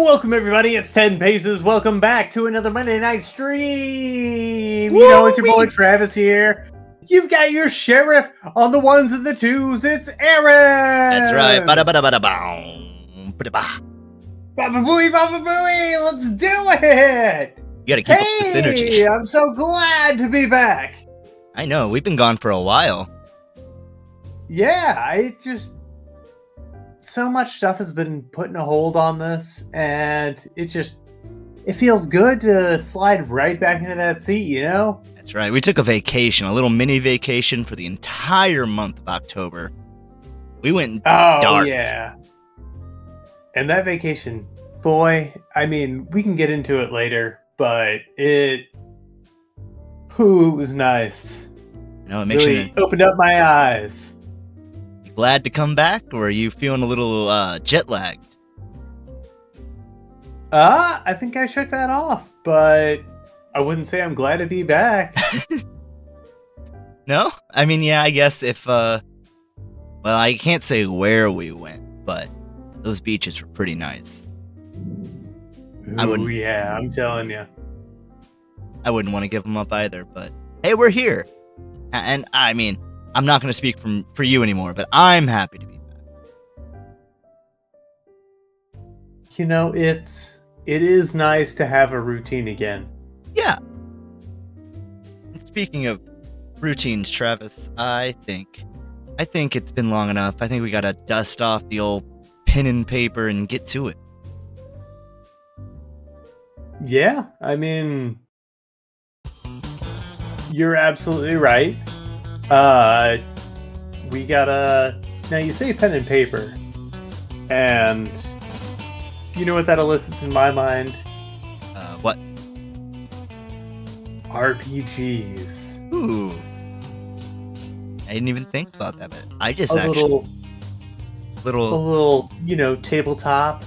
Welcome everybody, it's 10 Paces. Welcome back to another Monday night stream. Woo! You know, it's your boy Travis here. You've got your sheriff on the ones and the twos. It's Aaron. That's right. Ba-da-ba-da-ba-da-bow. Ba-da-ba. Baba booey, baba booey. Let's do it. You gotta keep up the synergy. Hey, I'm so glad to be back. I know, we've been gone for a while. Yeah, so much stuff has been putting a hold on this, and it feels good to slide right back into that seat, you know? That's right. We took a vacation, a little mini vacation for the entire month of October. We went dark. Yeah. And that vacation, boy, I mean, we can get into it later, but it was nice. You know, it makes really you opened up my eyes. glad to come back, or are you feeling a little jet lagged? I think I shook that off, but I wouldn't say I'm glad to be back. No? I mean, yeah, I guess if, well, I can't say where we went, but those beaches were pretty nice. Ooh, yeah, I'm telling you. I wouldn't want to give them up either, but hey, we're here. And I mean, I'm not going to speak for you anymore, but I'm happy to be back. You know, it is nice to have a routine again. Yeah. And speaking of routines, Travis, I think it's been long enough. I think we got to dust off the old pen and paper and get to it. Yeah, I mean, you're absolutely right. We gotta... Now, you say pen and paper, and you know what that elicits in my mind? What? RPGs. Ooh. I didn't even think about that, but I just A little, you know, tabletop.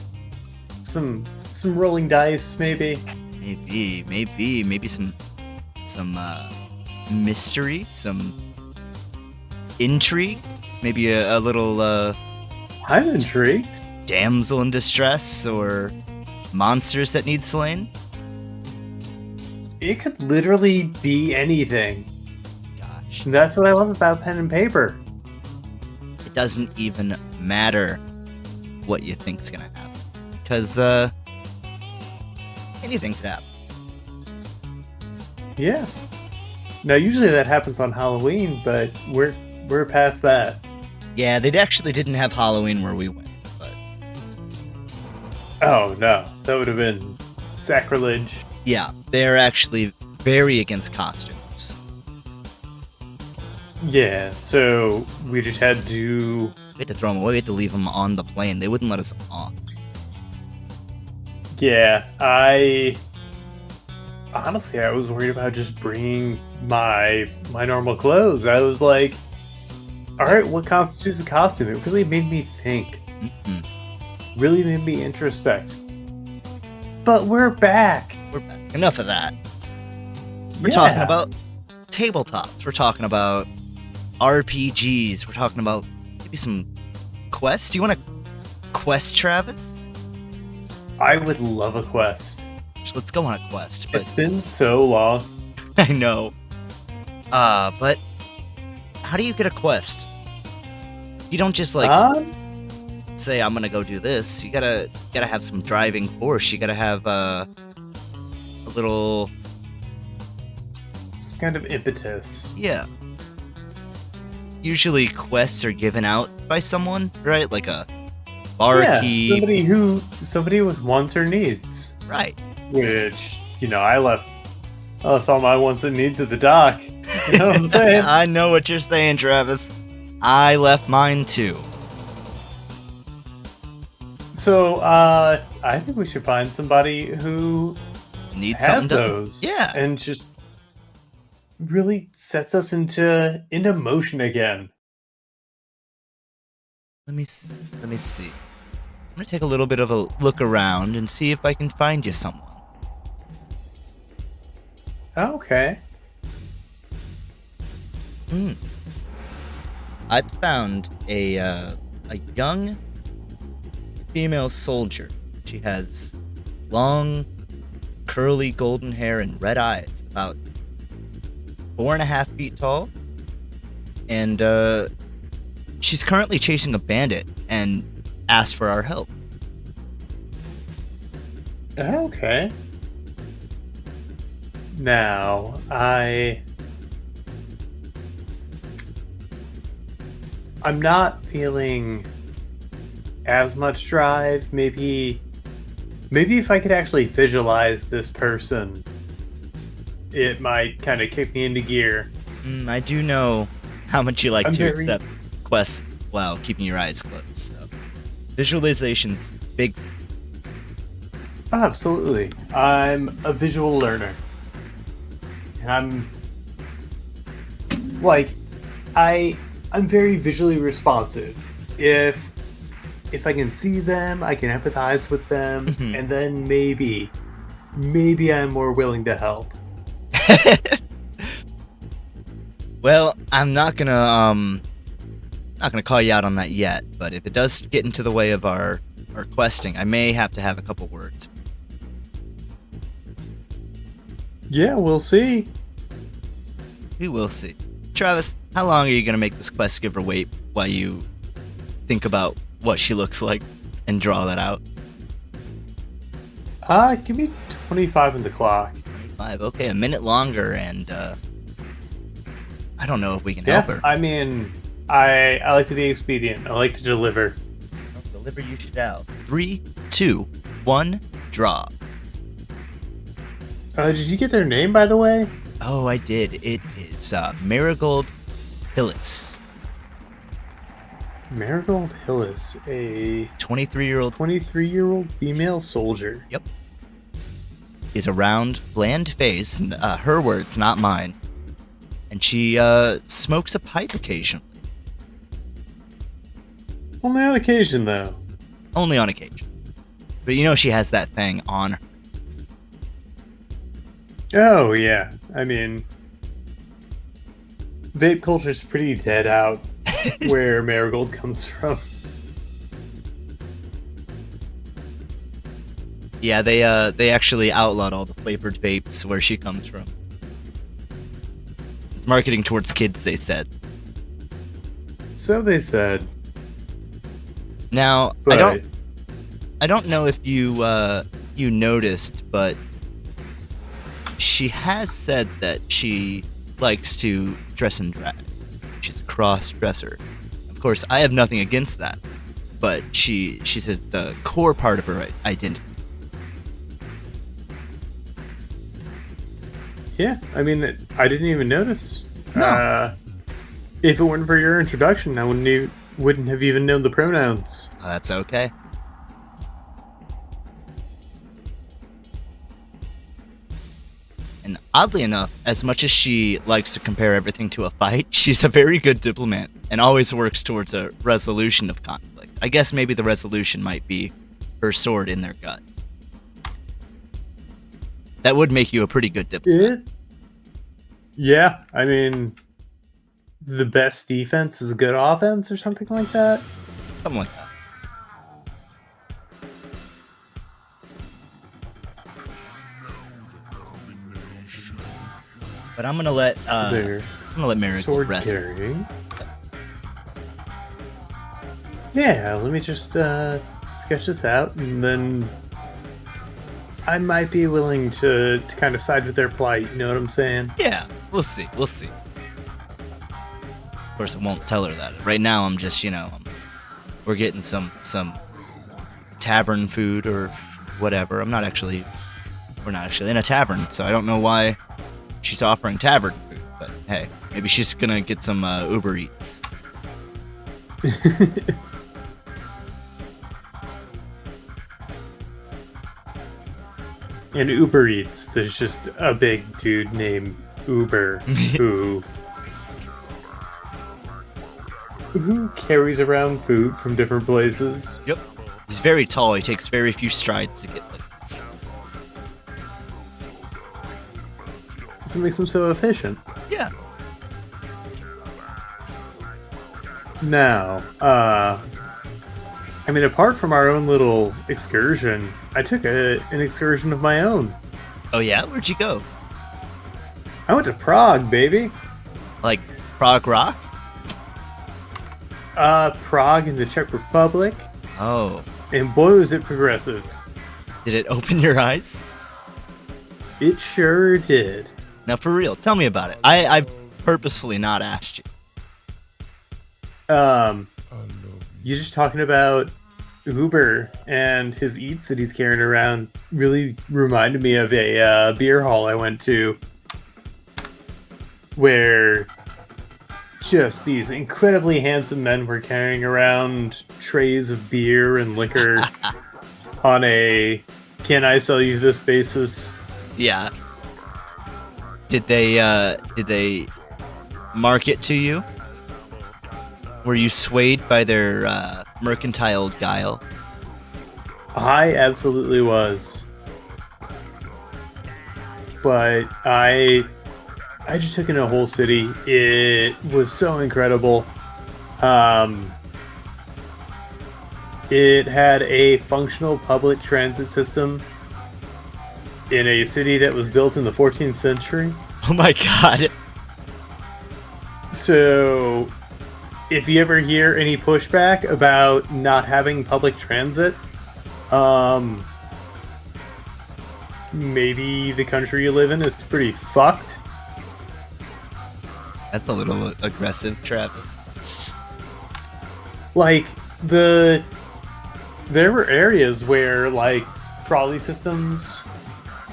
Some rolling dice, maybe. Maybe some mystery, some intrigue, maybe a little I'm intrigued. damsel in distress or monsters that need slain. It could literally be anything. Gosh, And that's what I love about pen and paper. it doesn't even matter what you think's gonna happen, because anything could happen. Yeah. Now, usually that happens on Halloween, but we're past that. Yeah, they actually didn't have Halloween where we went, but Oh no, that would have been sacrilege. yeah, they're actually very against costumes. Yeah, so we just had to. We had to throw them away. We had to leave them on the plane. They wouldn't let us off. Yeah, honestly, I was worried about just bringing my normal clothes. I was like, all right, what constitutes a costume? It really made me think. Mm-mm. Really made me introspect. But we're back. We're back. Enough of that. We're talking about tabletops. We're talking about RPGs. We're talking about maybe some quests. Do you want a quest, Travis? I would love a quest. Let's go on a quest. But It's been so long. I know. But how do you get a quest? You don't just like say I'm gonna go do this. You gotta have some driving force. You gotta have a little, some kind of impetus. yeah. Usually quests are given out by someone, right? Like a barkeep. Yeah, somebody with wants or needs. Right. Which, you know, I left all my wants and needs at the dock. You know what I'm saying? I know what you're saying, Travis. I left mine too. So, I think we should find somebody who Need has something done. those. Yeah. And just really sets us into motion again. Let me see. I'm gonna take a little bit of a look around and see if I can find you someone. Okay. I found a young female soldier. She has long, curly golden hair and red eyes, about 4.5 feet tall. And she's currently chasing a bandit and asked for our help. Okay. Now, I'm not feeling as much drive. Maybe if I could actually visualize this person, it might kind of kick me into gear. I do know how much you like I'm to very- accept quests while keeping your eyes closed. So. Visualization's big. Oh, absolutely. I'm a visual learner. And I'm very visually responsive. If I can see them, I can empathize with them, and then maybe I'm more willing to help. Well, I'm not gonna call you out on that yet, but if it does get into the way of our questing, I may have to have a couple words. Yeah, we'll see. We will see. Travis, how long are you gonna make this quest giver wait while you think about what she looks like and draw that out? Give me 25 on the clock. 25. Okay, a minute longer, and I don't know if we can help her. I mean, I like to be expedient. I like to deliver. I'll deliver you shall. 3, 2, 1, draw. Did you get their name, by the way? Oh, I did. It is Marigold Hillis. Marigold Hillis, a 23-year-old female soldier. Yep. Is a round, bland face, her words, not mine. And she smokes a pipe occasionally. Only on occasion, though. Only on occasion. But you know she has that thing on her. Oh, yeah. I mean, vape culture's pretty dead out where Marigold comes from. Yeah, they actually outlawed all the flavored vapes where she comes from. It's marketing towards kids, they said. So they said. Now, But I don't know if you you noticed, but she has said that she likes to dress in drag. She's a cross-dresser. Of course, I have nothing against that, but she's the core part of her identity. yeah, I mean, I didn't even notice. No. If it weren't for your introduction, I wouldn't have even known the pronouns. That's okay. And oddly enough, as much as she likes to compare everything to a fight, she's a very good diplomat and always works towards a resolution of conflict. I guess maybe the resolution might be her sword in their gut. That would make you a pretty good diplomat. Yeah, I mean, the best defense is good offense or something like that. Something like that. But I'm gonna let Marigold Sword rest. carrying. Yeah, let me just sketch this out, and then I might be willing to kind of side with their plight. You know what I'm saying? Yeah, we'll see. We'll see. Of course, I won't tell her that. Right now, I'm just, we're getting some tavern food or whatever. We're not actually in a tavern, so I don't know why she's offering tavern food. But hey, maybe she's gonna get some Uber Eats. And Uber Eats, there's just a big dude named Uber who carries around food from different places. Yep. He's very tall. He takes very few strides to get like this. So it makes him so efficient. Yeah. Now, I mean, apart from our own little excursion, I took an excursion of my own. Oh yeah, where'd you go? I went to Prague, baby. Like Prague Rock? Prague in the Czech Republic. Oh, And boy, was it progressive. did it open your eyes? It sure did. Now for real, tell me about it. I've purposefully not asked you. You're just talking about Uber and his eats that he's carrying around really reminded me of a beer hall I went to where just these incredibly handsome men were carrying around trays of beer and liquor on a can I sell you this basis. Yeah. Did they market to you? Were you swayed by their mercantile guile? I absolutely was. But I just took in a whole city. It was so incredible. It had a functional public transit system in a city that was built in the 14th century. Oh my god. So, if you ever hear any pushback about not having public transit, maybe the country you live in is pretty fucked. That's a little aggressive, Travis. Like, there were areas where, like, trolley systems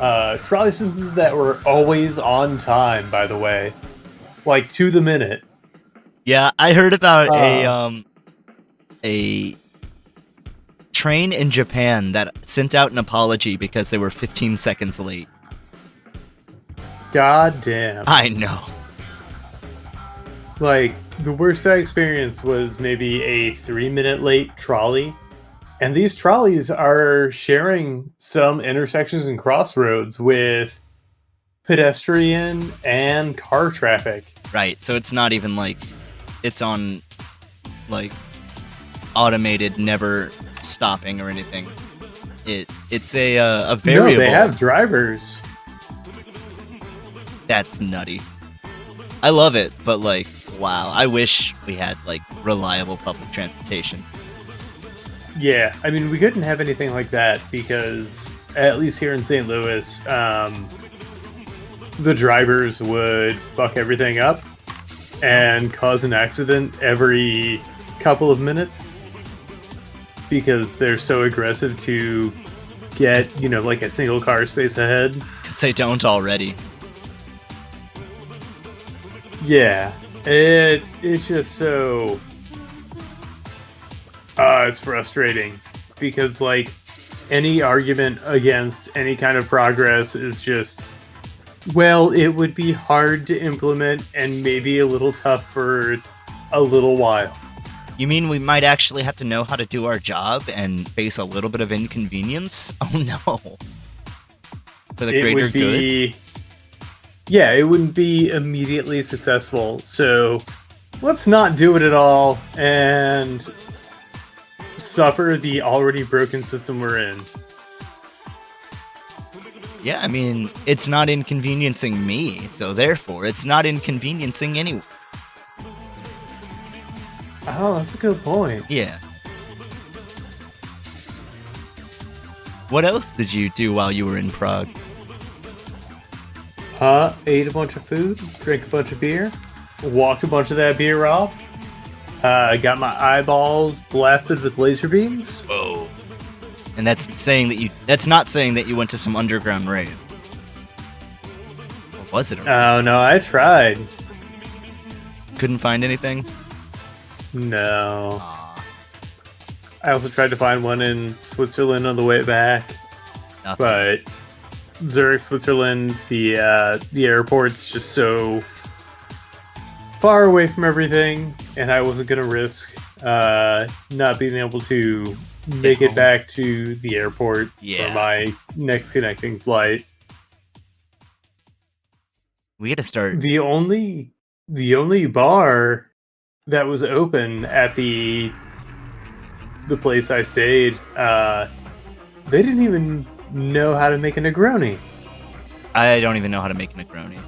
that were always on time, by the way. Like, to the minute. Yeah, I heard about a train in Japan that sent out an apology because they were 15 seconds late. God damn. I know. Like, the worst I experienced was maybe a 3-minute late trolley. And these trolleys are sharing some intersections and crossroads with pedestrian and car traffic. Right, so it's not even like it's on like automated, never stopping or anything. It's a variable. No, they have drivers. That's nutty. I love it, but like, wow, I wish we had like reliable public transportation. Yeah, I mean, we couldn't have anything like that because, at least here in St. Louis, the drivers would fuck everything up and cause an accident every couple of minutes because they're so aggressive to get, like a single car space ahead. Because they don't already. Yeah, it's just so... it's frustrating because, like, any argument against any kind of progress is just, well, it would be hard to implement and maybe a little tough for a little while. You mean we might actually have to know how to do our job and face a little bit of inconvenience? Oh no. For the greater good? Yeah, it wouldn't be immediately successful, so let's not do it at all and suffer the already broken system we're in. Yeah, I mean, it's not inconveniencing me, so therefore it's not inconveniencing anyone. Oh, that's a good point. Yeah. What else did you do while you were in Prague? Ate a bunch of food, drank a bunch of beer, walked a bunch of that beer off, got my eyeballs blasted with laser beams. Whoa. And that's not saying that you went to some underground rave. Or was it? Oh no, I tried. Couldn't find anything? No. Aww. I also tried to find one in Switzerland on the way back. Nothing. But Zurich, Switzerland, the airport's just so far away from everything, and I wasn't gonna risk not being able to make it back to the airport for my next connecting flight. We gotta start. The only bar that was open at the the place I stayed, they didn't even know how to make a Negroni. I don't even know how to make a Negroni.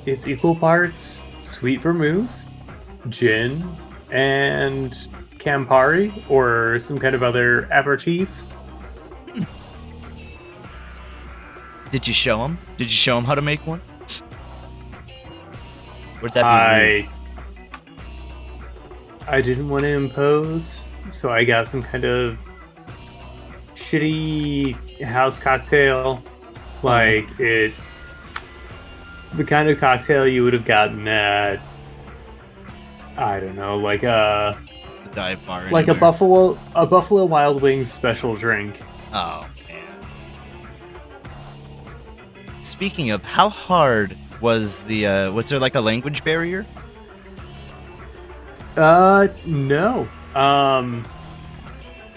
It's equal parts sweet vermouth, gin, and Campari, or some kind of other aperitif. Did you show him? Did you show him how to make one? Would that be weird? I didn't want to impose, so I got some kind of shitty house cocktail. Like the kind of cocktail you would have gotten at, I don't know, like a dive bar, like a Buffalo Wild Wings special drink. Oh man. Speaking of, how hard was was there like a language barrier? No.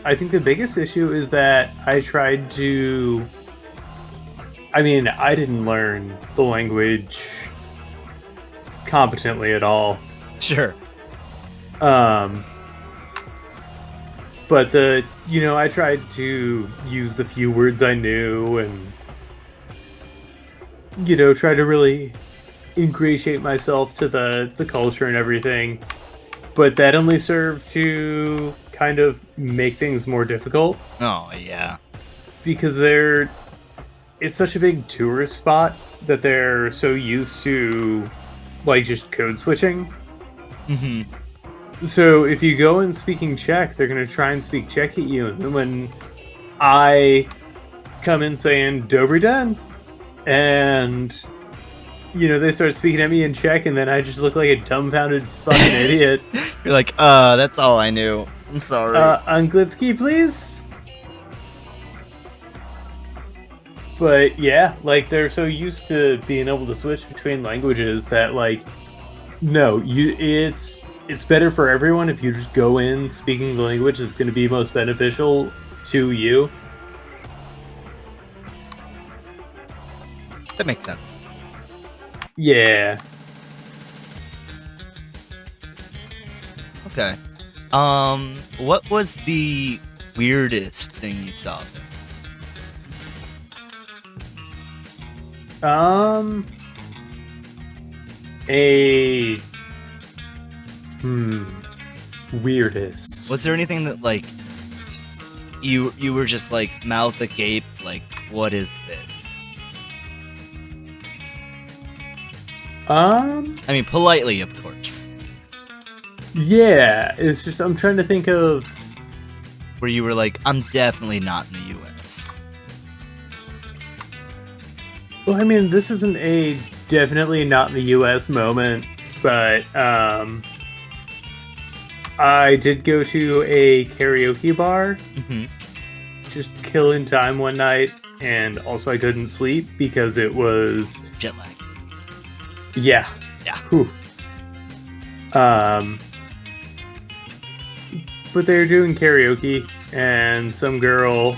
I think the biggest issue is that I tried to... I mean, I didn't learn the language competently at all. Sure. But I tried to use the few words I knew and, try to really ingratiate myself to the culture and everything. But that only served to kind of make things more difficult. Oh, yeah. Because it's such a big tourist spot that they're so used to, like, just code switching. Mm-hmm. So if you go in speaking Czech, they're going to try and speak Czech at you. And then when I come in saying, Dobrý den, and, they start speaking at me in Czech, and then I just look like a dumbfounded fucking idiot. You're like, that's all I knew. I'm sorry. Anglicky, please? But yeah, like, they're so used to being able to switch between languages that, like, no, it's better for everyone if you just go in speaking the language that's going to be most beneficial to you. That makes sense. Yeah. Okay. What was the weirdest thing you saw there? Weirdest. Was there anything that, like, you were just like mouth agape, like, what is this? I mean, politely, of course. Yeah, it's just, I'm trying to think of... Where you were like, I'm definitely not in the U.S. Well, I mean, this isn't a definitely not in the U.S. moment, but, I did go to a karaoke bar, just killing time one night, and also I couldn't sleep because it was... Jet lag. Yeah. Yeah. Whew. But they were doing karaoke, and some girl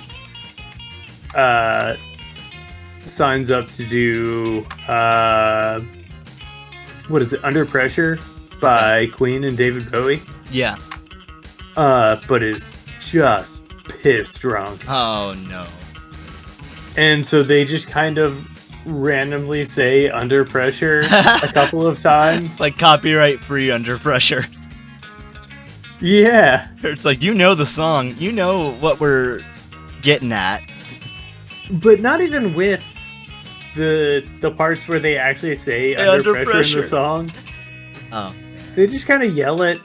signs up to do what is it, Under Pressure by Queen and David Bowie. Yeah. But is just pissed drunk. Oh no. And so they just kind of randomly say Under Pressure a couple of times. Like copyright free Under Pressure. Yeah. It's like, the song, what we're getting at. But not even with the parts where they actually say Under Pressure in the song. Oh. They just kind of yell it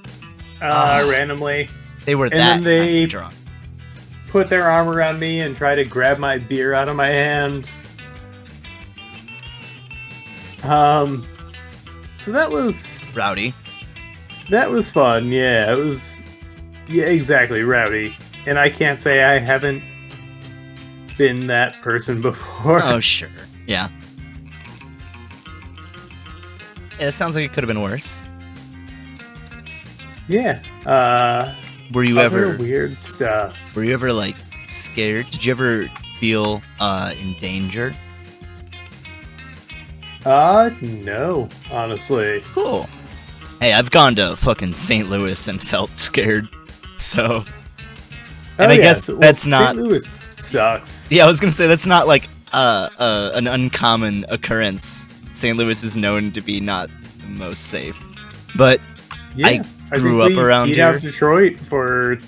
randomly. They were and that then they drunk. Put their arm around me and try to grab my beer out of my hand. So that was... Rowdy. That was fun, yeah. It was... Yeah, exactly, rowdy. And I can't say I haven't been that person before. Oh, sure. Yeah. Yeah, it sounds like it could have been worse. Yeah. Were you ever... weird stuff. Were you ever, like, scared? Did you ever feel in danger? No, honestly. Cool. Hey, I've gone to fucking St. Louis and felt scared. So, Oh, and I yeah, guess that's not. St. Louis sucks. Yeah, I was gonna say that's not like an uncommon occurrence. St. Louis is known to be not the most safe, but Yeah, I I think grew up we around beat here. out Detroit for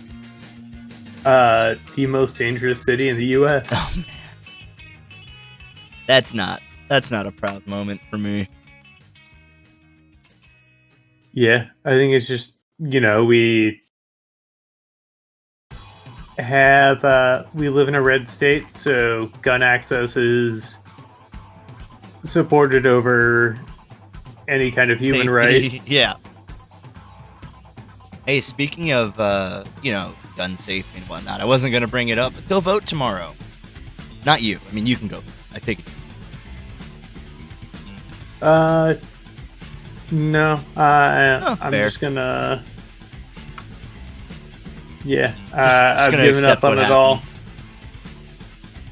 the most dangerous city in the U.S. Oh man, that's not a proud moment for me. Yeah, I think it's just, we we live in a red state, so gun access is supported over any kind of human right. Safety, yeah. Hey, speaking of gun safety and whatnot, I wasn't gonna bring it up, but go vote tomorrow. Not you. I mean, you can go. I figured. No, I'm fair. just gonna. Yeah, Just I've gonna given accept up on what it all. happens.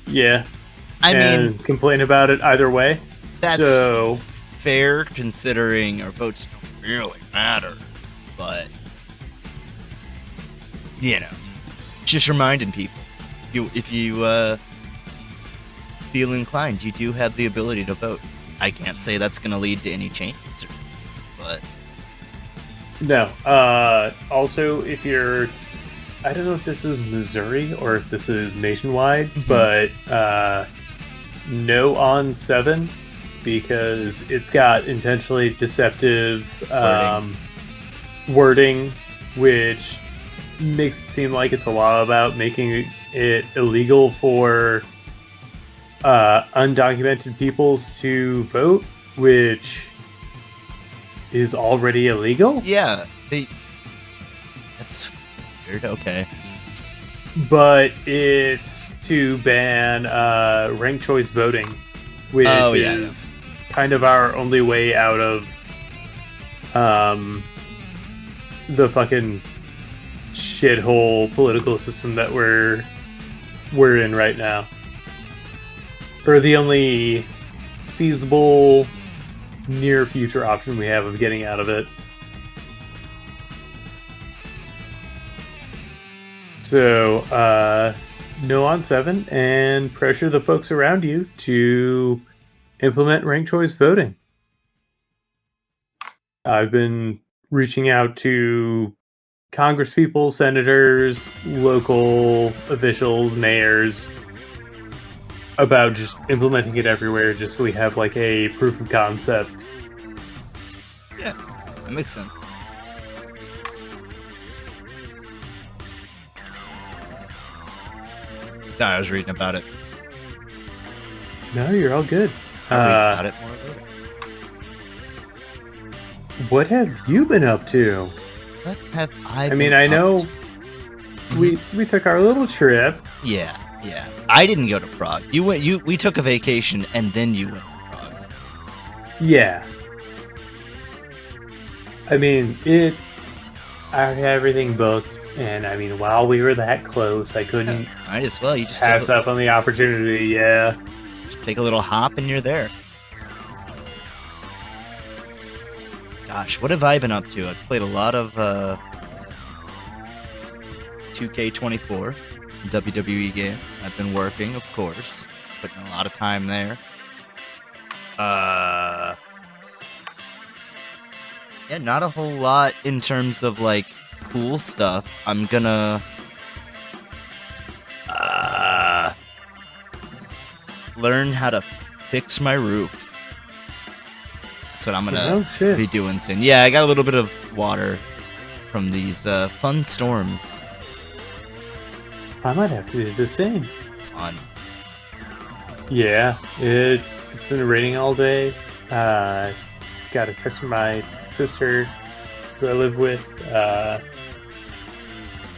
Yeah, I and mean, complain about it either way. that's So fair considering our votes don't really matter, but just reminding people, if you feel inclined, you do have the ability to vote. I can't say that's going to lead to any changes, but no. Also, if you're, I don't know if this is Missouri or if this is nationwide, but no on 7 because it's got intentionally deceptive wording, which makes it seem like it's a law about making it illegal for undocumented peoples to vote, which is already illegal. yeah, that's weird. Okay, But it's to ban ranked choice voting, which is kind of our only way out of the fucking shithole political system that we're in right now. Or the only feasible near future option we have of getting out of it. So, no on 7 and pressure the folks around you to implement ranked choice voting. I've been reaching out to congresspeople, senators, local officials, mayors about just implementing it everywhere just so we have like a proof of concept. Yeah, that makes sense. Sorry, I was reading about it. No, you're all good. I'll read about it more later. What have you been up to? What have I I mean, I know we took our little trip. Yeah. I didn't go to Prague. We took a vacation and then you went to Prague. Yeah. I mean, I had everything booked, and I mean, while we were that close, I couldn't Might as well. You just pass up on the opportunity. Yeah. Just take a little hop and you're there. Gosh, what have I been up to? I've played a lot of 2K24, WWE game. I've been working, of course, putting a lot of time there. Yeah, not a whole lot in terms of like cool stuff. I'm gonna learn how to fix my roof. That's what I'm gonna be doing soon. Yeah, I got a little bit of water from these fun storms. I might have to do the same. Fun. Yeah, it's been raining all day. Got a text from my sister who I live with.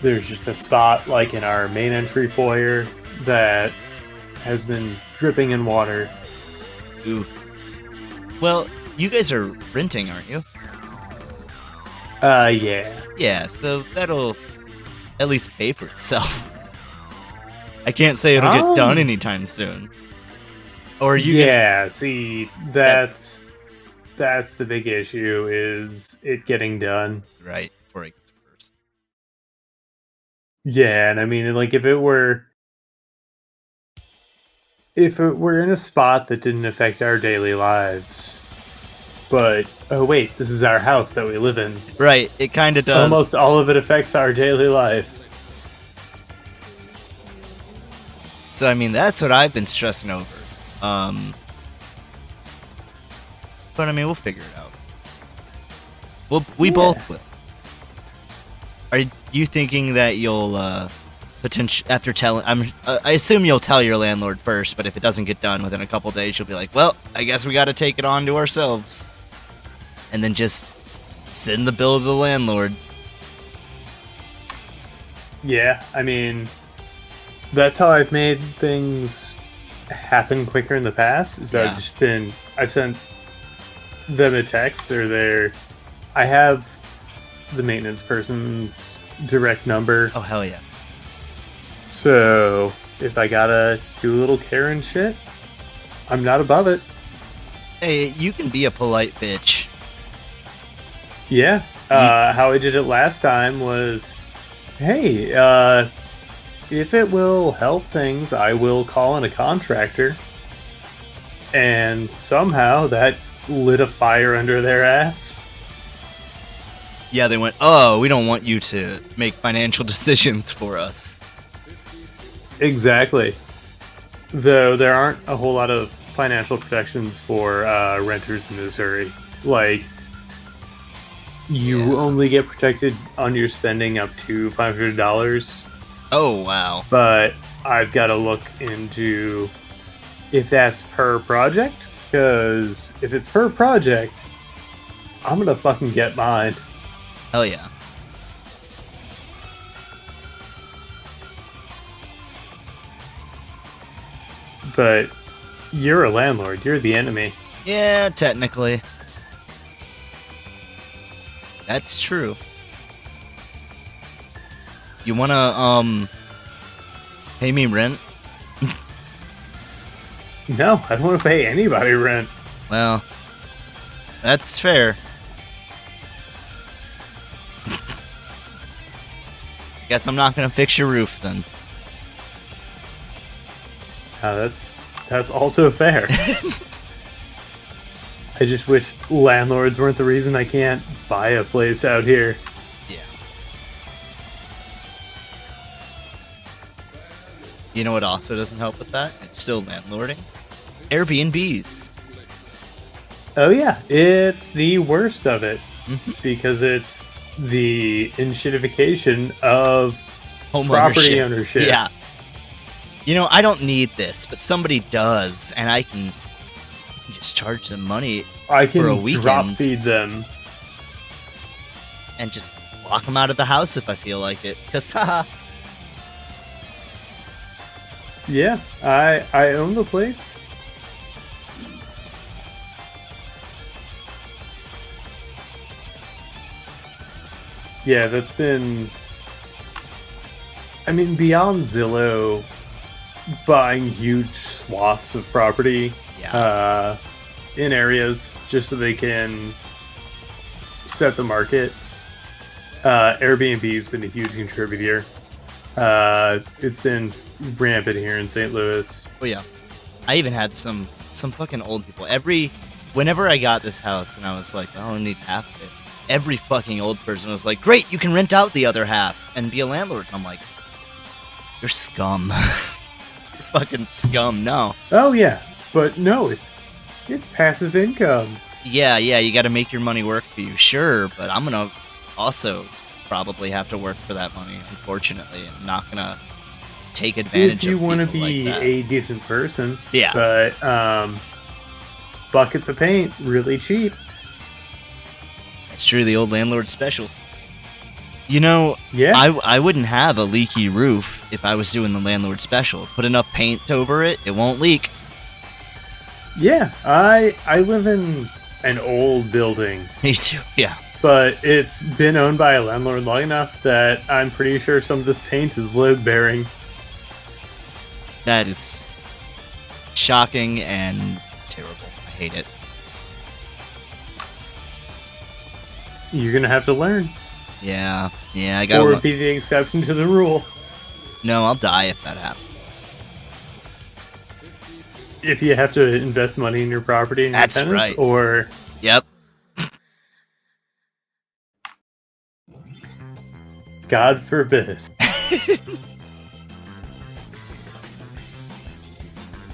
There's just a spot like in our main entry foyer that has been dripping in water. Ooh. Well, you guys are renting, aren't you? Yeah. Yeah, so that'll at least pay for itself. I can't say it'll get done anytime soon. Or you Yeah, see, that's the big issue, is it getting done. Right, before it Yeah, and I mean, like, if it were in a spot that didn't affect our daily lives, but oh wait, this is our house that we live in. Right, it kind of Almost does. all of it affects our daily life. So I mean, that's what I've been stressing over. But I mean, we'll figure it out. We Yeah. both will. Are you thinking that you'll after telling? I assume you'll tell your landlord first, but if it doesn't get done within a couple days, you'll be like, well, I guess we got to take it on to ourselves, and then just send the bill to the landlord. Yeah, I mean, that's how I've made things happen quicker in the past. Is Yeah. I've sent them a text I have the maintenance person's direct number. Oh hell yeah. So if I gotta do a little Karen shit, I'm not above it. Hey, you can be a polite bitch. Yeah. How I did it last time was, hey, if it will help things, I will call in a contractor. And somehow that lit a fire under their ass. Yeah, they went, oh, we don't want you to make financial decisions for us. Exactly. Though there aren't a whole lot of financial protections for renters in Missouri. Like, you only get protected on your spending up to $500. Oh, wow. But I've got to look into if that's per project. Because if it's per project, I'm going to fucking get mine. Hell yeah. But you're a landlord. You're the enemy. Yeah, technically. That's true. You wanna, pay me rent? No, I don't want to pay anybody rent. Well, that's fair. Guess I'm not gonna fix your roof then. That's also fair. I just wish landlords weren't the reason I can't buy a place out here. Yeah. You know what also doesn't help with that? It's still landlording. Airbnbs. Oh yeah, it's the worst of it Mhm. because it's the inshitification of Home property ownership. Yeah. You know, I don't need this, but somebody does, and I can just charge them money I for a can weekend. drop feed them. And just lock them out of the house if I feel like it. Because, haha. Yeah, I own the place. Yeah, that's been... I mean, beyond Zillow buying huge swaths of property Yeah. in areas just so they can set the market, Airbnb's been a huge contributor. It's been rampant here in St. Louis. Oh, yeah. I even had some fucking old people. Whenever I got this house and I was like, I only need half of it, every fucking old person was like, great, you can rent out the other half and be a landlord. And I'm like, you're scum. You're fucking scum, no. Oh yeah, but no, it's passive income. Yeah, you gotta make your money work for you, sure, but I'm gonna also probably have to work for that money, unfortunately. I'm not gonna take advantage If you of want to people be like that. a decent person. Yeah. But buckets of paint, really cheap. It's true, the old landlord special. You know, Yeah. I wouldn't have a leaky roof if I was doing the landlord special. Put enough paint over it, it won't leak. Yeah, I live in an old building, Me too, yeah. but it's been owned by a landlord long enough that I'm pretty sure some of this paint is load bearing. That is shocking and terrible. I hate it. You're gonna have to learn. Yeah, I Or gotta. be the exception to the rule. No, I'll die if that happens. If you have to invest money in your property and your That's tenants, right. or Yep. God forbid.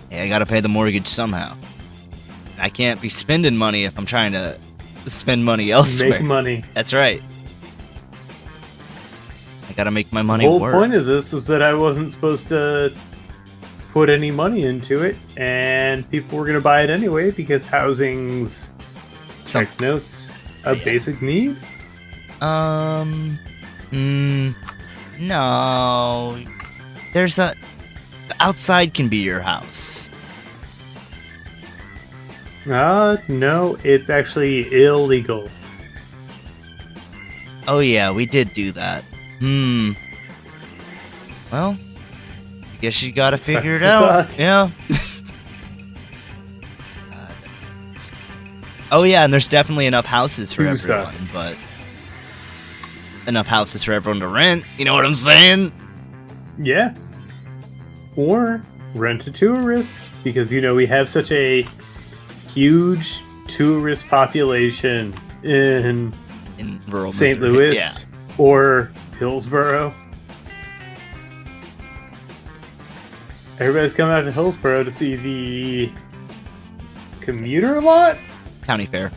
Hey, I gotta pay the mortgage somehow. I can't be spending money if I'm trying to spend money elsewhere. Make money. That's right. I gotta make my money The whole work. point of this is that I wasn't supposed to put any money into it, and people were going to buy it anyway because housing's text notes a basic need. No. There's the outside can be your house. No, it's actually illegal. Oh yeah, we did do that. Well, I guess you gotta figure it out. Yeah. Oh yeah, and there's definitely enough houses for everyone, but enough houses for everyone to rent. You know what I'm saying? Yeah. Or rent to tourists, because we have such a huge tourist population in rural St. Missouri. Louis or Hillsboro. Everybody's coming out to Hillsboro to see the commuter lot? County fair.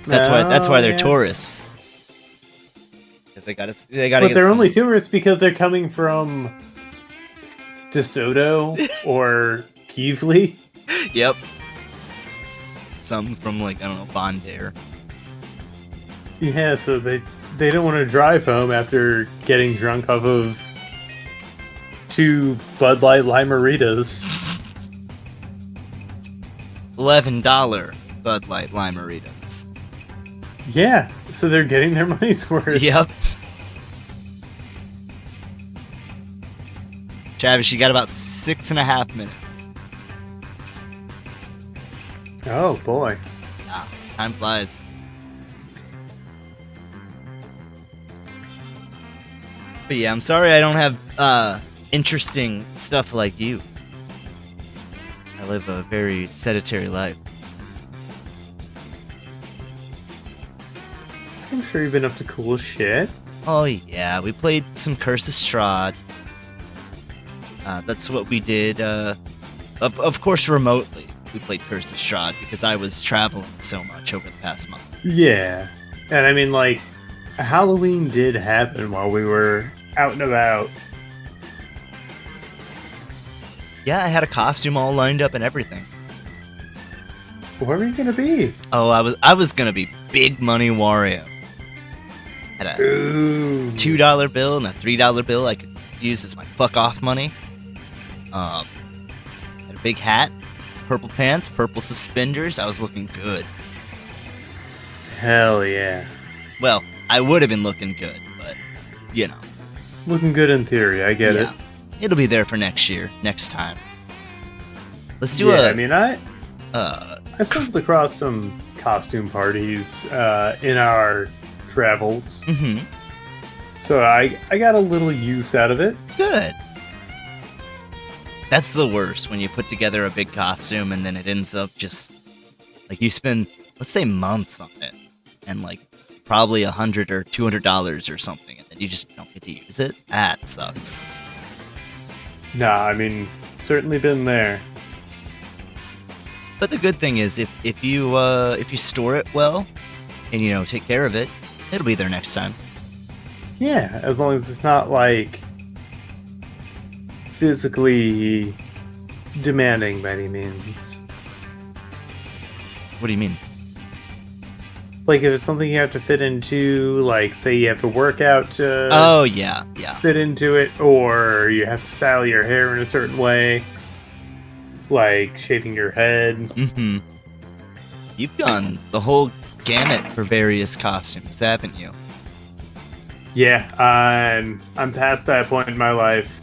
That's why they're tourists. Because they gotta. But they're only tourists because they're coming from DeSoto or Keevely. Yep. Some from I don't know, Bondair. Yeah, so they don't want to drive home after getting drunk off of 2 Bud Light Limeritas. $11 Bud Light Limeritas. Yeah, so they're getting their money's worth. Yep. Travis, you got about 6.5 minutes. Oh boy. Ah, time flies. But yeah, I'm sorry I don't have interesting stuff like you. I live a very sedentary life. I'm sure you've been up to cool shit. Oh yeah, we played some Curse of Strahd. That's what we did. Of course, remotely. We played Curse of Strahd because I was traveling so much over the past month. Yeah. And I mean, Halloween did happen while we were out and about. Yeah, I had a costume all lined up and everything. Where were you gonna be? Oh, I was gonna be Big Money Wario. Had a $2 bill and a $3 bill I could use as my fuck off money. Had a big hat, purple pants, purple suspenders. I was looking good. Hell yeah. Well, I would have been looking good, but Looking good in theory, I get it. It'll be there for next year, next time. Let's do I stumbled across some costume parties in our travels. Mm-hmm. So I got a little use out of it. Good. That's the worst, when you put together a big costume and then it ends up just you spend, let's say, months on it, and probably $100 or $200 or something, and then you just don't get to use it. That sucks. Nah, I mean, certainly been there. But the good thing is, if you store it well and take care of it, it'll be there next time. Yeah, as long as it's not physically demanding by any means. What do you mean? If it's something you have to fit into, say you have to work out to oh yeah fit into it, or you have to style your hair in a certain way, like shaving your head. Mm-hmm. You've done the whole gamut for various costumes, haven't you? Yeah, I'm past that point in my life.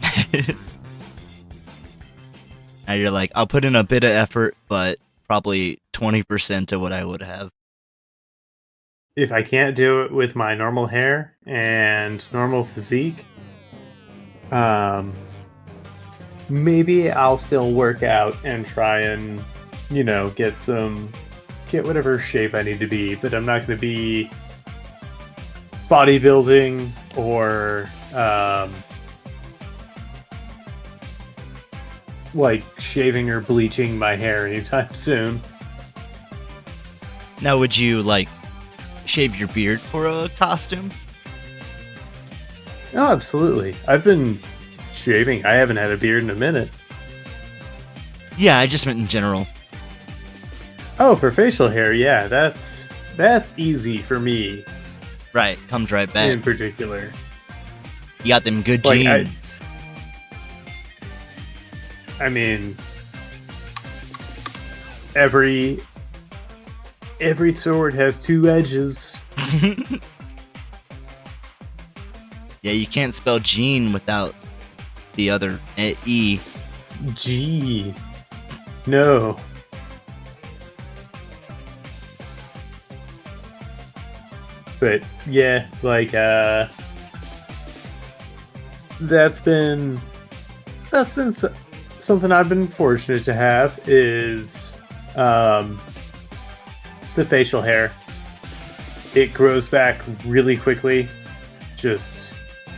Now you're like, I'll put in a bit of effort, but probably 20% of what I would have. if I can't do it with my normal hair and normal physique, um, maybe I'll still work out and try and, get whatever shape I need to be, but I'm not going to be bodybuilding or like shaving or bleaching my hair anytime soon. Now, would you like shave your beard for a costume? Oh, absolutely. I've been shaving. I haven't had a beard in a minute. Yeah, I just meant in general. Oh, for facial hair, yeah, that's easy for me Right, comes right back. in particular. You got them good Like, genes. I mean, every sword has two edges. Yeah, you can't spell gene without the other E. Gee, no. But yeah, like that's been something I've been fortunate to have is the facial hair. It grows back really quickly, just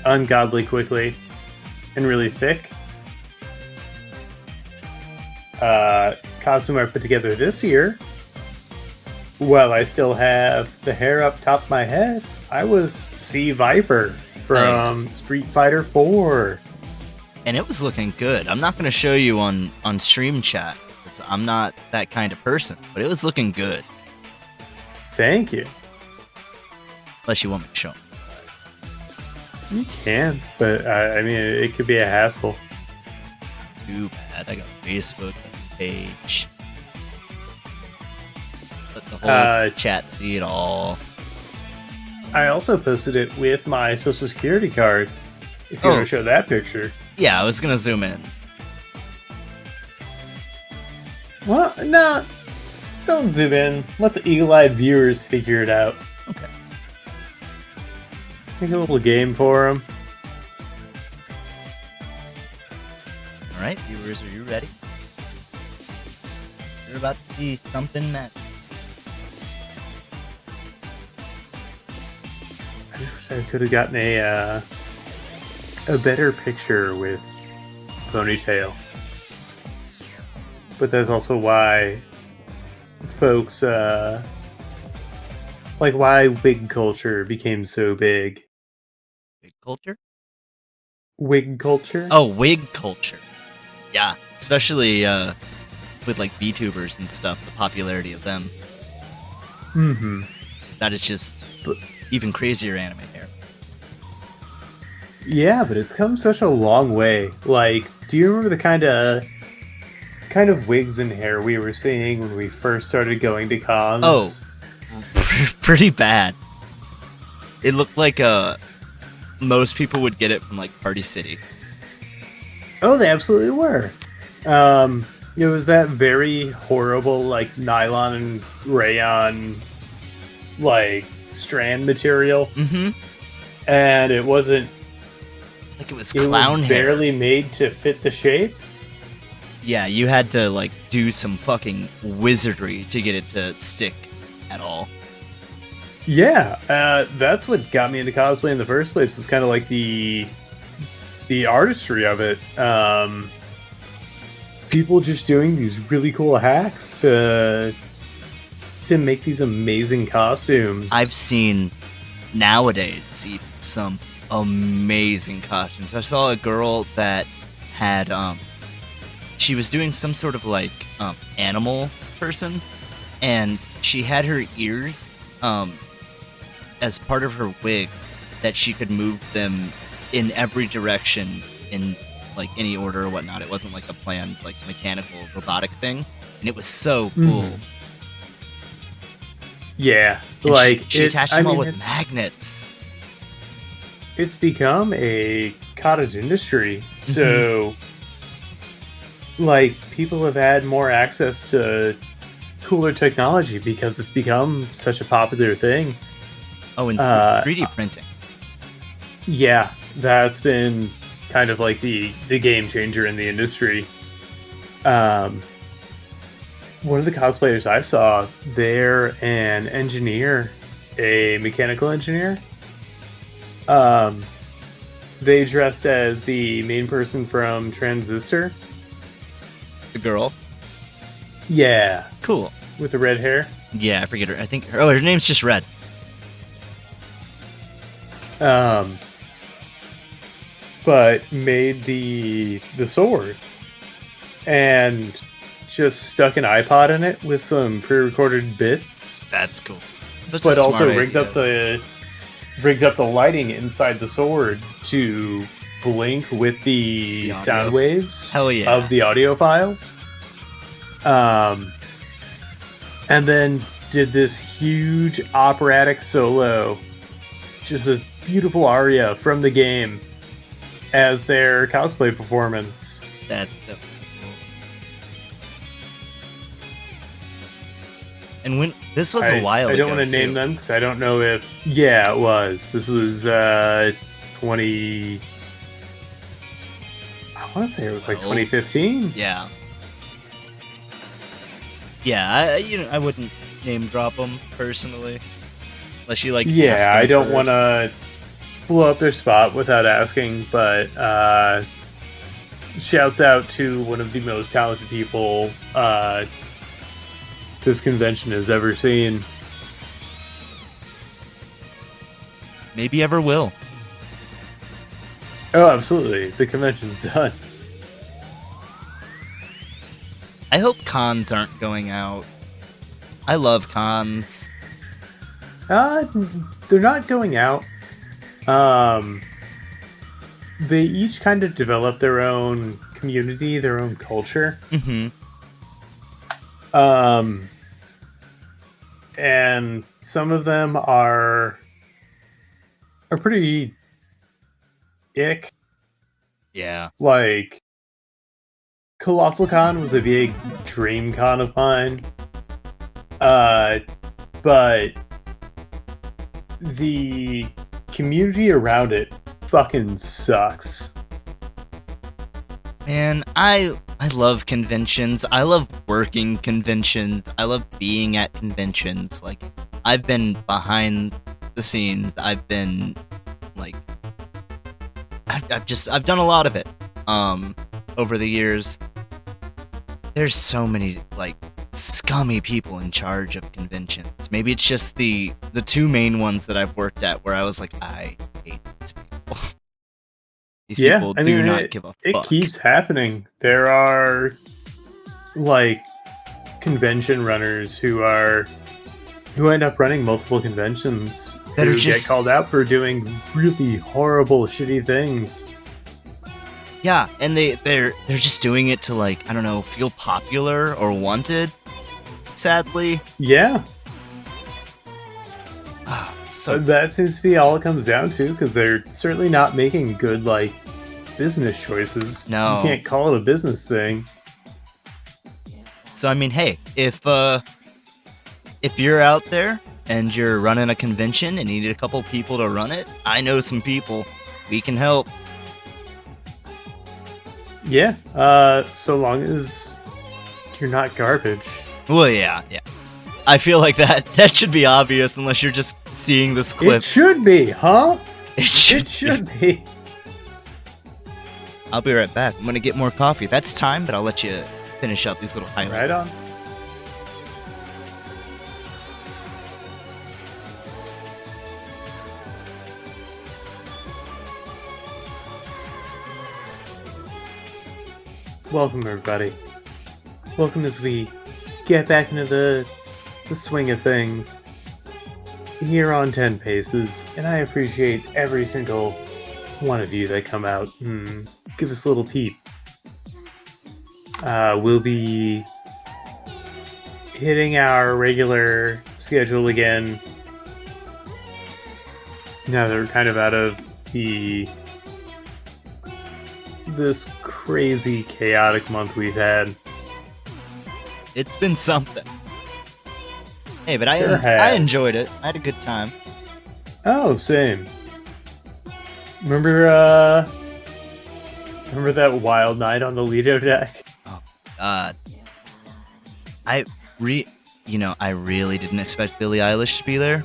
ungodly quickly, and really thick. Costume I put together this year, while I still have the hair up top of my head, I was Sea Viper from Street Fighter 4. And it was looking good. I'm not going to show you on stream chat, because I'm not that kind of person, but it was looking good. Thank you. Unless you want me to show them. You can, but I mean, it could be a hassle. Too bad. I got a Facebook page. Let the whole chat see it all. I also posted it with my social security card. If you want to show that picture. Yeah, I was going to zoom in. Well, no. Don't zoom in. Let the eagle-eyed viewers figure it out. Okay. Make a little game for them. All right, viewers, are you ready? You're about to see something that... I just wish I could have gotten a better picture with ponytail. But that's also why folks, like why wig culture became so big. Wig culture? Wig culture? Oh, wig culture. Yeah, especially with like VTubers and stuff, the popularity of them. Mm-hmm. That is just even crazier anime hair. Yeah, but it's come such a long way. Like, do you remember the kind of wigs and hair we were seeing when we first started going to cons? Oh, pretty bad. It looked like most people would get it from like Party City. Oh, they absolutely were. It was that very horrible, like, nylon and rayon, like, strand material. Mm-hmm. And it wasn't... Like it was clown hair. Barely made to fit the shape. Yeah, you had to, like, do some fucking wizardry to get it to stick at all. Yeah, that's what got me into cosplay in the first place. Was kind of like the artistry of it. People just doing these really cool hacks to make these amazing costumes. I've seen nowadays some amazing costumes. I saw a girl that had she was doing some sort of like animal person, and she had her ears as part of her wig that she could move them in every direction in like any order or whatnot. It wasn't like a planned like mechanical robotic thing, and it was so cool. Mm-hmm. Yeah, And like she attached them all with magnets. It's become a cottage industry, so like people have had more access to cooler technology because it's become such a popular thing. Oh, and Uh, 3D printing. yeah, that's been kind of like the game changer in the industry. Um, one of the cosplayers I saw, they're an engineer, a mechanical engineer. They dressed as the main person from Transistor. The girl. Yeah, Cool. with the red hair. Yeah, I forget her. I think her name's just Red. But made the sword and just stuck an iPod in it with some pre-recorded bits. That's cool. But also rigged up the lighting inside the sword to blink with the sound waves of the audio files. And then did this huge operatic solo, just this beautiful aria from the game as their cosplay performance. That's so cool. And when this was a while ago, I don't want to name them because I don't know if... Yeah, it was. This was 20... I want to say it was like 2015. Yeah. Yeah, I wouldn't name drop them personally, unless you like. Yeah, I don't want to blow up their spot without asking, but shouts out to one of the most talented people this convention has ever seen. Maybe ever will. Oh, absolutely. The convention's done. I hope cons aren't going out. I love cons. They're not going out. They each kind of develop their own community, their own culture. Mm-hmm. And some of them are pretty ick. Yeah. Like, Colossal Con was a big dream con of mine. But the community around it fucking sucks. Man, I love conventions. I love working conventions. I love being at conventions. Like, I've been behind the scenes. I've been like, I've done a lot of it. Over the years. There's so many like scummy people in charge of conventions. Maybe it's just the two main ones that I've worked at where I was like, I hate these people. These people do not give a fuck. It keeps happening. There are like convention runners who end up running multiple conventions that who are just get called out for doing really horrible, shitty things. Yeah, and they're just doing it to, like, I don't know, feel popular or wanted, sadly. Yeah. So that seems to be all it comes down to, because they're certainly not making good, like, business choices. No. You can't call it a business thing. So, I mean, hey, if you're out there and you're running a convention and you need a couple people to run it, I know some people. We can help. Yeah, so long as you're not garbage. Well, yeah. I feel like that should be obvious unless you're just seeing this clip. It should be, huh? It should be. I'll be right back. I'm gonna get more coffee. That's time, but I'll let you finish out these little highlights. Right on. Welcome, everybody. Welcome as we get back into the swing of things here on 10 Paces, and I appreciate every single one of you that come out and give us a little peep. We'll be hitting our regular schedule again now that we're kind of out of this crazy chaotic month we've had. It's been something. Hey, but I enjoyed it. I had a good time. Oh, same. Remember, remember that wild night on the Lido deck? Oh, God. I really didn't expect Billie Eilish to be there.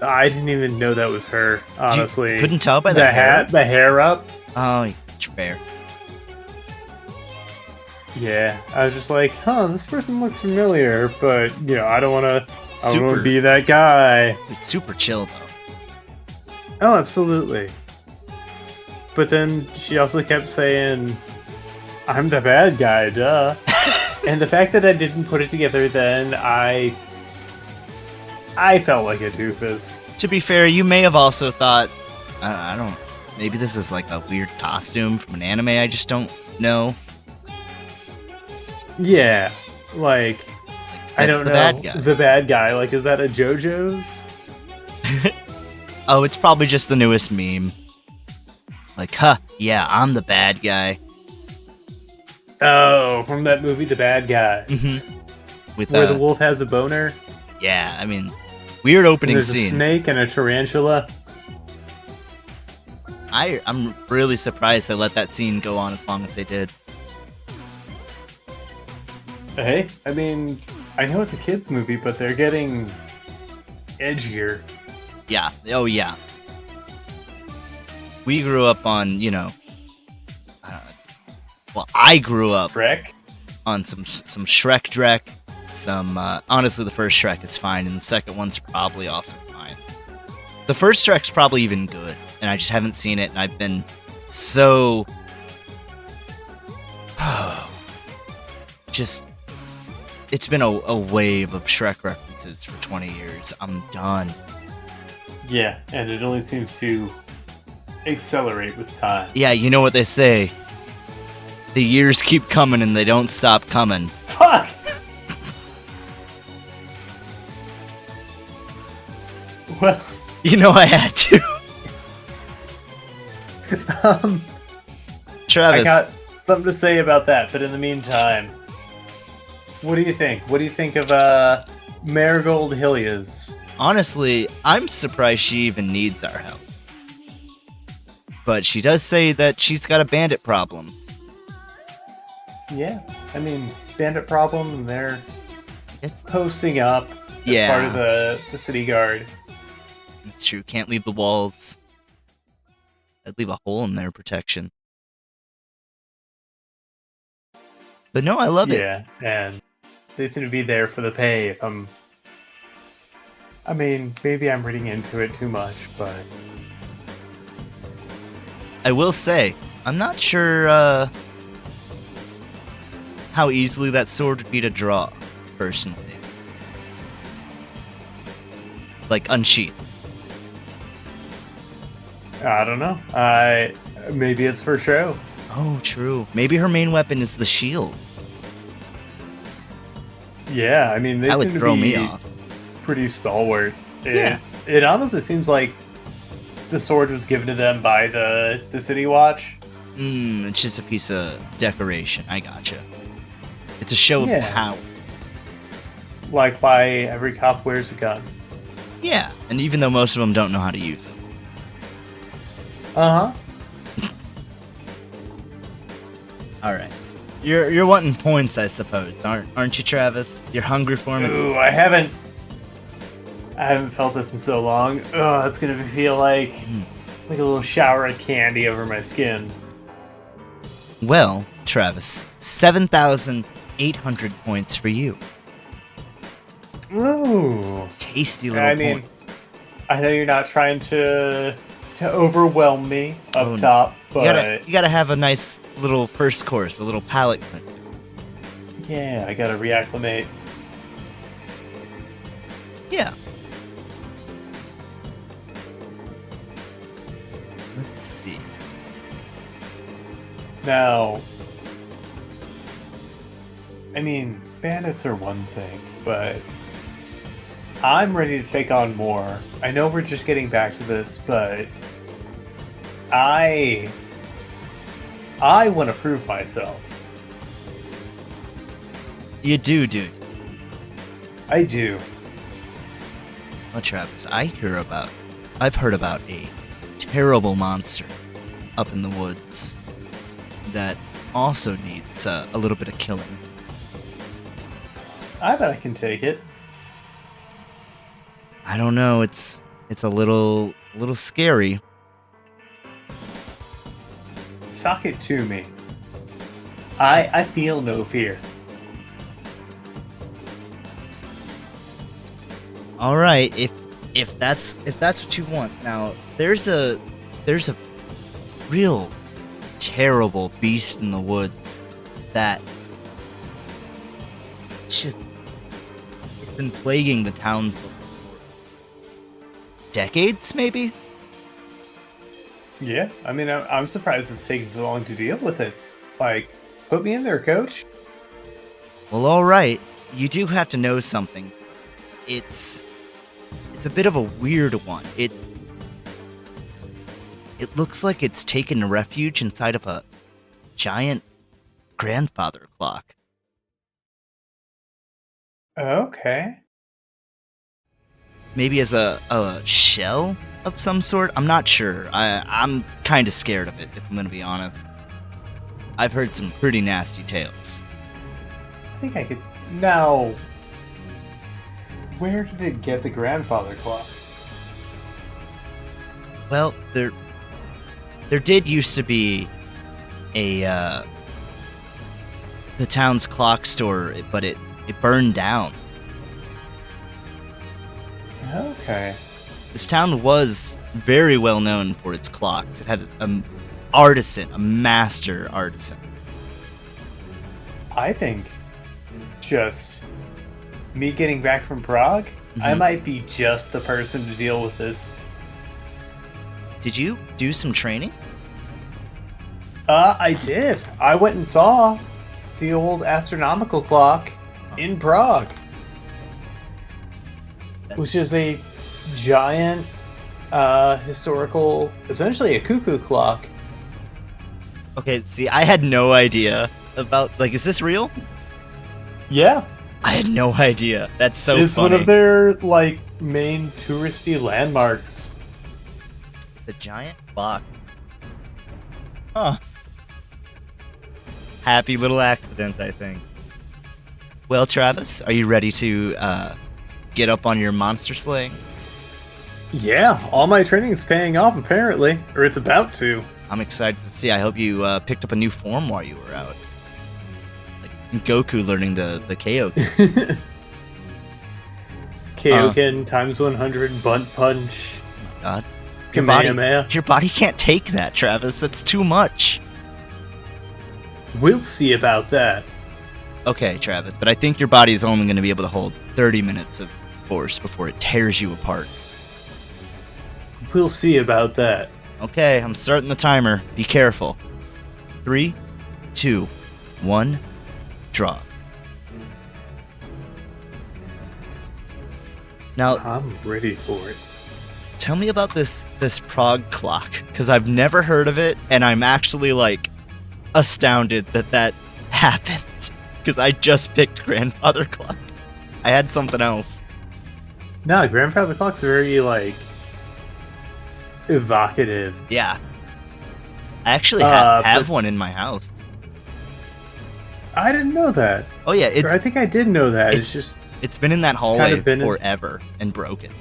I didn't even know that was her, honestly. You couldn't tell by the hair? hat, the hair up. Oh, it's fair. Yeah, I was just like, huh, this person looks familiar, but I don't want to be that guy. It's super chill though. Oh, absolutely. But then she also kept saying, "I'm the bad guy, duh." And the fact that I didn't put it together then, I felt like a doofus. To be fair, you may have also thought, I don't. Maybe this is like a weird costume from an anime I just don't know. Yeah, like I don't know. Bad guy. The bad guy, like, is that a JoJo's? Oh, it's probably just the newest meme. Like, yeah, I'm the bad guy. Oh, from that movie, The Bad Guys. Mm-hmm. Where the wolf has a boner? Yeah, I mean, weird opening There's scene. A snake and a tarantula. I'm really surprised they let that scene go on as long as they did. Hey, I mean, I know it's a kid's movie, but they're getting edgier. Yeah. Oh, yeah. We grew up on, I grew up Shrek? on some Shrek Drek. Honestly, the first Shrek is fine, and the second one's probably also fine. The first Shrek's probably even good, and I just haven't seen it, and I've been so... just... It's been a wave of Shrek references for 20 years. I'm done. Yeah, and it only seems to accelerate with time. Yeah, you know what they say. The years keep coming and they don't stop coming. Fuck! Well... You know I had to. Travis. I got something to say about that, but in the meantime... What do you think? What do you think of Marigold Hillias? Honestly, I'm surprised she even needs our help. But she does say that she's got a bandit problem. Yeah, I mean, bandit problem, they're posting up as part of the city guard. It's true, can't leave the walls. I'd leave a hole in their protection. But no, I love it. Yeah, and they seem to be there for the pay. I mean, maybe I'm reading into it too much, but... I will say, I'm not sure how easily that sword would be to draw, personally. Like, unsheath. I don't know. Maybe it's for show. Oh, true. Maybe her main weapon is the shield. Yeah, I mean, they that seem would to throw be me off. Pretty stalwart. Yeah. It honestly seems like the sword was given to them by the City Watch. It's just a piece of decoration. I gotcha. It's a show of power. Like why every cop wears a gun. Yeah, and even though most of them don't know how to use it. Uh-huh. All right. You're wanting points, I suppose, aren't you, Travis? You're hungry for me? Ooh, I haven't felt this in so long. Oh, it's gonna feel like a little shower of candy over my skin. Well, Travis, 7,800 points for you. Ooh, tasty little points. I know you're not trying to overwhelm me up top, but you gotta have a nice little first course, a little palate cleanser. Yeah, I gotta reacclimate. Yeah. Let's see. Now, I mean, bandits are one thing, but I'm ready to take on more. I know we're just getting back to this, but I want to prove myself. You do, dude. I do. Well, Travis, I've heard about a terrible monster up in the woods that also needs a little bit of killing. I bet I can take it. I don't know. It's a little scary. Sock it to me. I feel no fear. All right, if that's what you want. Now, there's a real terrible beast in the woods that just it's been plaguing the town for decades, maybe. Yeah, I mean, I'm surprised it's taking so long to deal with it. Like, put me in there, coach. Well, all right. You do have to know something. It's a bit of a weird one. It looks like it's taken refuge inside of a giant grandfather clock. Okay. Maybe as a shell of some sort? I'm not sure. I'm kind of scared of it, if I'm going to be honest. I've heard some pretty nasty tales. I think I could... Now, where did it get the grandfather clock? Well, there did used to be the town's clock store, but it burned down. Okay. This town was very well known for its clocks. It had an artisan, a master artisan. I think just me getting back from Prague, I might be just the person to deal with this. Did you do some training? I did. I went and saw the old astronomical clock in Prague, which is a giant historical, essentially a cuckoo clock. Okay, see, I had no idea about, like, is this real? Yeah. I had no idea. That's so it's funny. One of their, like, main touristy landmarks. It's a giant clock. Huh. Happy little accident, I think. Well, Travis, are you ready to get up on your monster slaying? Yeah, all my training's paying off, apparently. Or it's about to. I'm excited to see. I hope you picked up a new form while you were out. Like Goku learning the Kaioken. Kaioken times 100 bunt punch. Oh my god. Kamehameha. Your body can't take that, Travis. That's too much. We'll see about that. Okay, Travis, but I think your body is only going to be able to hold 30 minutes of force before it tears you apart. We'll see about that. Okay, I'm starting the timer. Be careful. 3, 2, 1, draw. Now, I'm ready for it. tell me about this Prague clock, because I've never heard of it, and I'm actually, like, astounded that happened, because I just picked grandfather clock. I had something else. Nah, grandfather clock's very, like, evocative. Yeah. I actually have one in my house. I didn't know that. Oh yeah, I think I did know that. It's just... It's been in that hallway been forever and broken.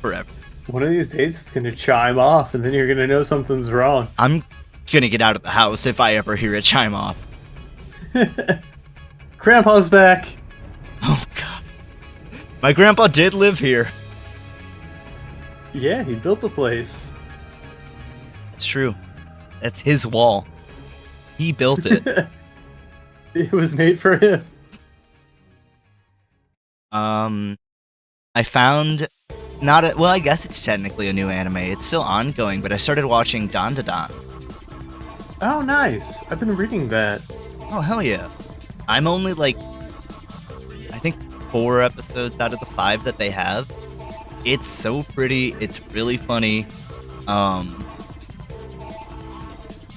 Forever. One of these days it's going to chime off, and then you're going to know something's wrong. I'm gonna get out of the house if I ever hear it chime off. Grandpa's back. Oh god. My grandpa did live here. Yeah, he built the place. It's true. That's his wall. He built it. It was made for him. I found well, I guess it's technically a new anime. It's still ongoing, but I started watching Dan Da Dan. Oh, nice. I've been reading that. Oh, hell yeah. I'm only, like, I think 4 episodes out of the 5 that they have. It's so pretty. It's really funny. I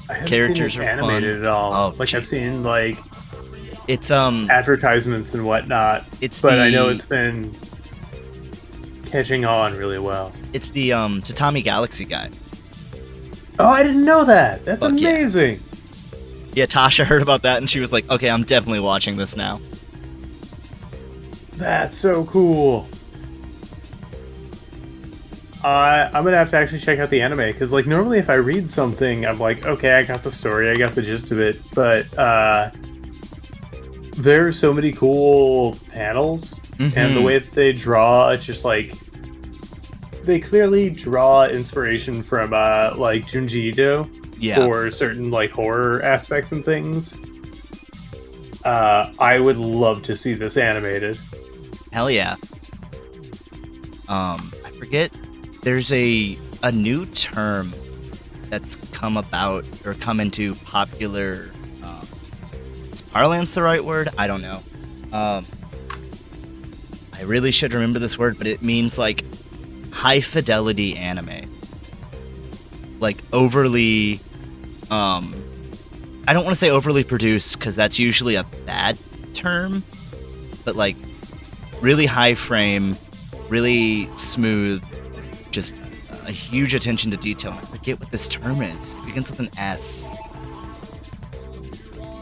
haven't Characters seen it are animated fun. at all. Oh, like, I've jeez. seen, like, It's advertisements and whatnot. It's but I know it's been catching on really well. It's the Tatami Galaxy guy. Oh, I didn't know that. That's Fuck yeah. amazing. Yeah, Tasha heard about that and she was like, okay, I'm definitely watching this now. That's so cool. I'm gonna have to actually check out the anime, because like normally if I read something, I'm like, okay, I got the story, I got the gist of it, but there are so many cool panels, and the way that they draw, it's just like they clearly draw inspiration from like Junji Ito for certain like horror aspects and things. I would love to see this animated. Hell yeah. I forget. There's a new term that's come about or come into popular. Is parlance the right word? I don't know. I really should remember this word, but it means like high fidelity anime. Like overly. I don't want to say overly produced because that's usually a bad term, but like really high frame, really smooth. Just a huge attention to detail. I forget what this term is. It begins with an S.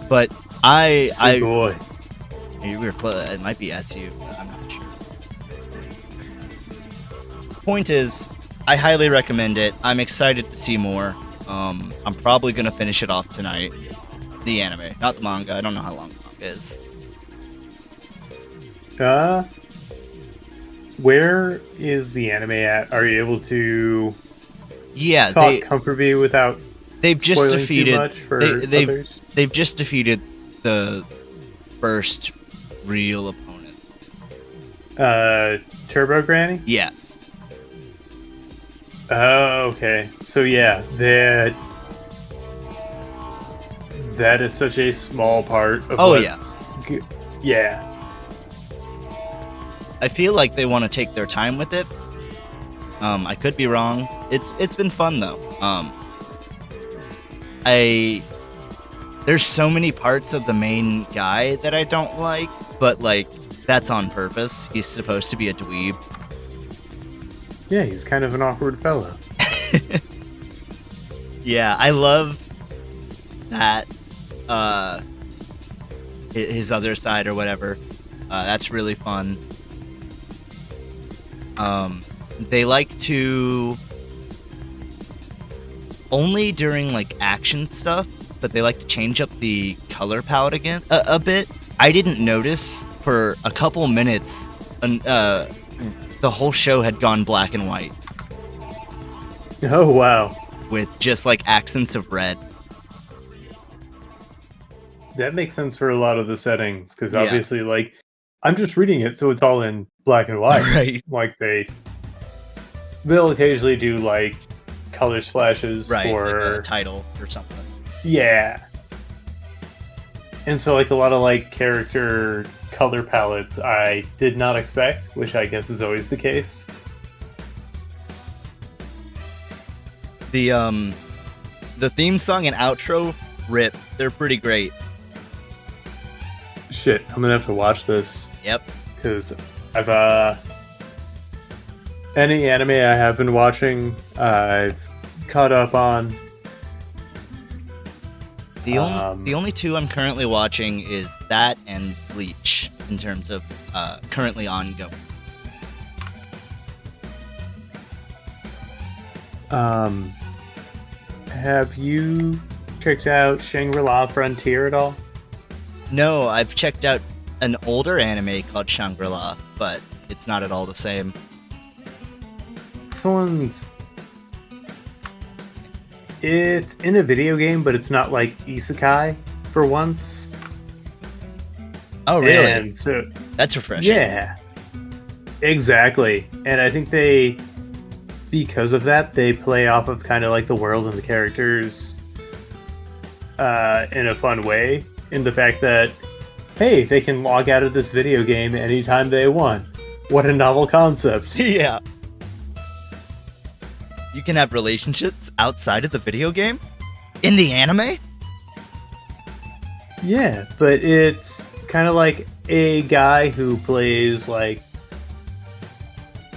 But Boy. Maybe we were close. It might be SU, but I'm not sure. Point is, I highly recommend it. I'm excited to see more. I'm probably gonna finish it off tonight. The anime, not the manga. I don't know how long the manga is. Where is the anime at? Are you able to talk comfortably without they've just spoiling defeated too much for others? They've just defeated the first real opponent. Turbo Granny? Yes. Oh, okay. So yeah, that is such a small part of yeah. I feel like they want to take their time with it. I could be wrong. It's been fun though. There's so many parts of the main guy that I don't like, but like that's on purpose. He's supposed to be a dweeb. Yeah, he's kind of an awkward fellow. Yeah, I love that. His other side or whatever. That's really fun. They like to only during like action stuff, but they like to change up the color palette again a bit. I didn't notice for a couple minutes. The whole show had gone black and white. Oh wow! With just like accents of red. That makes sense for a lot of the settings, because obviously, like, I'm just reading it, so it's all in black and white. Right. Like they'll occasionally do like color splashes for like a title or something. Yeah. And so like a lot of like character color palettes I did not expect, which I guess is always the case. The theme song and outro rip. They're pretty great. Shit, I'm gonna have to watch this. Yep. Because I've any anime I have been watching, I've caught up on. The only two I'm currently watching is that and Bleach in terms of currently ongoing. Have you checked out Shangri-La Frontier at all? No, I've checked out an older anime called Shangri-La, but it's not at all the same. It's in a video game, but it's not like isekai for once. Oh, really? And so, that's refreshing. Yeah, exactly. And I think because of that, they play off of kind of like the world and the characters in a fun way. In the fact that, hey, they can log out of this video game anytime they want. What a novel concept. Yeah. You can have relationships outside of the video game? In the anime? Yeah, but it's kind of like a guy who plays like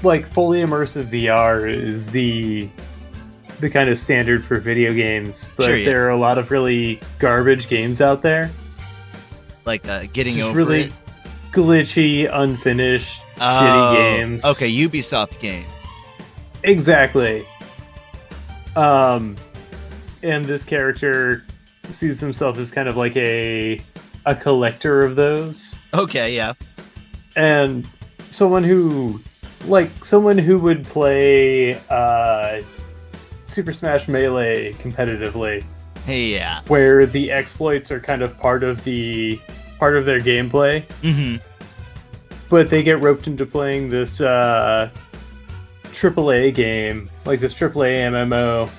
like fully immersive VR is the kind of standard for video games, but Sure, yeah. there are a lot of really garbage games out there. Like getting Just over really it. glitchy, unfinished, Oh, shitty games. Okay, Ubisoft games. Exactly. And this character sees himself as kind of like a collector of those. Okay, yeah. And someone who would play Super Smash Melee competitively, Yeah. where the exploits are kind of part of their gameplay. Mm-hmm. But they get roped into playing this AAA game, like this AAA MMO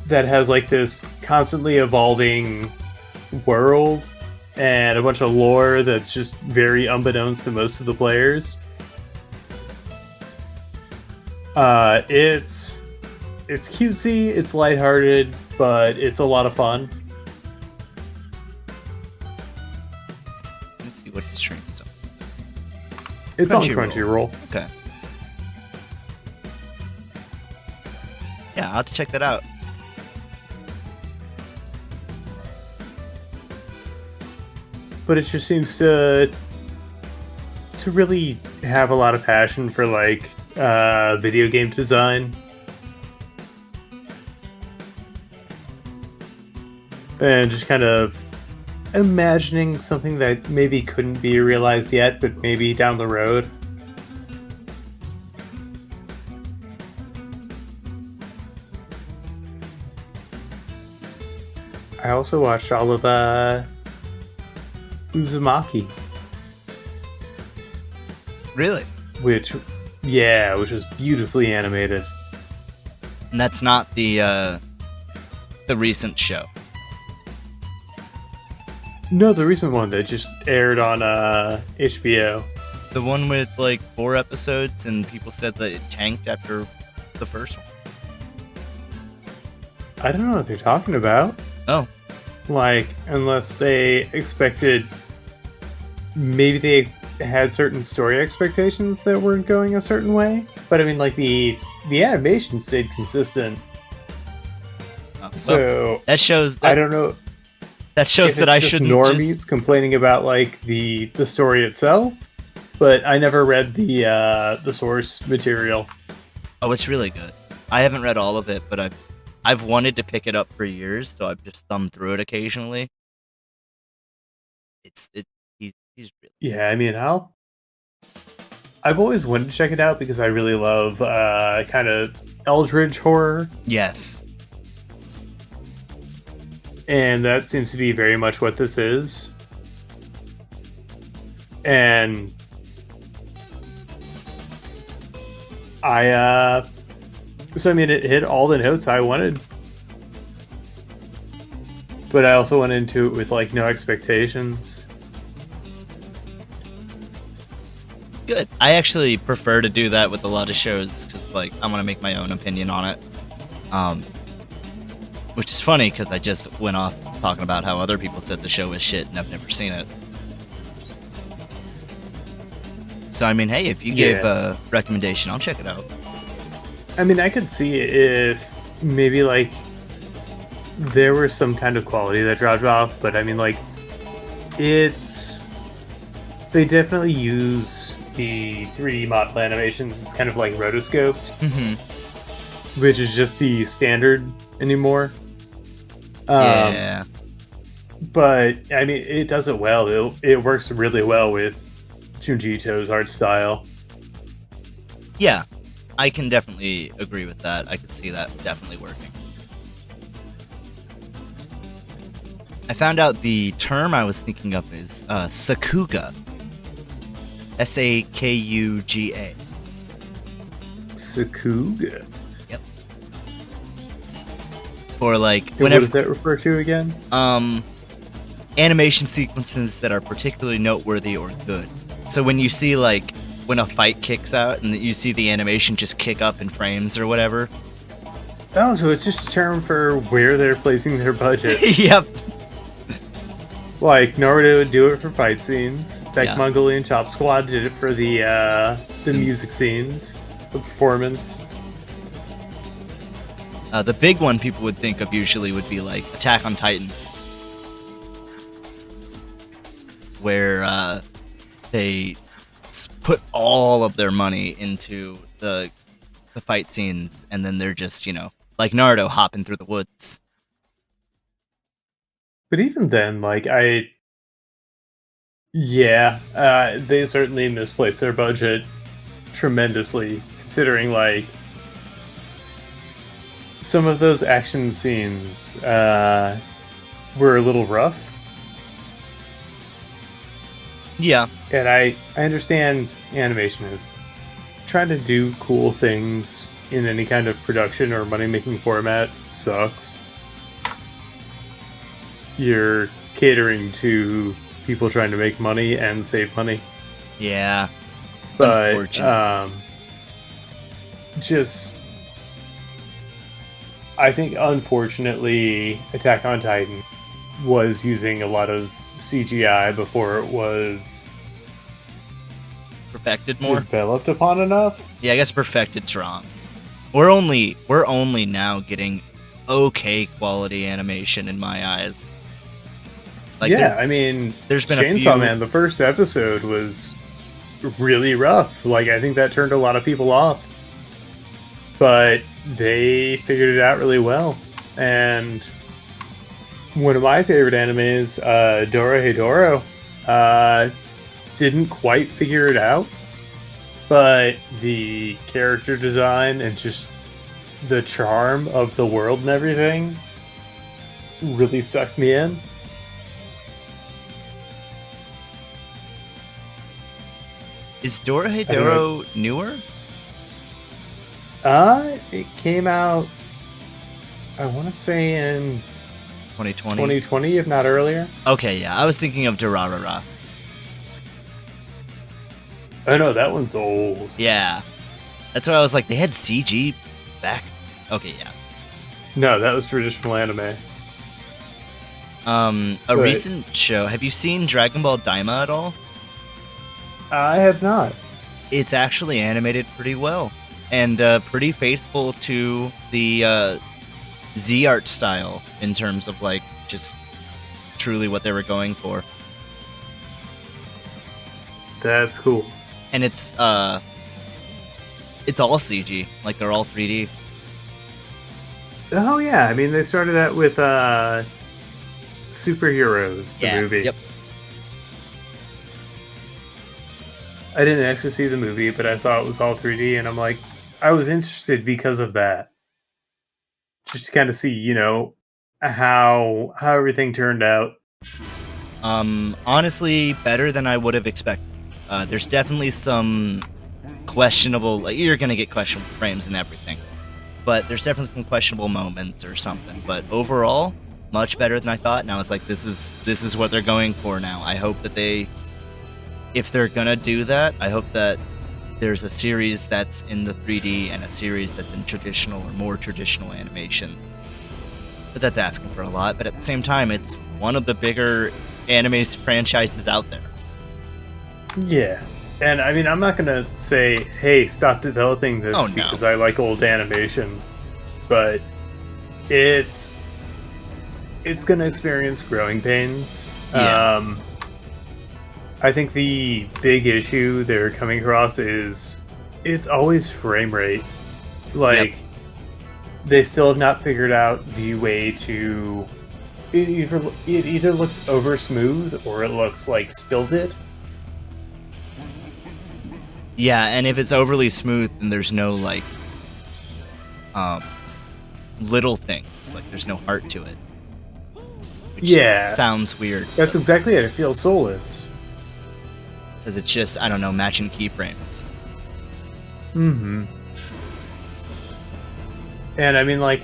that has like this constantly evolving world and a bunch of lore that's just very unbeknownst to most of the players. It's cutesy, it's lighthearted, but it's a lot of fun. Let me see what the stream is on. It's on Crunchyroll. Okay. Yeah, I'll have to check that out. But it just seems to really have a lot of passion for like video game design. And just kind of imagining something that maybe couldn't be realized yet, but maybe down the road. I also watched all of Uzumaki. Really? Which was beautifully animated. And that's not the recent show. No, the recent one that just aired on HBO. The one with like 4 episodes and people said that it tanked after the first one. I don't know what they're talking about. Oh. Like, unless they expected... Maybe they had certain story expectations that weren't going a certain way. But I mean, like, the animation stayed consistent. Oh, So, well, that shows... I don't know... That shows that I shouldn't normies complaining about like the story itself, but I never read the source material. Oh, it's really good. I haven't read all of it, but I've wanted to pick it up for years, so I've just thumbed through it occasionally. He's really... Yeah, I mean, I've always wanted to check it out because I really love kind of eldritch horror. Yes. And that seems to be very much what this is. And so I mean, it hit all the notes I wanted. But I also went into it with like no expectations. Good. I actually prefer to do that with a lot of shows because like I want to make my own opinion on it. Which is funny because I just went off talking about how other people said the show was shit and I've never seen it. So, I mean, hey, if you gave a recommendation, I'll check it out. I mean, I could see if maybe, like, there was some kind of quality that dropped off, but I mean, like, they definitely use the 3D model animations. It's kind of like rotoscoped, which is just the standard anymore. Yeah. But I mean, it does it well. It works really well with Junji Ito's art style. Yeah, I can definitely agree with that. I could see that definitely working. I found out the term I was thinking of is Sakuga. Sakuga. Sakuga. Yep. Or like and whenever, what does that refer to again? Animation sequences that are particularly noteworthy or good. So when you see like when a fight kicks out and you see the animation just kick up in frames or whatever. Oh, so it's just a term for where they're placing their budget. Yep. Like Naruto would do it for fight scenes. Beck Yeah. Mongolian Chop Squad did it for the music scenes, the performance. The big one people would think of usually would be like Attack on Titan, where they put all of their money into the fight scenes, and then they're just, like Naruto hopping through the woods. But even then, like they certainly misplaced their budget tremendously, considering like some of those action scenes were a little rough. Yeah. And I understand animation is trying to do cool things in any kind of production or money-making format sucks. You're catering to people trying to make money and save money. Yeah. But I think unfortunately Attack on Titan was using a lot of CGI before it was perfected more, developed upon enough. Yeah, I guess perfected's wrong. We're only now getting okay quality animation in my eyes. Like, yeah, I mean, there's been Chainsaw Man. The first episode was really rough. Like, I think that turned a lot of people off, but they figured it out really well. And one of my favorite animes, Dorohedoro, didn't quite figure it out, but the character design and just the charm of the world and everything really sucked me in. Is Dorohedoro newer? It came out, I want to say in 2020, if not earlier. Okay, yeah, I was thinking of Durarara. Oh no, that one's old. Yeah, that's why I was like, they had CG back. Okay, yeah. No, that was traditional anime. Recent show. Have you seen Dragon Ball Daima at all? I have not. It's actually animated pretty well, and pretty faithful to the Z art style in terms of like just truly what they were going for. That's cool. And it's all CG, like they're all 3D. Oh yeah, I mean they started that with Superheroes, the movie. Yep. I didn't actually see the movie, but I saw it was all 3D, and I'm like, I was interested because of that. Just to kind of see, how everything turned out. Honestly, better than I would have expected. There's definitely some questionable, like you're gonna get questionable frames and everything, but there's definitely some questionable moments or something. But overall, much better than I thought. And I was like, this is what they're going for now. I hope that if they're gonna do that, I hope that there's a series that's in the 3D and a series that's in traditional or more traditional animation. But that's asking for a lot. But at the same time, it's one of the bigger anime franchises out there. Yeah. And I mean, I'm not going to say, hey, stop developing this because I like old animation. But it's going to experience growing pains. Yeah. I think the big issue they're coming across is it's always frame rate. Like, they still have not figured out the way to... It either looks over smooth or it looks like stilted. Yeah, and if it's overly smooth, then there's no, like, little things. Like, there's no heart to it. Which sounds weird. That's exactly it. It feels soulless. Because it's just, I don't know, matching keyframes. Mm-hmm. And I mean, like,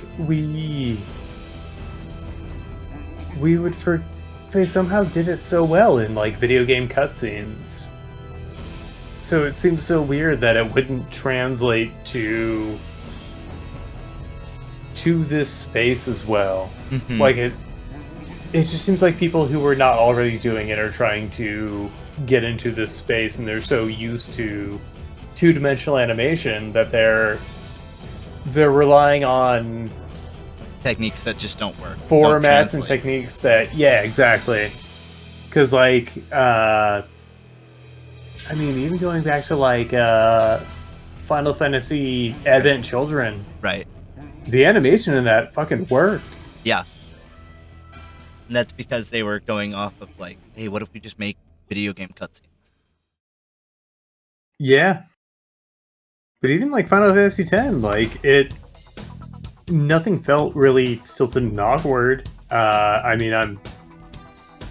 they somehow did it so well in, like, video game cutscenes. So it seems so weird that it wouldn't translate to this space as well. Mm-hmm. Like, it just seems like people who were not already doing it are trying to get into this space, and they're so used to two-dimensional animation that they're relying on Techniques that just don't work. formats and techniques that, yeah, exactly. Because, like, I mean, even going back to, like, Final Fantasy Advent Children. Right. The animation in that fucking worked. Yeah. And that's because they were going off of, like, hey, what if we just make video game cutscenes? Yeah. But even, like, Final Fantasy X, like, nothing felt really stilted and awkward. I mean,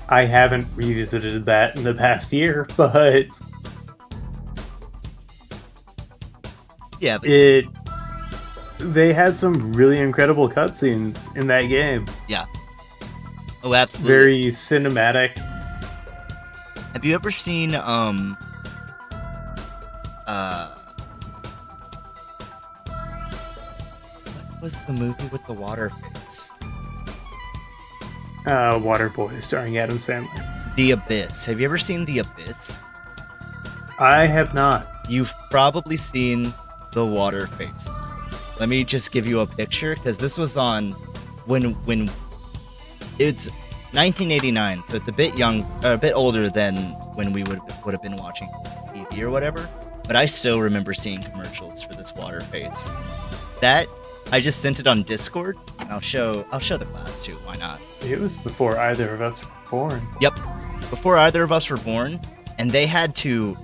I haven't revisited that in the past year, but yeah, but they had some really incredible cutscenes in that game. Yeah. Oh, absolutely. Very cinematic. Have you ever seen what was the movie with the water face? Waterboy starring Adam Sandler. The Abyss. Have you ever seen The Abyss? I have not. You've probably seen the water face. Let me just give you a picture, because this was on when it's 1989, so it's a bit a bit older than when we would have been watching TV or whatever. But I still remember seeing commercials for this water face. That I just sent it on Discord, and I'll show the class too. Why not? It was before either of us were born. Yep, before either of us were born, and they had to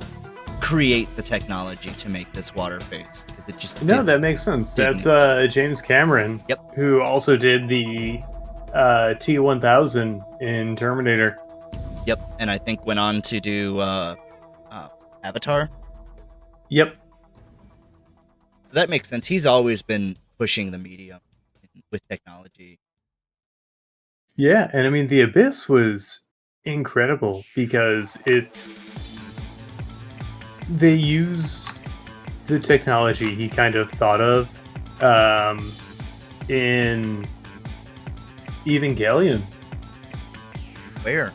create the technology to make this water face, because it just that makes sense. That's James Cameron. Yep. Who also did the T-1000 in Terminator. Yep, and I think went on to do Avatar. Yep. That makes sense. He's always been pushing the medium with technology. Yeah, and I mean, The Abyss was incredible because they use the technology he kind of thought of in Evangelion. Where?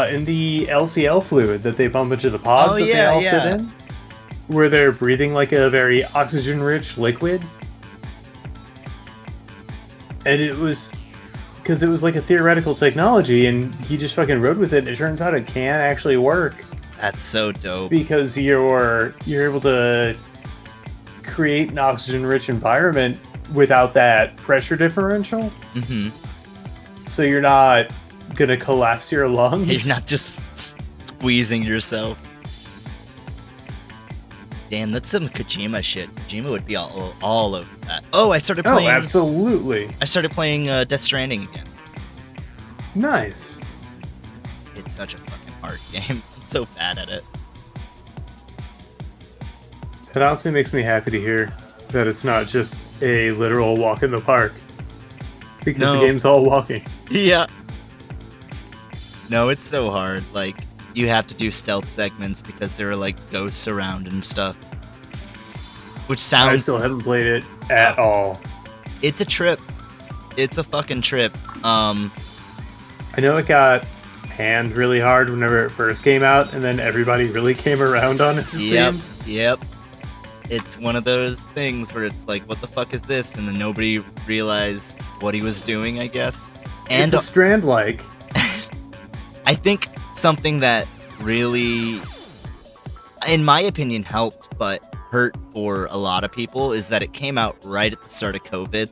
In the LCL fluid that they pump into the pods they all sit in, where they're breathing like a very oxygen-rich liquid. And it was because it was like a theoretical technology, and he just fucking rode with it. And it turns out it can actually work. That's so dope. Because you're able to create an oxygen-rich environment without that pressure differential. Mm-hmm. So you're not gonna collapse your lungs. You're not just squeezing yourself. Damn, that's some Kojima shit. Kojima would be all over that. Oh, I started playing. Oh, absolutely. I started playing Death Stranding again. Nice. It's such a fucking hard game. I'm so bad at it. That honestly makes me happy to hear that it's not just a literal walk in the park. Because the game's all walking. Yeah. No, it's so hard. Like, you have to do stealth segments because there are, like, ghosts around and stuff. Which sounds... I still haven't played it at all. It's a trip. It's a fucking trip. I know it got panned really hard whenever it first came out, and then everybody really came around on it, Yep. It's one of those things where it's like, what the fuck is this? And then nobody realized what he was doing, I guess. And it's a Strand-like. I think something that really, in my opinion, helped but hurt for a lot of people is that it came out right at the start of COVID.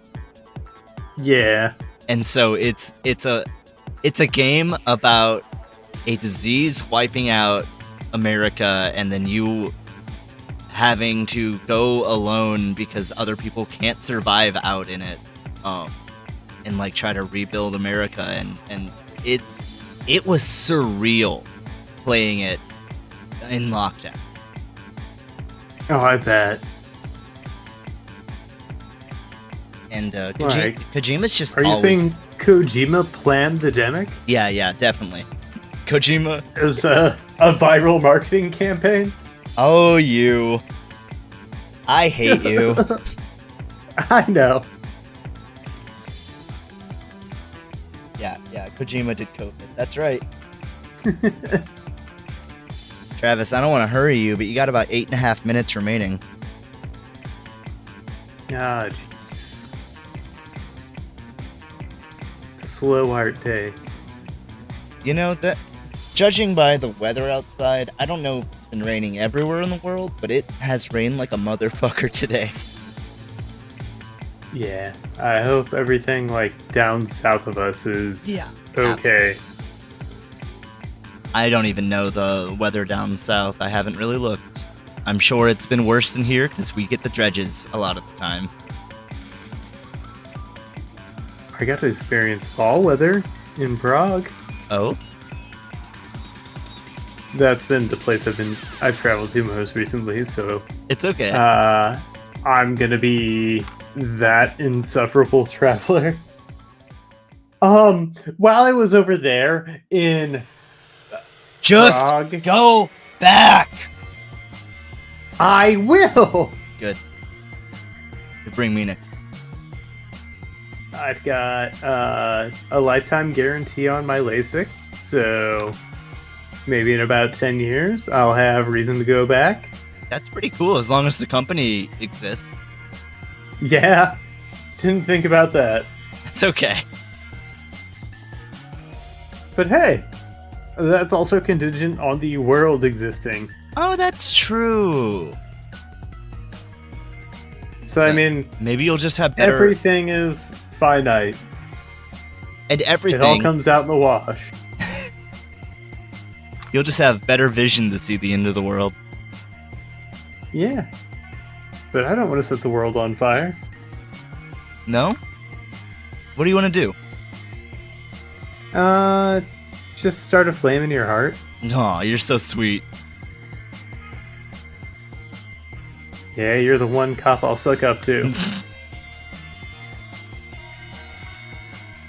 Yeah. And so it's a game about a disease wiping out America, and then you having to go alone because other people can't survive out in it, and like try to rebuild America, and it was surreal playing it in lockdown. Oh, I bet. And Kojima's just Are you saying Kojima planned the demic? Yeah, definitely. Kojima is a viral marketing campaign? Oh, you. I hate you. I know. Yeah, Kojima did COVID. That's right. Travis, I don't want to hurry you, but you got about 8.5 minutes remaining. Ah, jeez. It's a slow art day. You know, that judging by the weather outside, I don't know if it's been raining everywhere in the world, but it has rained like a motherfucker today. Yeah, I hope everything like down south of us is okay. Absolutely. I don't even know the weather down south. I haven't really looked. I'm sure it's been worse than here because we get the dredges a lot of the time. I got to experience fall weather in Prague. Oh? That's been the place I've traveled to most recently, so It's okay. I'm gonna be that insufferable traveler. While I was over there in Just Prague, go back! I will! Good. You bring me next. I've got a lifetime guarantee on my LASIK, so maybe in about 10 years I'll have reason to go back. That's pretty cool, as long as the company exists. Yeah, didn't think about that. That's okay. But hey, that's also contingent on the world existing. Oh, that's true. So I mean, maybe you'll just have better... Everything is finite. And everything... It all comes out in the wash. You'll just have better vision to see the end of the world. Yeah. But I don't want to set the world on fire. No? What do you want to do? Just start a flame in your heart. Aw, you're so sweet. Yeah, you're the one cop I'll suck up to.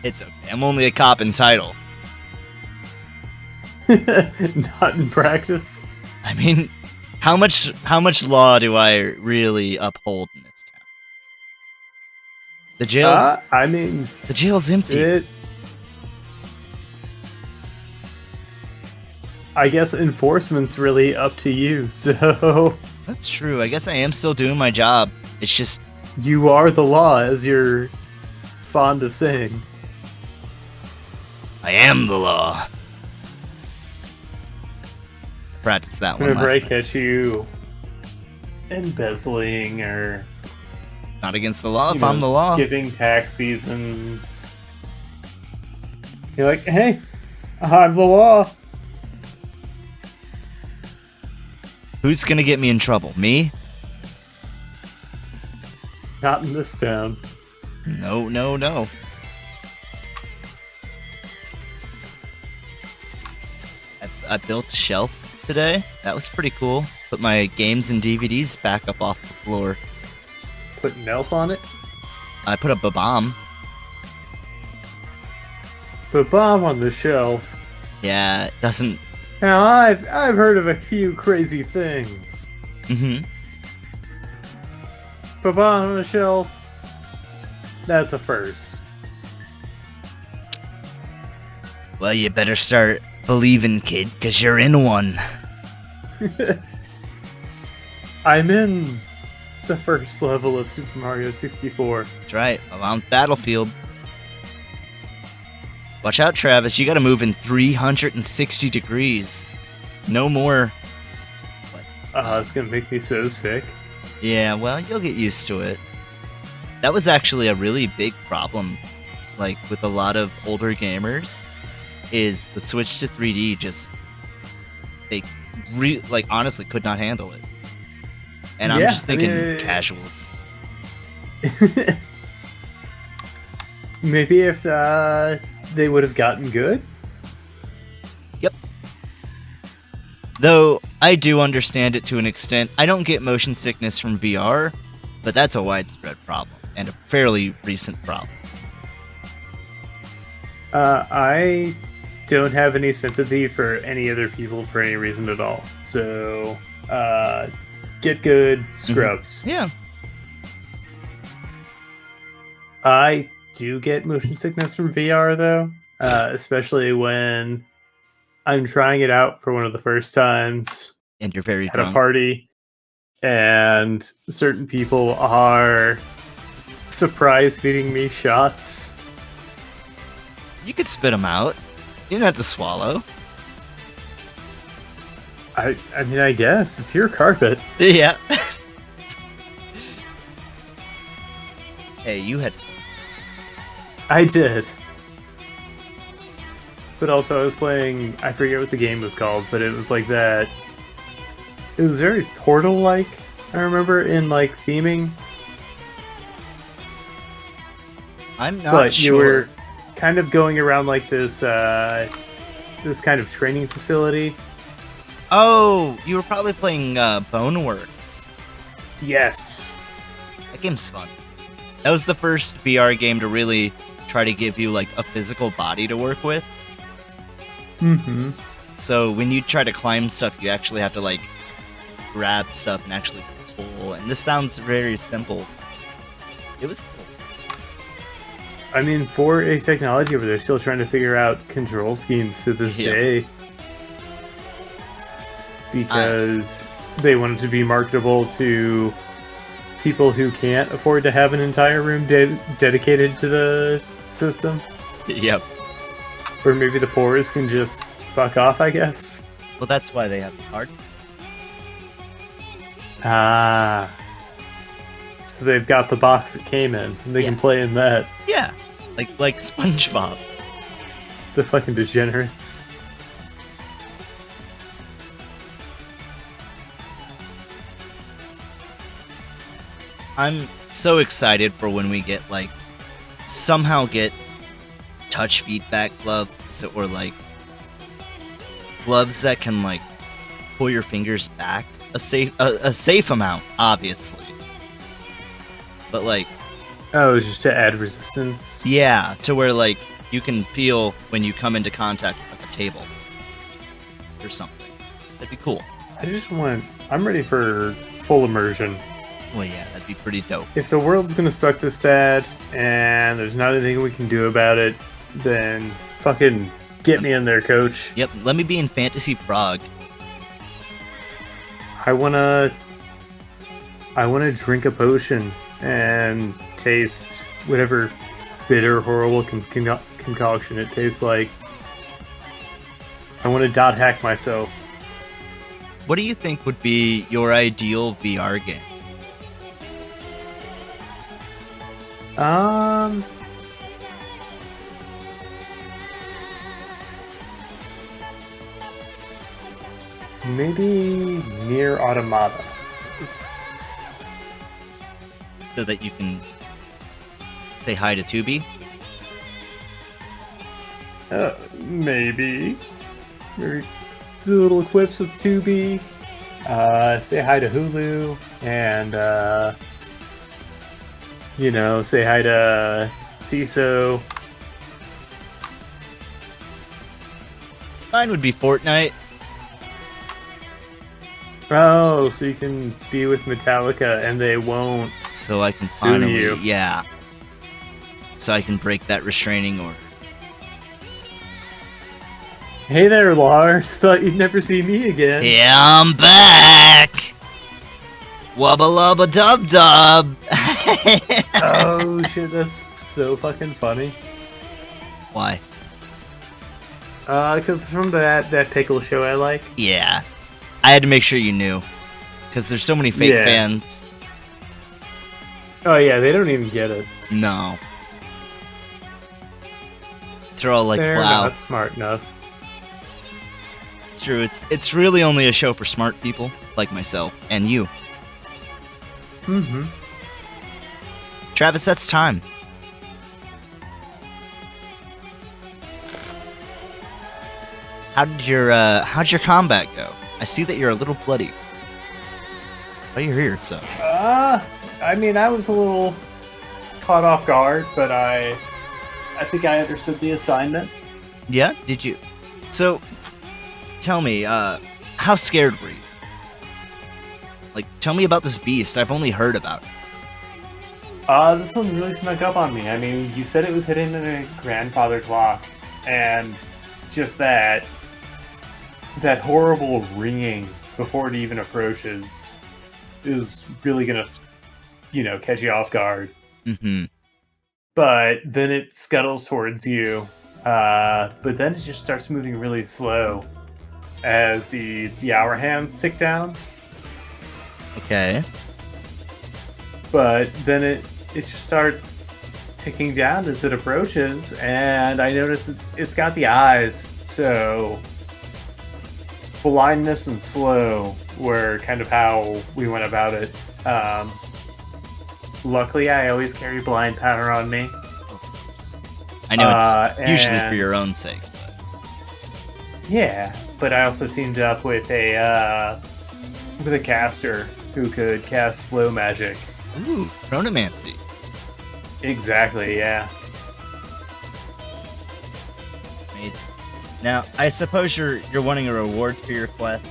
It's okay. I'm only a cop in title. Not in practice. I mean, how much law do I really uphold in this town? The jail's... the jail's empty. I guess enforcement's really up to you, so... That's true. I guess I am still doing my job. It's just... You are the law, as you're fond of saying. I am the law. Practice that one. Whenever I catch you embezzling or... Not against the law if I'm the law. Skipping tax seasons. You're like, hey, I'm the law. Who's gonna get me in trouble? Me? Not in this town. No, no, no. I built a shelf today. That was pretty cool. Put my games and DVDs back up off the floor. Put an elf on it? I put up a bomb. The bomb on the shelf. Yeah, it doesn't... Now, I've heard of a few crazy things. Mm-hmm. But bomb on the shelf, that's a first. Well, you better start believing, kid, because you're in one. I'm in the first level of Super Mario 64. That's right. Around Battlefield. Watch out, Travis. You gotta move in 360 degrees. No more... It's gonna make me so sick. Yeah, well, you'll get used to it. That was actually a really big problem, like, with a lot of older gamers, is the switch to 3D just... They, honestly could not handle it. And I'm just thinking casuals. Maybe if they would have gotten good? Yep. Though, I do understand it to an extent. I don't get motion sickness from VR, but that's a widespread problem, and a fairly recent problem. I don't have any sympathy for any other people for any reason at all. So, get good, scrubs. Mm-hmm. Yeah. I do get motion sickness from VR, though. especially when I'm trying it out for one of the first times And you're very at a drunk. party, and certain people are surprise feeding me shots. You could spit them out. You don't have to swallow. I mean, I guess it's your carpet. Yeah. Hey, you had. I did. But also, I was playing, I forget what the game was called, but it was like that. It was very Portal-like, I remember, in like theming. I'm not But sure. you were kind of going around like this, this kind of training facility. Oh, you were probably playing Boneworks. Yes. That game's fun. That was the first VR game to really try to give you like a physical body to work with. Mm-hmm. So when you try to climb stuff, you actually have to like grab stuff and actually pull. And this sounds very simple. It was cool. I mean, for a technology where they're still trying to figure out control schemes to this Yeah. day. Because they want it to be marketable to people who can't afford to have an entire room dedicated to the system. Yep. Or maybe the poorest can just fuck off, I guess. Well, that's why they have the card. Ah. So they've got the box it came in, and they can Yeah. play in that. Yeah. Like SpongeBob. The fucking degenerates. I'm so excited for when we get like somehow get touch feedback gloves or like gloves that can like pull your fingers back a safe amount, obviously. But like Oh, just to add resistance. yeah, to where like you can feel when you come into contact with a table or something. That'd be cool. I'm ready for full immersion. Well, yeah, that'd be pretty dope. If the world's gonna suck this bad and there's not anything we can do about it, then fucking get me in there, coach. Yep, let me be in Fantasy Prague. I wanna drink a potion and taste whatever bitter, horrible concoction it tastes like. I want to dot hack myself. What do you think would be your ideal VR game? Maybe Near Automata. So that you can say hi to Tubi? Maybe. Maybe do little quips with Tubi. Say hi to Hulu, and say hi to CISO. Mine would be Fortnite. Oh, so you can be with Metallica and they won't. So I can Sue finally, you. yeah. So I can break that restraining order. Hey there, Lars. Thought you'd never see me again. Yeah, I'm back! Wubba lubba dub dub! Oh shit, that's so fucking funny. Why? Cause from that pickle show I like. Yeah. I had to make sure you knew. Because there's so many fake Yeah. fans. Oh yeah, they don't even get it. No. They're all like, They're wow. not smart enough. It's true. It's really only a show for smart people like myself and you. Mm-hmm. Travis, that's time. How'd your combat go? I see that you're a little bloody. Why are you here, so? I mean, I was a little caught off guard, but I think I understood the assignment. Yeah, did you? So, tell me, how scared were you? Like, tell me about this beast. I've only heard about it. This one really snuck up on me. I mean, you said it was hidden in a grandfather clock, and just that horrible ringing before it even approaches is really gonna, catch you off guard. Mm-hmm. But then it scuttles towards you, but then it just starts moving really slow as the hour hands tick down. Okay. But then it just starts ticking down as it approaches, and I notice it's got the eyes, so blindness and slow were kind of how we went about it. Luckily, I always carry blind powder on me. I know it's usually for your own sake. Yeah, but I also teamed up with a caster who could cast slow magic. Ooh, chronomancy. Exactly, yeah. Now, I suppose you're wanting a reward for your quest.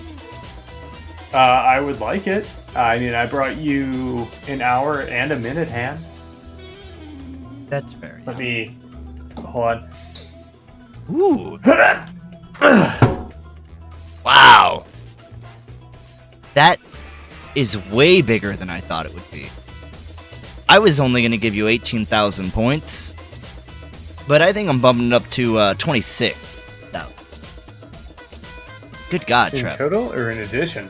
I would like it. I mean, I brought you an hour and a minute hand. That's fair. Let me hold on. Ooh. Wow. That is way bigger than I thought it would be. I was only going to give you 18,000 points, but I think I'm bumping it up to 26,000. Good God, In Trev. total or in addition?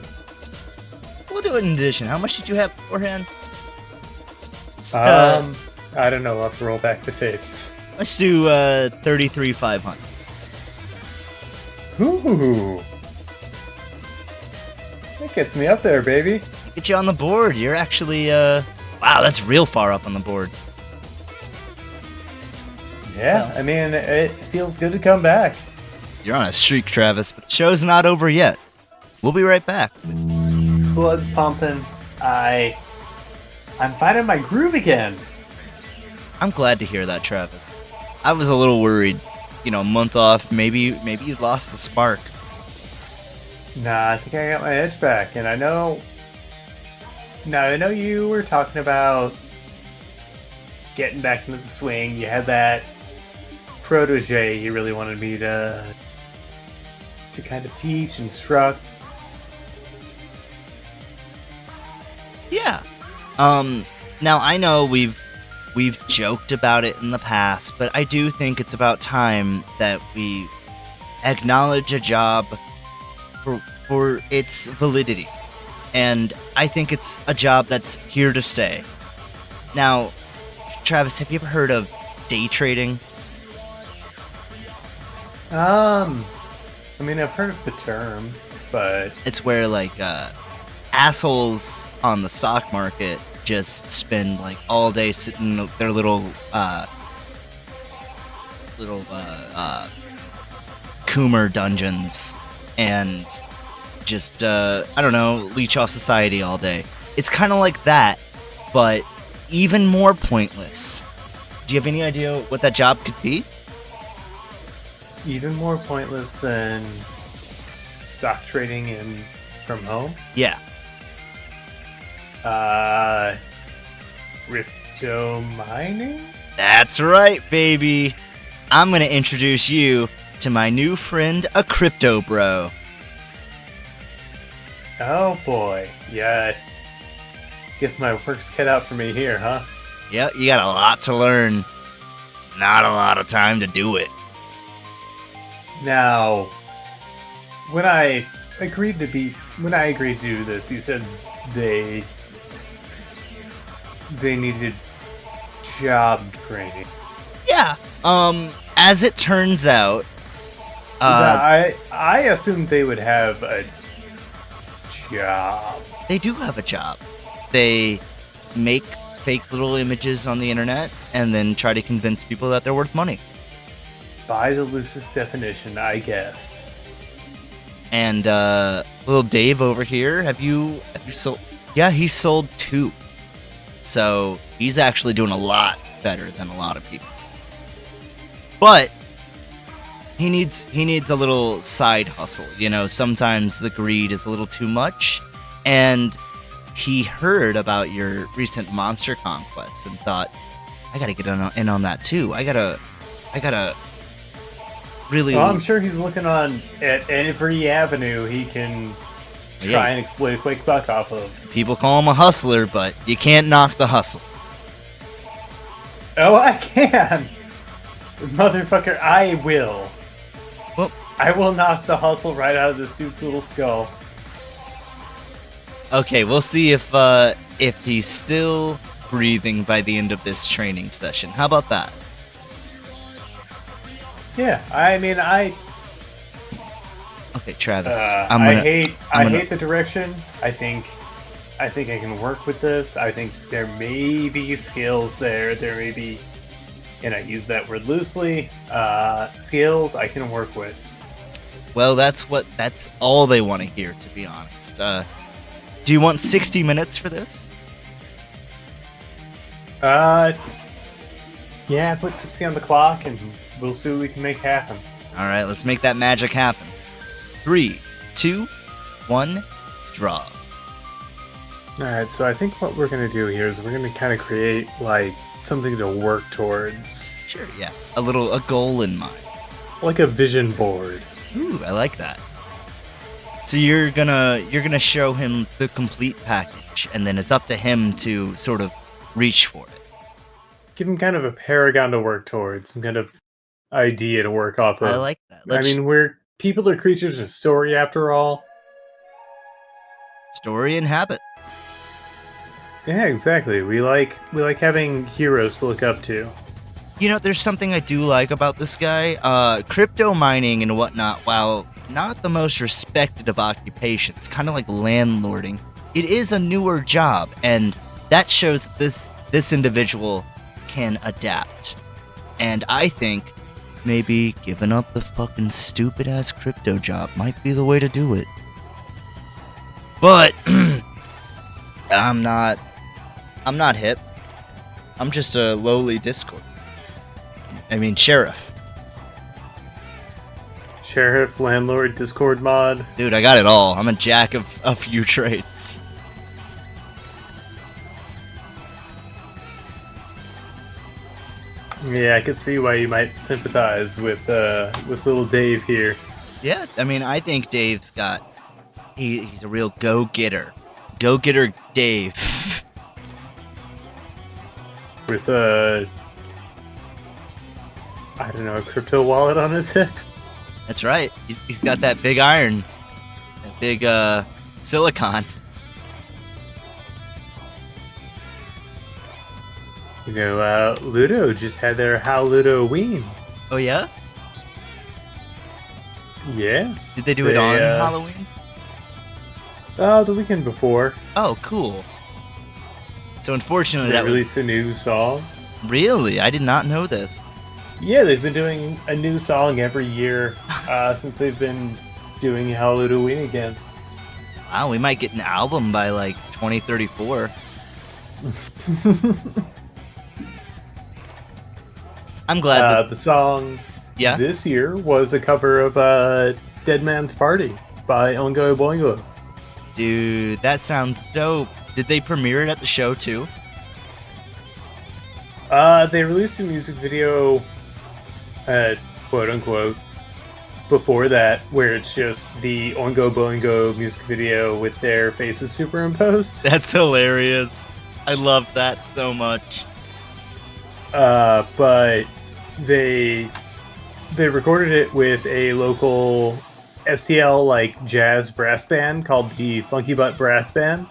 We'll do it in addition. How much did you have beforehand? I don't know. I'll have to roll back the tapes. Let's do 33,500. Ooh. That gets me up there, baby. Get you on the board. You're actually, wow, that's real far up on the board. Yeah, I mean, it feels good to come back. You're on a streak, Travis, but the show's not over yet. We'll be right back. Blood's pumping. I'm finding my groove again. I'm glad to hear that, Travis. I was a little worried. You know, a month off, maybe you lost the spark. Nah, I think I got my edge back, and I know you were talking about getting back into the swing. You had that protege you really wanted me to kind of teach, instruct. Yeah. Now I know we've joked about it in the past, but I do think it's about time that we acknowledge a job for its validity. And I think it's a job that's here to stay. Now, Travis, have you ever heard of day trading? I mean, I've heard of the term, but It's where assholes on the stock market just spend all day sitting in their little Coomer dungeons and just I don't know, leech off society all day. It's kind of like that, but even more pointless. Do you have any idea what that job could be? even more pointless than stock trading from home. Yeah. Crypto mining? That's right, baby. I'm going to introduce you to my new friend, a crypto bro. Oh boy. Yeah. Guess my work's cut out for me here, huh? Yeah, you got a lot to learn. Not a lot of time to do it. Now, when I agreed to do this, you said they needed job training. Yeah. As it turns out, I assumed they would have a job. they do have a job. They make fake little images on the internet and then try to convince people that they're worth money. By the loosest definition, I guess. And little Dave over here, have you sold? Yeah, he sold 2. So he's actually doing a lot better than a lot of people. But he needs a little side hustle. You know, sometimes the greed is a little too much. And he heard about your recent monster conquest and thought, I gotta get in on that too. I gotta really. Well, I'm sure he's looking on at every avenue he can try and exploit a quick buck off of. People call him a hustler, but you can't knock the hustle. Oh, I can! Motherfucker, I will. Well, I will knock the hustle right out of this dude's little skull. okay, we'll see if he's still breathing by the end of this training session. How about that? Yeah, I mean, Okay, Travis. I hate the direction. I think I can work with this. I think there may be skills there. There may be, and I use that word loosely, skills I can work with. Well, that's all they want to hear, to be honest. Do you want 60 minutes for this? Yeah, put 60 on the clock and we'll see what we can make happen. All right, let's make that magic happen. 3, 2, 1, draw. Alright, so I think what we're going to do here is we're going to kind of create, like, something to work towards. Sure, yeah. A goal in mind. Like a vision board. Ooh, I like that. So you're gonna show him the complete package, and then it's up to him to sort of reach for it. Give him kind of a paragon to work towards, some kind of idea to work off of. I like that. I mean, people are creatures of story after all. Story and habit. Yeah, exactly. We like having heroes to look up to. You know, there's something I do like about this guy. Crypto mining and whatnot, while not the most respected of occupations, kind of like landlording, it is a newer job, and that shows that this individual can adapt. And I think maybe giving up the fucking stupid ass crypto job might be the way to do it. But I'm not hip. I'm just a lowly sheriff. Sheriff, landlord, Discord mod. Dude, I got it all. I'm a jack of a few trades. Yeah, I could see why you might sympathize with little Dave here. Yeah, I mean, I think Dave's he's a real go-getter. Go-getter Dave. With I don't know, a crypto wallet on his hip. That's right. He's got that big iron. That big silicon. You know, Ludo just had their How Ludo-ween. Oh, yeah? Yeah. Did they do it on Halloween? The weekend before. Oh, cool. So unfortunately they released a new song. Really? I did not know this. Yeah, they've been doing a new song every year since they've been doing How Ludo-ween again. Wow, we might get an album by like 2034. I'm glad the song this year was a cover of Dead Man's Party by Oingo Boingo. Dude, that sounds dope. Did they premiere it at the show too? They released a music video, quote unquote, before that, where it's just the Oingo Boingo music video with their faces superimposed. That's hilarious. I love that so much. But they recorded it with a local STL like jazz brass band called the Funky Butt Brass Band.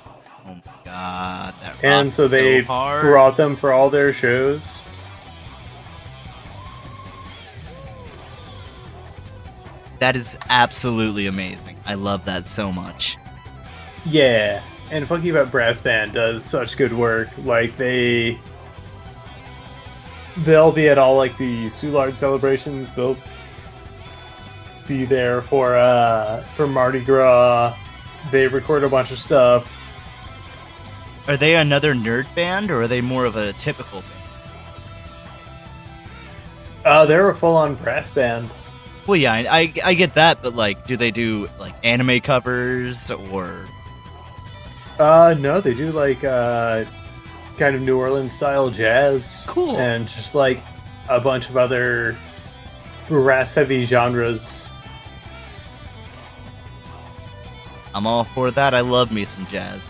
Oh my god, that rocks and so they hard. brought them for all their shows. That is absolutely amazing. I love that so much. Yeah, and Funky Butt Brass Band does such good work. Like they'll be at all like the Soulard celebrations. They'll be there for Mardi Gras. They record a bunch of stuff. Are they another nerd band, or are they more of a typical band? They're a full-on brass band. Well, yeah, I get that, but like, do they do like anime covers or? No, they do like kind of New Orleans style jazz. Cool. And just like a bunch of other brass-heavy genres. I'm all for that. I love me some jazz.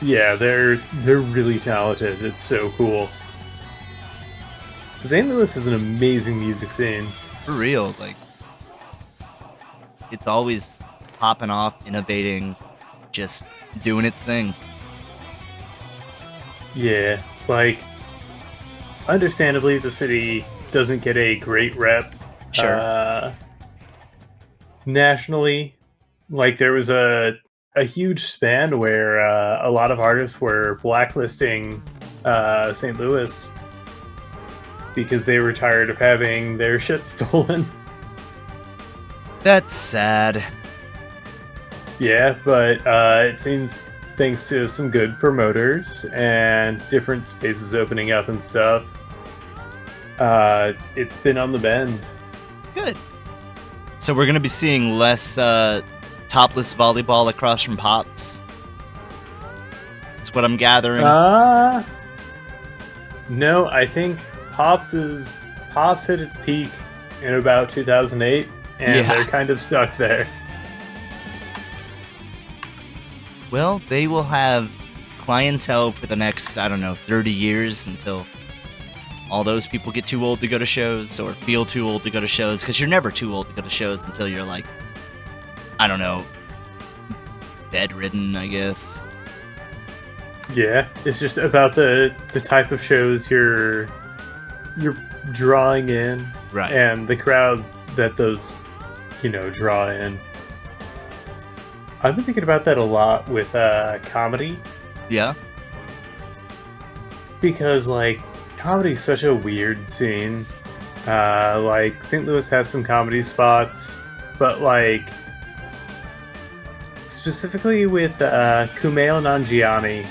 Yeah, they're really talented. It's so cool. St. Louis has an amazing music scene. For real, like, it's always popping off, innovating, just doing its thing. Yeah, like, understandably, the city doesn't get a great rep. Sure. Nationally. Like, there was a huge span where a lot of artists were blacklisting St. Louis because they were tired of having their shit stolen. That's sad. Yeah, but it seems thanks to some good promoters and different spaces opening up and stuff, it's been on the bend. Good. So we're going to be seeing less topless volleyball across from Pops. That's what I'm gathering. No, I think Pops hit its peak in about 2008, and they're kind of stuck there. Well, they will have clientele for the next, 30 years until all those people get too old to go to shows or feel too old to go to shows, because you're never too old to go to shows until you're like, bedridden, I guess. Yeah, it's just about the type of shows you're drawing in, right? And the crowd that those, draw in. I've been thinking about that a lot with comedy. Yeah. Because, comedy's such a weird scene. St. Louis has some comedy spots, but, specifically with Kumail Nanjiani,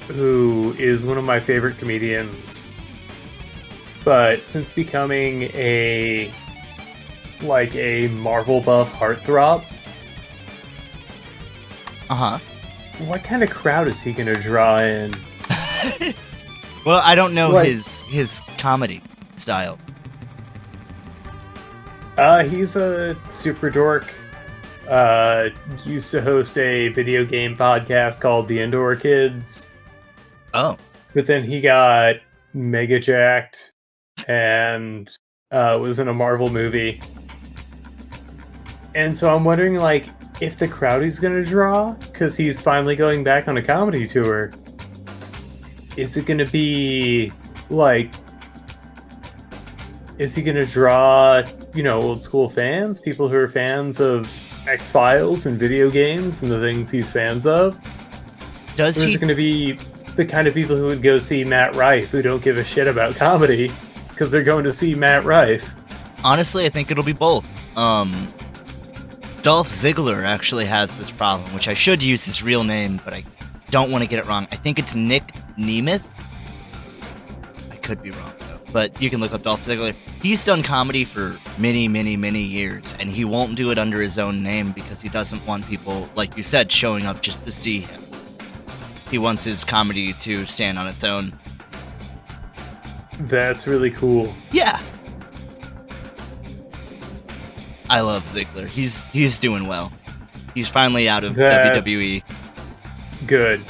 who is one of my favorite comedians. But since becoming a Marvel buff heartthrob, what kind of crowd is he gonna draw in? Well, I don't know his comedy style. He's a super dork. Used to host a video game podcast called The Indoor Kids. Oh. But then he got mega jacked and was in a Marvel movie. And so I'm wondering, if the crowd he's gonna draw, because he's finally going back on a comedy tour, is it gonna be, is he gonna draw, old school fans? People who are fans of X-Files and video games and the things he's fans of? Or is it gonna be the kind of people who would go see Matt Rife, who don't give a shit about comedy, because they're going to see Matt Rife? Honestly, I think it'll be both. Dolph Ziggler actually has this problem, which I should use his real name, but I don't want to get it wrong. I think it's Nick Nemeth. I could be wrong, though. But you can look up Dolph Ziggler. He's done comedy for many, many, many years, and he won't do it under his own name because he doesn't want people, like you said, showing up just to see him. He wants his comedy to stand on its own. That's really cool. Yeah. I love Ziggler. He's doing well. He's finally out of WWE. Good.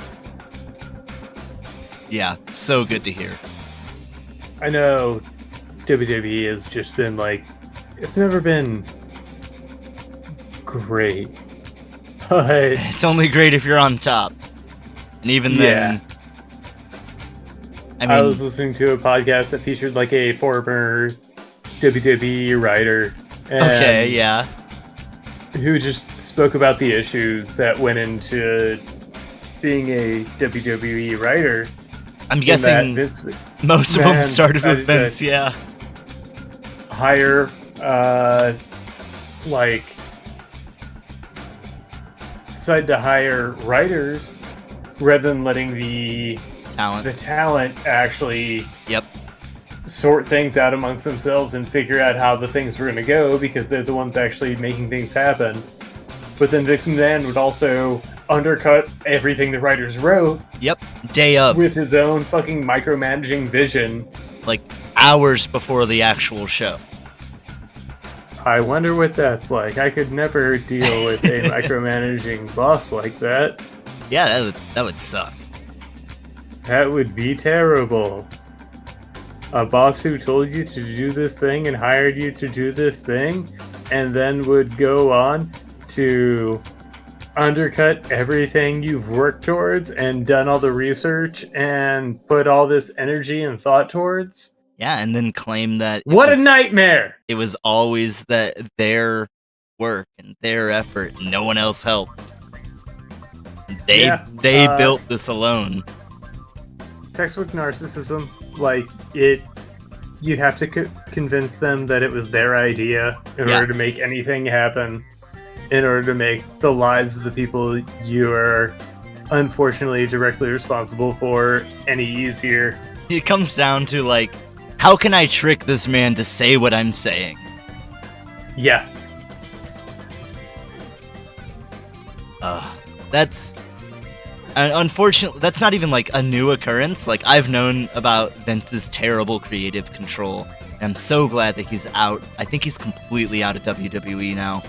Yeah, so good to hear. I know WWE has just been it's never been great. But it's only great if you're on top. And even then, I was listening to a podcast that featured a former WWE writer. Who just spoke about the issues that went into being a WWE writer. I'm guessing most of them started with Vince, hire, decided to hire writers rather than letting the talent actually sort things out amongst themselves and figure out how the things were going to go, because they're the ones actually making things happen. But then Vince McMahon would also undercut everything the writers wrote. Yep, day of. With his own fucking micromanaging vision. Like, hours before the actual show. I wonder what that's like. I could never deal with a micromanaging boss like that. Yeah, that would suck. That would be terrible. A boss who told you to do this thing and hired you to do this thing, and then would go on to undercut everything you've worked towards and done all the research and put all this energy and thought towards. Yeah, and then claim that a nightmare! It was always that their work and their effort, and no one else helped. They built this alone. Textbook narcissism, like you'd have to convince them that it was their idea in order to make anything happen, in order to make the lives of the people you are unfortunately directly responsible for any easier. It comes down to, like, how can I trick this man to say what I'm saying? Yeah. That's... unfortunately, that's not even, like, a new occurrence. Like, I've known about Vince's terrible creative control, and I'm so glad that he's out. I think he's completely out of WWE now.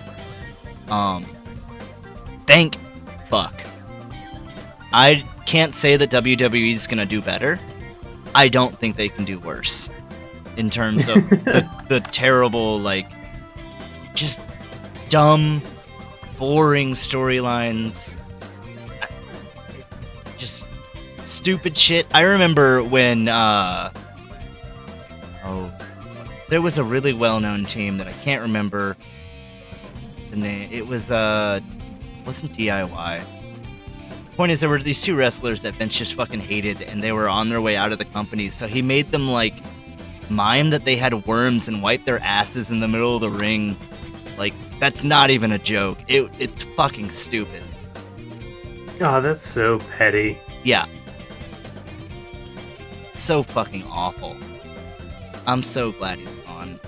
Thank fuck. I can't say that WWE's gonna do better. I don't think they can do worse. In terms of the terrible, like, just dumb, boring storylines. Just stupid shit. I remember when, there was a really well-known team that I can't remember the name. It was, wasn't DIY. Point is, there were these two wrestlers that Vince just fucking hated, and they were on their way out of the company, so he made them, like, mime that they had worms and wipe their asses in the middle of the ring. Like, that's not even a joke. It's fucking stupid. Oh, that's so petty. Yeah. So fucking awful. I'm so glad he's gone.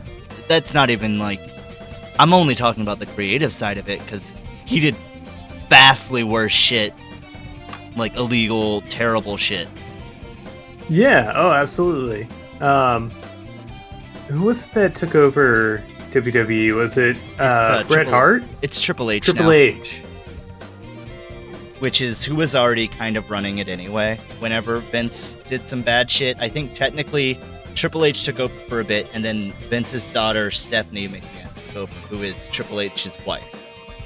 That's not even, like... I'm only talking about the creative side of it, because he did vastly worse shit. Like, illegal, terrible shit. Yeah, oh, absolutely. Who was it that took over WWE? Was it Bret Hart? It's Triple H Triple H. Which is who was already kind of running it anyway. Whenever Vince did some bad shit, I think technically Triple H took over for a bit, and then Vince's daughter, Stephanie McMahon, took over, who is Triple H's wife.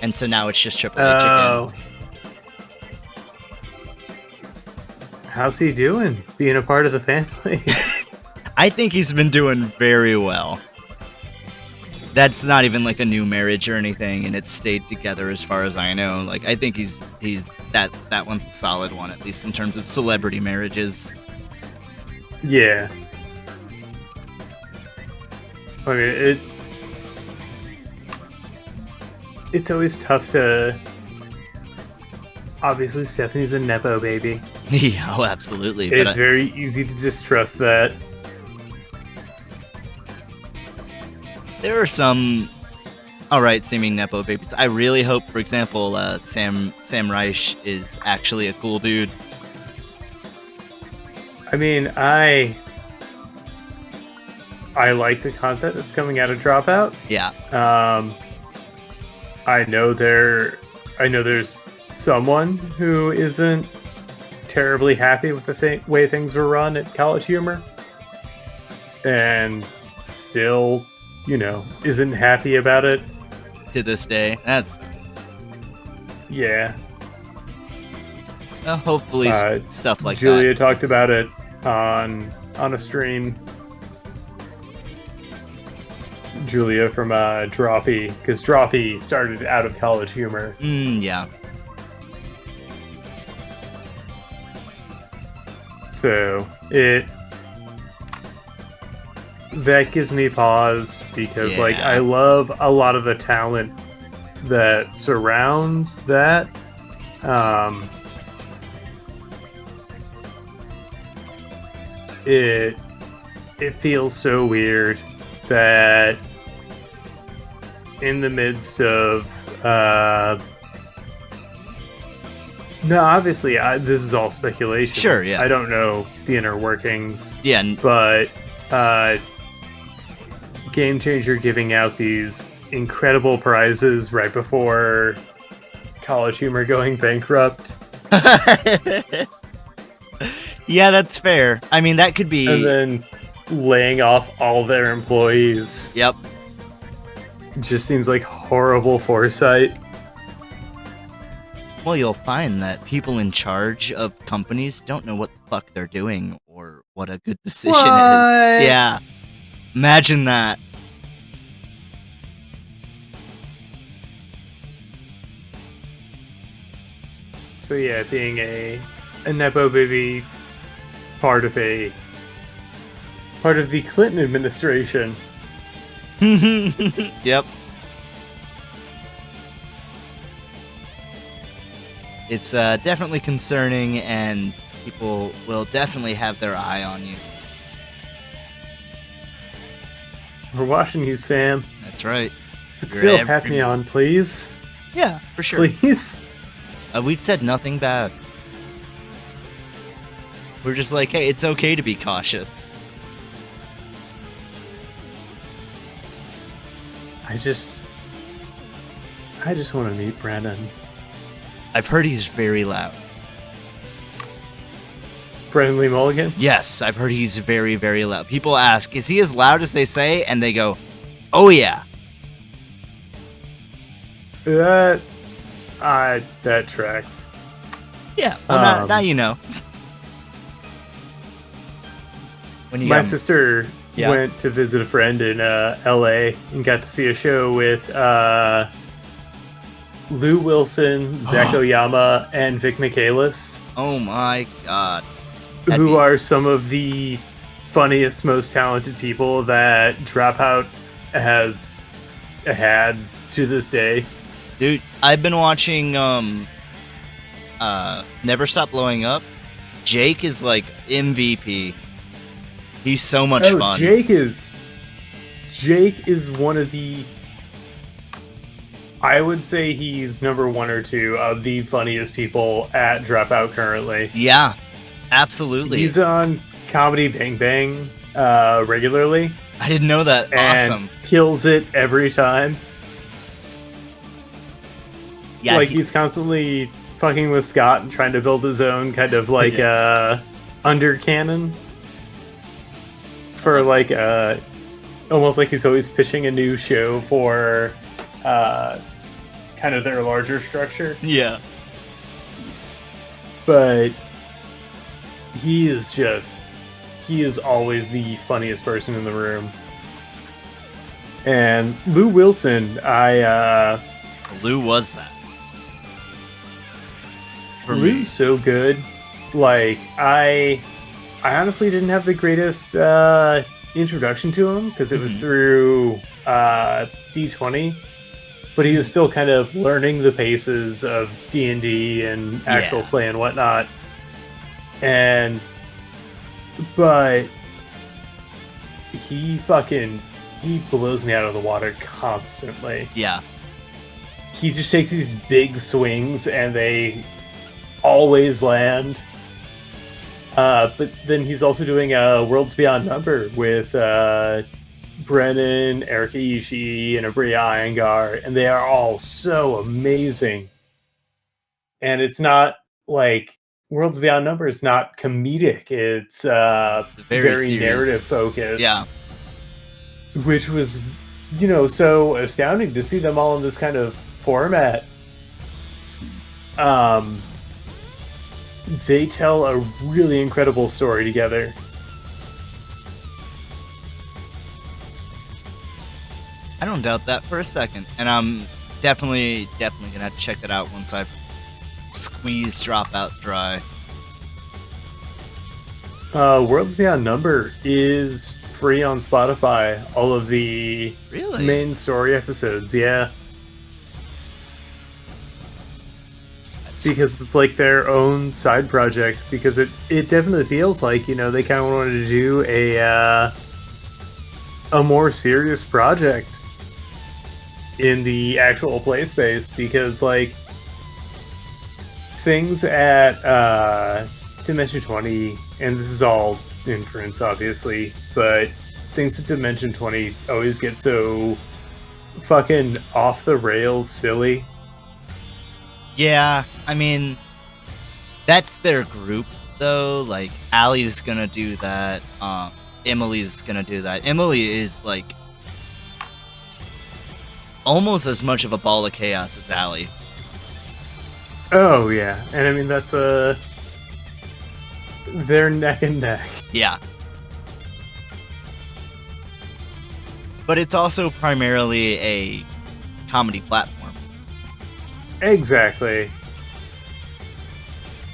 And so now it's just Triple H again. How's he doing, being a part of the family? I think he's been doing very well. That's not even like a new marriage or anything, and it's stayed together as far as I know. Like, I think he's that one's a solid one, at least in terms of celebrity marriages. Yeah. I mean, it's always tough to... Obviously, Stephanie's a Nepo baby. Yeah, oh, absolutely. It's very easy to distrust that. There are some alright seeming Nepo babies. I really hope, for example, Sam Reich is actually a cool dude. I mean, I like the content that's coming out of Dropout. Yeah. I know there's someone who isn't terribly happy with the way things were run at College Humor, and still, isn't happy about it to this day. Yeah. Hopefully stuff like Julia that. talked about it on a stream. Julia from Drawfee, because Drawfee started out of College Humor. Yeah. So that gives me pause, because I love a lot of the talent that surrounds that. It feels so weird that in the midst of No, obviously, this is all speculation. Sure, yeah. I don't know the inner workings. Yeah. But Game Changer giving out these incredible prizes right before College Humor going bankrupt. Yeah, that's fair. I mean, that could be... And then laying off all their employees. Yep. Just seems like horrible foresight. Well, you'll find that people in charge of companies don't know what the fuck they're doing or what a good decision is. Yeah. Imagine that. So yeah, being a Nepo baby part of the Clinton administration. Yep. It's definitely concerning, and people will definitely have their eye on you. We're watching you, Sam. That's right. But still, pat me on, please. Yeah, for sure. Please. We've said nothing bad. We're just like, hey, it's okay to be cautious. I just want to meet Brandon. I've heard he's very loud. Brendan Lee Mulligan? Yes, I've heard he's very, very loud. People ask, is he as loud as they say? And they go, oh yeah. That tracks. Yeah, well, now you know. When my sister went to visit a friend in LA and got to see a show with Lou Wilson, Zach Oyama, and Vic Michaelis. Oh my god. Who are some of the funniest, most talented people that Dropout has had to this day. Dude, I've been watching Never Stop Blowing Up. Jake is like MVP. He's so much fun. Jake is one of the... I would say he's number 1 or 2 of the funniest people at Dropout currently. Yeah, absolutely. He's on Comedy Bang Bang regularly. I didn't know that. And awesome. Kills it every time. Yeah, like he's constantly fucking with Scott and trying to build his own kind of like undercanon. For like almost like he's always pitching a new show for kind of their larger structure. Yeah. But he is always the funniest person in the room. And Lou Wilson, Lou was that. For Lou's me. so good. Like, I honestly didn't have the greatest introduction to him because it was through D20, but he was still kind of learning the paces of D&D and actual play and whatnot. But he blows me out of the water constantly. Yeah. He just takes these big swings and they always land. But then he's also doing Worlds Beyond Number with Brennan, Erica Ishii, and Abria Iyengar, and they are all so amazing. And it's not like Worlds Beyond Number is not comedic; it's very narrative focused. Yeah, which was, so astounding to see them all in this kind of format. They tell a really incredible story together. I don't doubt that for a second. And I'm definitely gonna have to check that out once I've squeezed Dropout dry. Worlds Beyond Number is free on Spotify. All of the main story episodes, yeah. Because it's like their own side project. Because it definitely feels like, they kind of wanted to do a more serious project in the actual play space. Because, like, things at Dimension 20, and this is all inference, obviously, but things at Dimension 20 always get so fucking off the rails silly. Yeah, I mean, that's their group, though. Like, Allie's gonna do that. Emily's gonna do that. Emily is, like, almost as much of a ball of chaos as Allie. Oh, yeah. And I mean, that's they're neck and neck. Yeah. But it's also primarily a comedy platform. Exactly.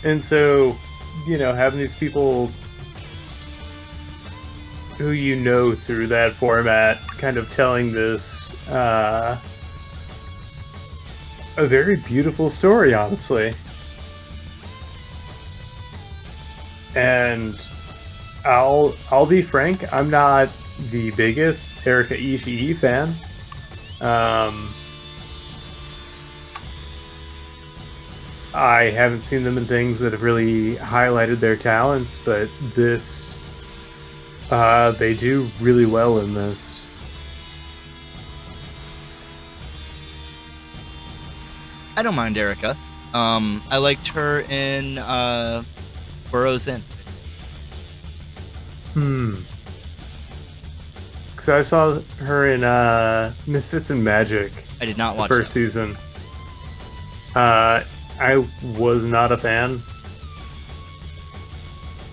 And so, you know, having these people who you know through that format kind of telling this a very beautiful story, honestly. And I'll be frank, I'm not the biggest Erika Ishii fan. I haven't seen them in things that have really highlighted their talents, but this they do really well in this. I don't mind Erika. I liked her in Burroughs Inn. Because I saw her in Misfits and Magic. I did not watch the first season. I was not a fan.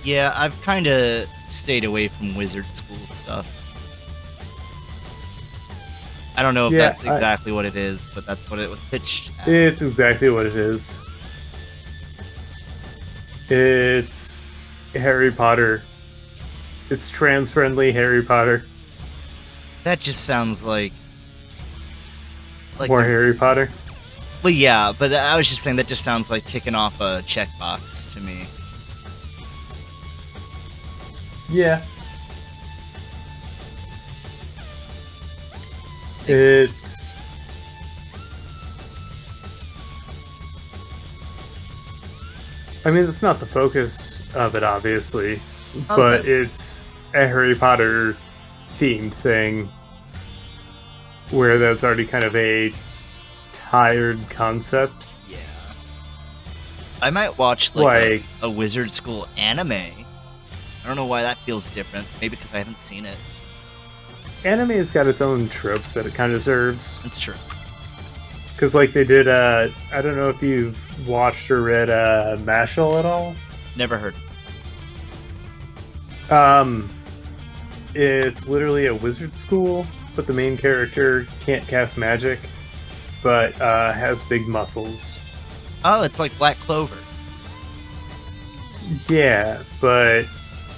Yeah, I've kind of stayed away from wizard school stuff. I don't know if that's exactly what it is, but that's what it was pitched as. It's exactly what it is. It's Harry Potter. It's trans-friendly Harry Potter. That just sounds like more Harry Potter. Well, yeah, but I was just saying that just sounds like ticking off a checkbox to me. Yeah. It's... I mean, it's not the focus of it, obviously, but it's a Harry Potter themed thing where that's already kind of a tired concept. Yeah. I might watch like a wizard school anime. I don't know why that feels different. Maybe because I haven't seen it. Anime has got its own tropes that it kind of serves. That's true. Because like they did, I don't know if you've watched or read Mashal at all. Never heard. It's literally a wizard school, but the main character can't cast magic, but has big muscles. Oh, it's like Black Clover. Yeah, but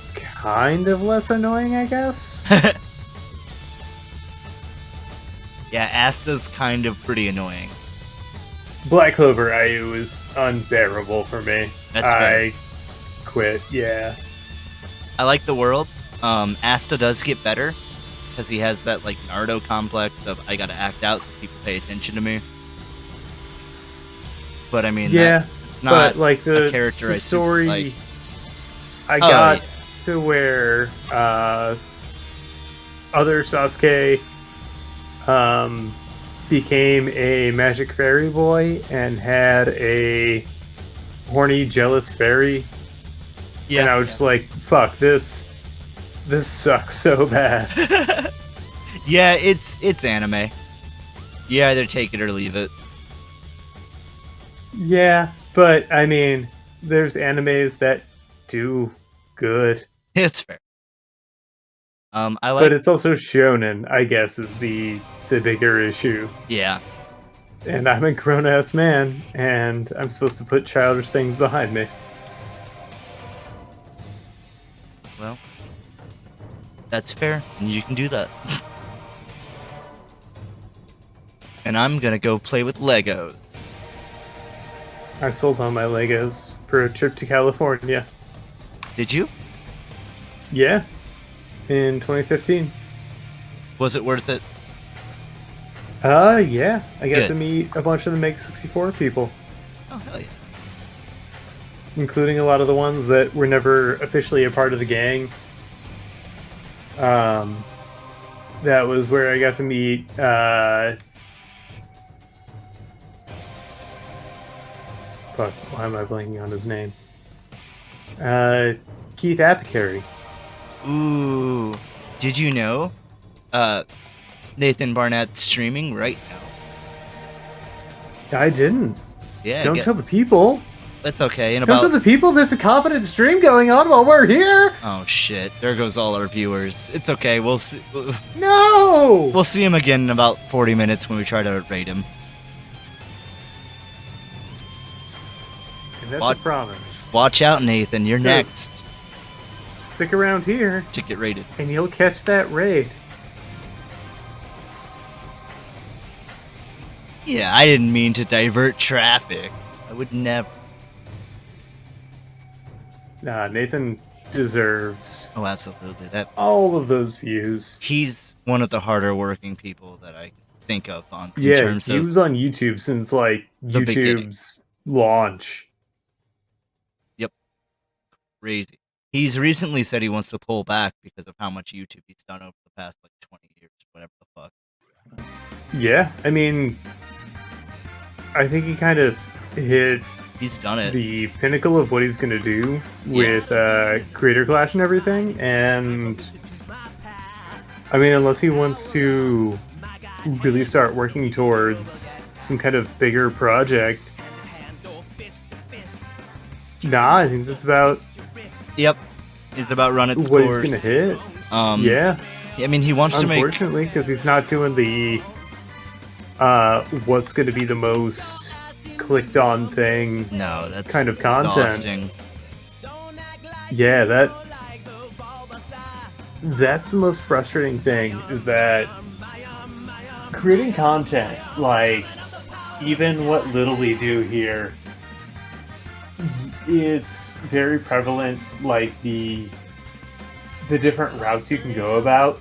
kind of less annoying, I guess. Yeah, Asta's kind of pretty annoying. Black Clover IU is unbearable for me. I quit, yeah. I like the world. Asta does get better because he has that like Naruto complex of I gotta act out so people pay attention to me. But I mean, yeah, it's not but like the character the story. Like. I got to where other Sasuke became a magic fairy boy and had a horny, jealous fairy. Yeah, and I was just like, "Fuck this! This sucks so bad." Yeah, it's anime. You either take it or leave it. Yeah, but I mean, there's animes that do good. It's fair. But it's also shonen, I guess, is the bigger issue. Yeah. And I'm a grown-ass man, and I'm supposed to put childish things behind me. Well, that's fair, and you can do that. And I'm gonna go play with Legos. I sold all my Legos for a trip to California. Did you? Yeah. In 2015. Was it worth it? Yeah. I got to meet a bunch of the Make 64 people. Oh, hell yeah. including a lot of the ones that were never officially a part of the gang. That was where I got to meet fuck, why am I blanking on his name? Keith Apicary. Ooh, did you know? Nathan Barnett's streaming right now. I didn't. Yeah, Don't tell the people. That's okay. Don't tell the people there's a competent stream going on while we're here. Oh shit! There goes all our viewers. It's okay. We'll see. No. We'll see him again in about 40 minutes when we try to raid him. And that's a promise. Watch out, Nathan. You're next. Stick around here to get raided, and you'll catch that raid. Yeah, I didn't mean to divert traffic. I would never. Nah, Nathan deserves. Oh, absolutely. All of those views. He's one of the harder working people that I think of on. Yeah, terms he was on YouTube since like YouTube's launch. Yep, crazy. He's recently said he wants to pull back because of how much YouTube he's done over the past like 20 years, whatever the fuck. Yeah, I mean, I think he kind of hit. He's done it. The pinnacle of what he's going to do with Creator Clash and everything. And I mean, unless he wants to really start working towards some kind of bigger project. Nah, I think that's about. Yep. It's about run its what course. He's going to hit. Yeah. I mean, he wants to make. Unfortunately, because he's not doing the. What's going to be the most clicked on thing. No, that's kind of content. Exhausting. Yeah, that's the most frustrating thing, is that creating content, like even what little we do here, it's very prevalent, like the different routes you can go about.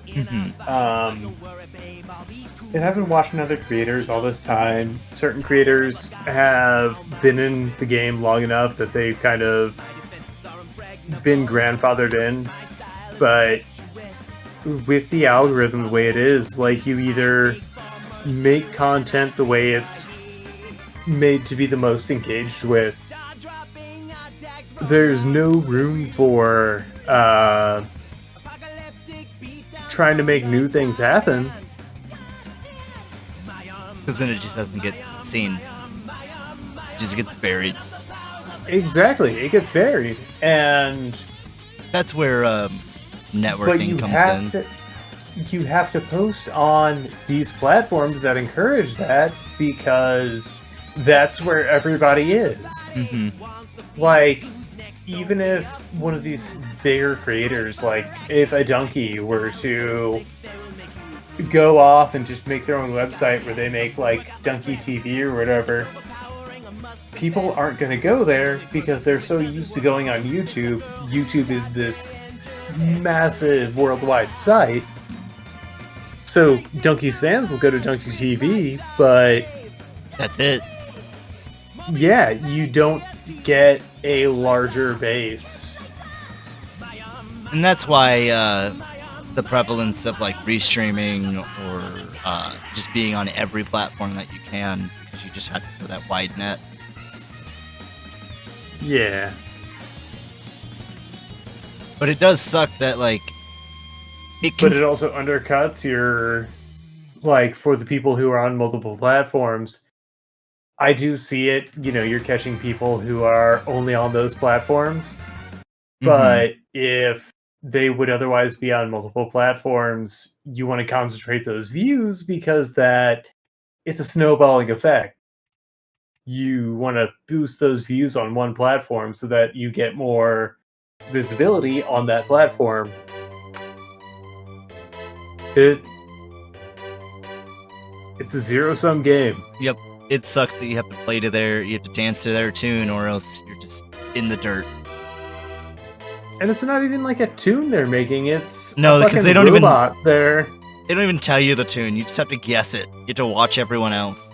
And I've been watching other creators all this time. Certain creators have been in the game long enough that they've kind of been grandfathered in. But with the algorithm the way it is, like, you either make content the way it's made to be the most engaged with. There's no room for trying to make new things happen. Because then it just doesn't get seen. It just gets buried. Exactly, it gets buried. And that's where networking comes in. You have to post on these platforms that encourage that, because that's where everybody is. Like, even if one of these bigger creators, like if a Donkey were to go off and just make their own website where they make like Donkey TV or whatever, people aren't going to go there because they're so used to going on YouTube. YouTube is this massive worldwide site. So Donkey's fans will go to Donkey TV, but that's it. Yeah, you don't get a larger base. And that's why the prevalence of like restreaming or just being on every platform that you can, because you just have to go that wide net. Yeah. But it does suck that like but it also undercuts your, like, for the people who are on multiple platforms. I do see it, you know, you're catching people who are only on those platforms. But if they would otherwise be on multiple platforms, you want to concentrate those views, because that it's a snowballing effect. You want to boost those views on one platform so that you get more visibility on that platform. It's a zero-sum game. Yep. It sucks that you have to play to you have to dance to their tune, or else you're just in the dirt. And it's not even like a tune they're making, it's no, because they don't even there. They don't even tell you the tune. You just have to guess it. You have to watch everyone else.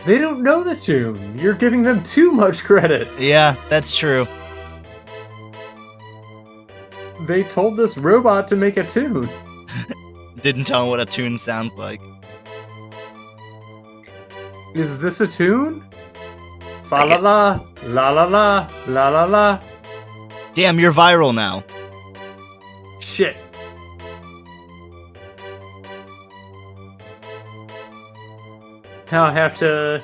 They don't know the tune. You're giving them too much credit. Yeah, that's true. They told this robot to make a tune. Didn't tell him what a tune sounds like. Is this a tune? Fa la la, la la la, la la la. Damn, you're viral now. Shit. Now I have to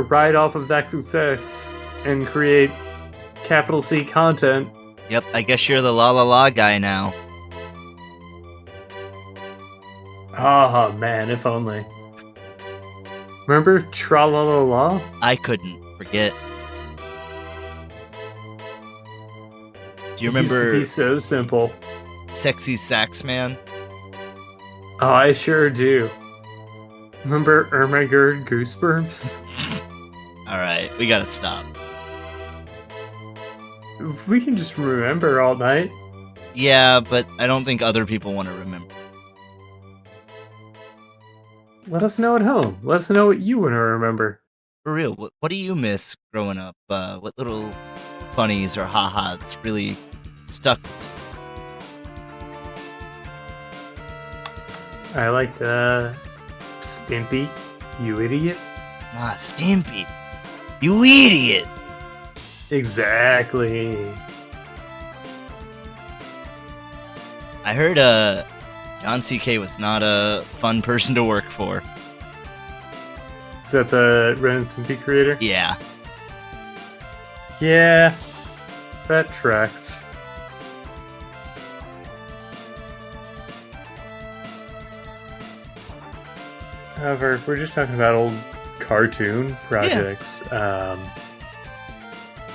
ride off of that success and create capital C content. Yep, I guess you're the la la la guy now. Oh man, if only. Remember Tra La La La? I couldn't forget. Do you remember? Used to be so simple. Sexy Sax Man? Oh, I sure do. Remember Ermagerd Goosebumps? Alright, we gotta stop. We can just remember all night. Yeah, but I don't think other people want to remember. Let us know at home. Let us know what you want to remember. For real, what do you miss growing up? What little funnies or ha-has really stuck? I liked Stimpy, you idiot. Ah, Stimpy. You idiot! Exactly. I heard John C.K. was not a fun person to work for. Is that the Ren and Stimpy creator? Yeah. Yeah, that tracks. However, if we're just talking about old cartoon projects,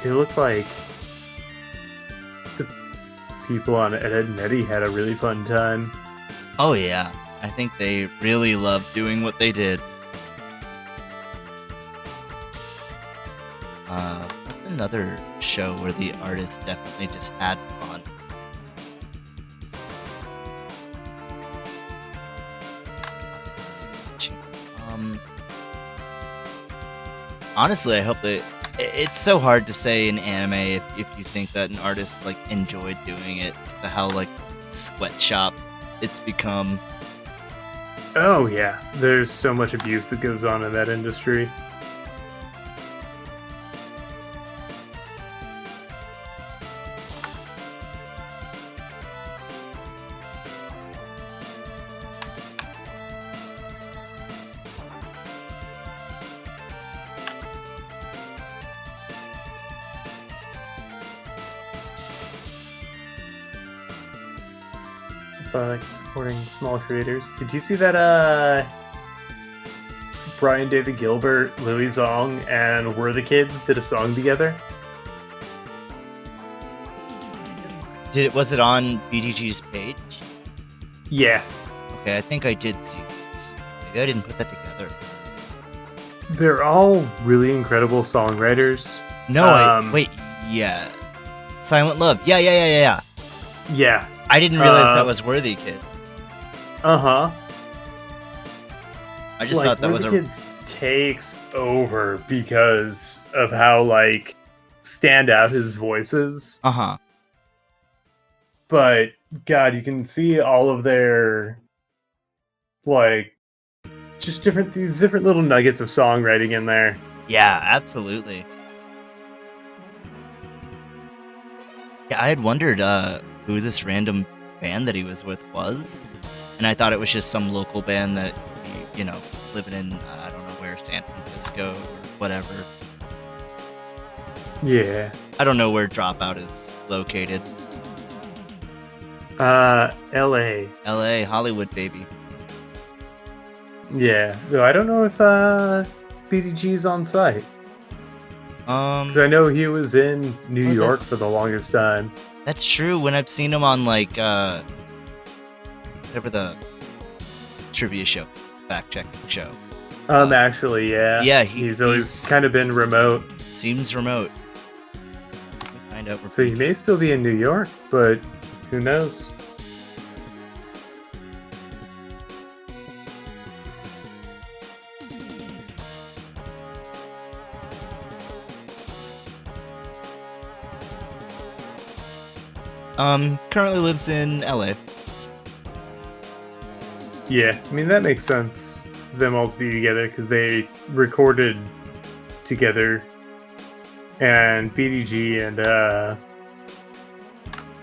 it looked like the people on Ed, Edd n Eddy had a really fun time. Oh yeah, I think they really loved doing what they did. Another show where the artist definitely just had fun. Honestly, I hope that it's so hard to say in anime if you think that an artist like enjoyed doing it, how like sweatshop it's become. Oh yeah, there's so much abuse that goes on in that industry. So I like supporting small creators. Did you see that Brian David Gilbert, Louis Zong, and We're the Kids did a song together? Was it on BDG's page? Yeah. Okay, I think I did see this. Maybe I didn't put that together. They're all really incredible songwriters. No, wait, yeah. Silent Love. Yeah. Yeah. I didn't realize that was Worthy Kid. Uh-huh. I just thought that was Worthy Kids takes over because of how, like, stand out his voice is. Uh-huh. But, God, you can see all of their, like, just these different little nuggets of songwriting in there. Yeah, absolutely. Yeah, I had wondered who this random band that he was with was, and I thought it was just some local band that, you know, living in, I don't know where, San Francisco or whatever. Yeah. I don't know where Dropout is located. L.A. L.A., Hollywood, baby. Yeah, though I don't know if BDG's on site. Because I know he was in New York for the longest time. That's true. When I've seen him on like whatever the trivia show, fact checking show. Actually, yeah. Yeah, he's always kind of been remote. Seems remote. Find out. So he may still be in New York, but who knows? Currently lives in LA. Yeah, I mean, that makes sense for them all to be together because they recorded together, and BDG and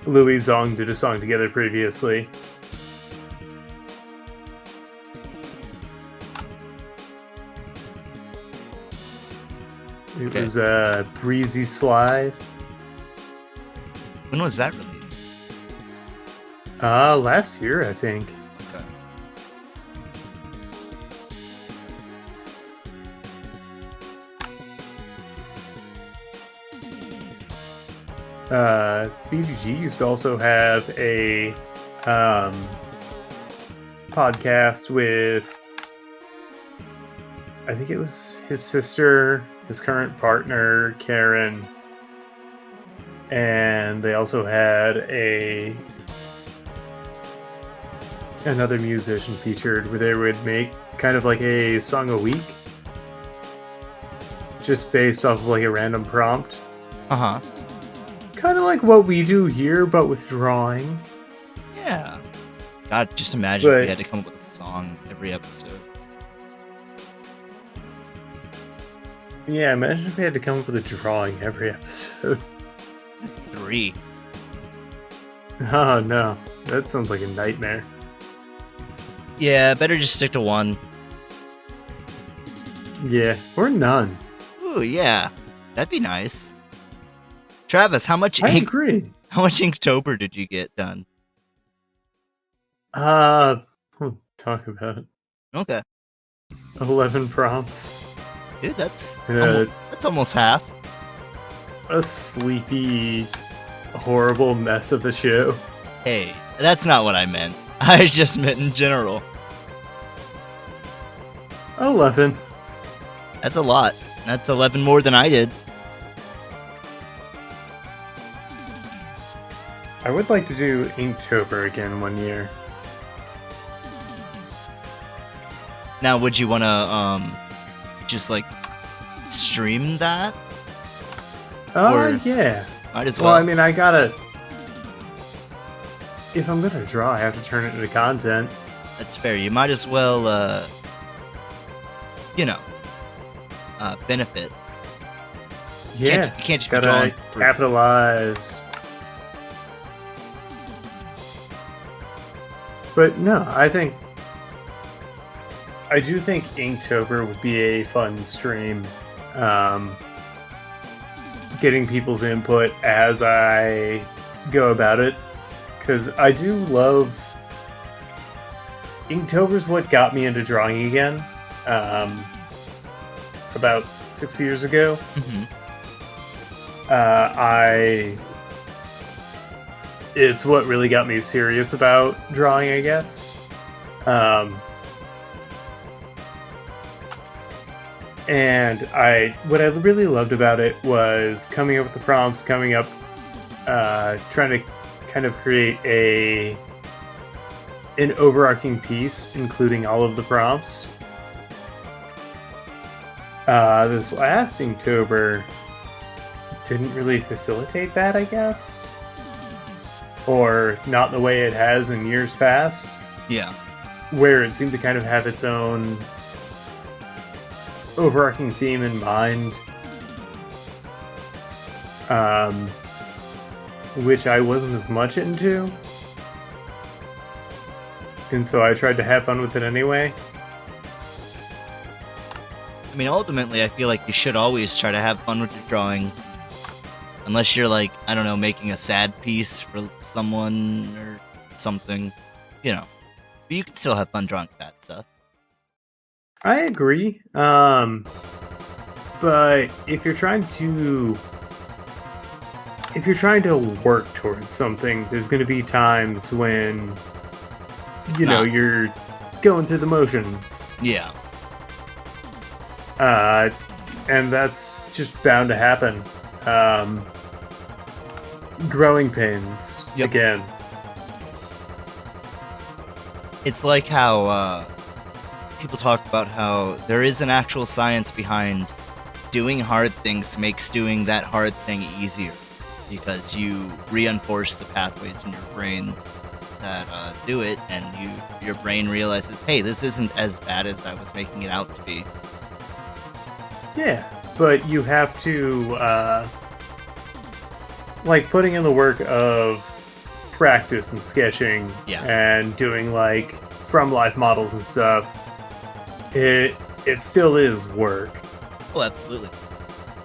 Louis Zong did a song together previously. It was Breezy Slide. When was that released? Last year, I think. BDG used to also have a podcast with, I think it was his sister, his current partner, Karen, and they also had another musician featured where they would make kind of like a song a week, just based off of like a random prompt. Uh-huh. Kind of like what we do here, but with drawing. Yeah. God, just imagine if we had to come up with a song every episode. Yeah, imagine if we had to come up with a drawing every episode. 3. Oh no, that sounds like a nightmare. Yeah, better just stick to 1. Yeah, or none. Ooh, yeah. That'd be nice. Travis, how much I agree. How much Inktober did you get done? Talk about it. Okay. 11 prompts. Dude, that's almost half. A sleepy, horrible mess of a show. Hey, that's not what I meant. I just meant in general. 11. That's a lot. That's 11 more than I did. I would like to do Inktober again one year. Now, would you want to just like stream that? Yeah. Might as well. Well, I mean, I gotta. If I'm gonna draw, I have to turn it into content. That's fair. You might as well, benefit. Yeah. You can't just gotta be drawing. capitalize. But no, I do think Inktober would be a fun stream. Getting people's input as I go about it, because I do love Inktober's what got me into drawing again. About 6 years ago. Mm-hmm. It's what really got me serious about drawing, I guess. And what I really loved about it was coming up with the prompts, trying to kind of create an overarching piece, including all of the prompts. This last Inktober didn't really facilitate that, I guess. Or not the way it has in years past. Yeah. Where it seemed to kind of have its own overarching theme in mind. Which I wasn't as much into. And so I tried to have fun with it anyway. I mean, ultimately, I feel like you should always try to have fun with your drawings. Unless you're, like, I don't know, making a sad piece for someone or something. You know. But you can still have fun drawing sad stuff. I agree. But if you're trying to work towards something, there's going to be times when, you're going through the motions. Yeah. And that's just bound to happen. Growing pains. Yep. Again. It's like how people talk about how there is an actual science behind doing hard things makes doing that hard thing easier. because you reinforce the pathways in your brain that do it, and your brain realizes, hey, this isn't as bad as I was making it out to be. Yeah, but you have to like putting in the work of practice and sketching and doing like from life models and stuff. It still is work. Oh, absolutely.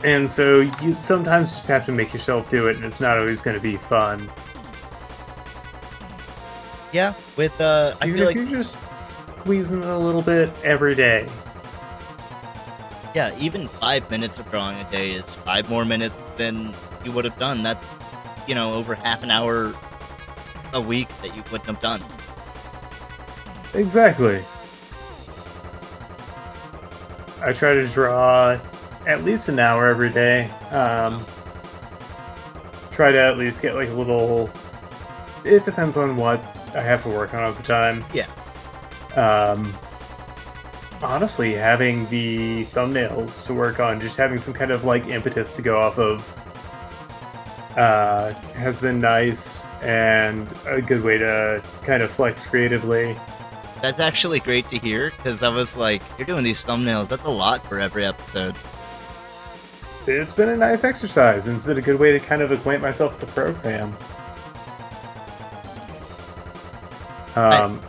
And so you sometimes just have to make yourself do it, and it's not always going to be fun. Yeah, with I Even feel if like you're just squeezing it a little bit every day. yeah, even 5 minutes of drawing a day is 5 more minutes than you would have done. That's, over half an hour a week that you wouldn't have done. Exactly. I try to draw at least an hour every day. Try to at least get like a little. It depends on what I have to work on at the time. Yeah. Honestly, having the thumbnails to work on, just having some kind of like impetus to go off of, has been nice and a good way to kind of flex creatively. That's actually great to hear, because I was like, you're doing these thumbnails, that's a lot for every episode. It's been a nice exercise, and it's been a good way to kind of acquaint myself with the program.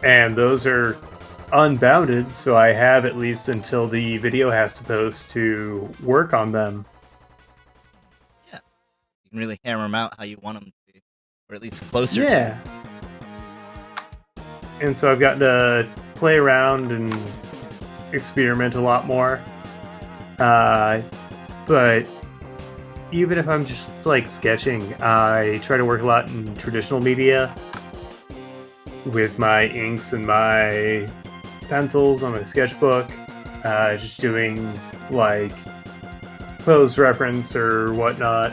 And those are unbounded, so I have at least until the video has to post to work on them. Yeah. You can really hammer them out how you want them to be, or at least closer to. Yeah. And so I've gotten to play around and experiment a lot more. But even if I'm just like sketching, I try to work a lot in traditional media with my inks and my pencils on my sketchbook, just doing like pose reference or whatnot.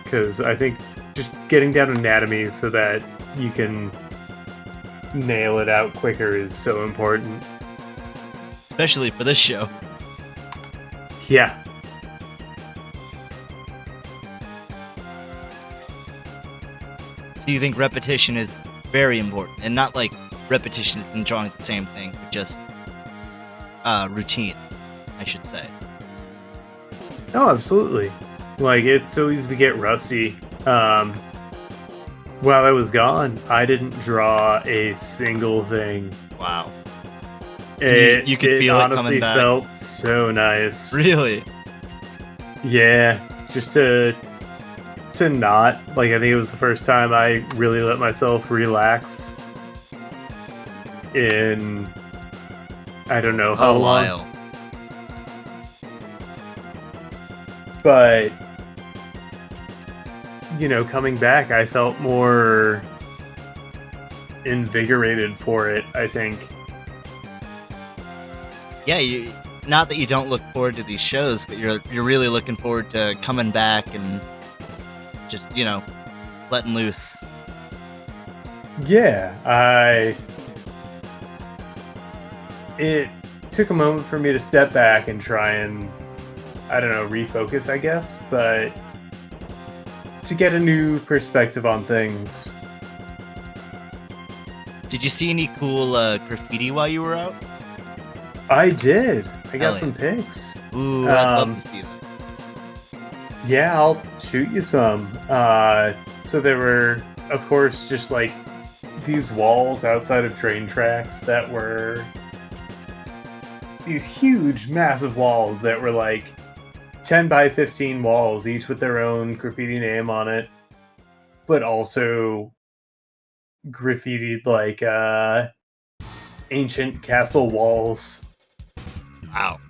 Because I think just getting down anatomy so that you can nail it out quicker is so important. Especially for this show. Yeah. So you think repetition is very important, and not like repetition is in drawing the same thing, but just routine, I should say. Oh, absolutely. Like, it's so easy to get rusty. While I was gone, I didn't draw a single thing. Wow. You could feel it honestly coming back. Felt so nice. Really? Yeah, just to not, like, I think it was the first time I really let myself relax in I don't know how long. While. But coming back, I felt more invigorated for it, I think. Yeah, not that you don't look forward to these shows, but you're really looking forward to coming back and just, letting loose. Yeah, it took a moment for me to step back and try and, I don't know, refocus, I guess, but to get a new perspective on things. Did you see any cool graffiti while you were out? I did. I got Hell some pics. Ooh, I'd love to see that. Yeah, I'll shoot you some. So there were, of course, just like these walls outside of train tracks that were these huge, massive walls that were like 10 by 15 walls, each with their own graffiti name on it, but also graffitied like ancient castle walls. Wow.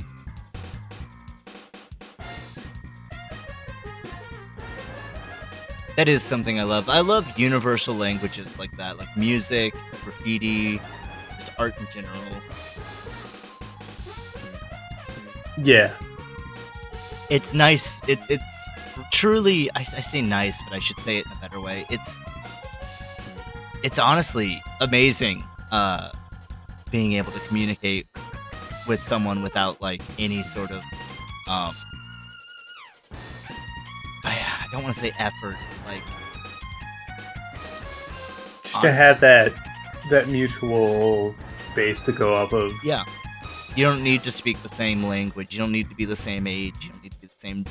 That is something I love. I love universal languages like that, like music, graffiti, just art in general. Yeah. It's nice. It's truly, I say nice, but I should say it in a better way. It's honestly amazing being able to communicate with someone without like any sort of don't want to say effort, like just to have that mutual base to go off of. Yeah. You don't need to speak the same language. You don't need to be the same age. You don't need to be the same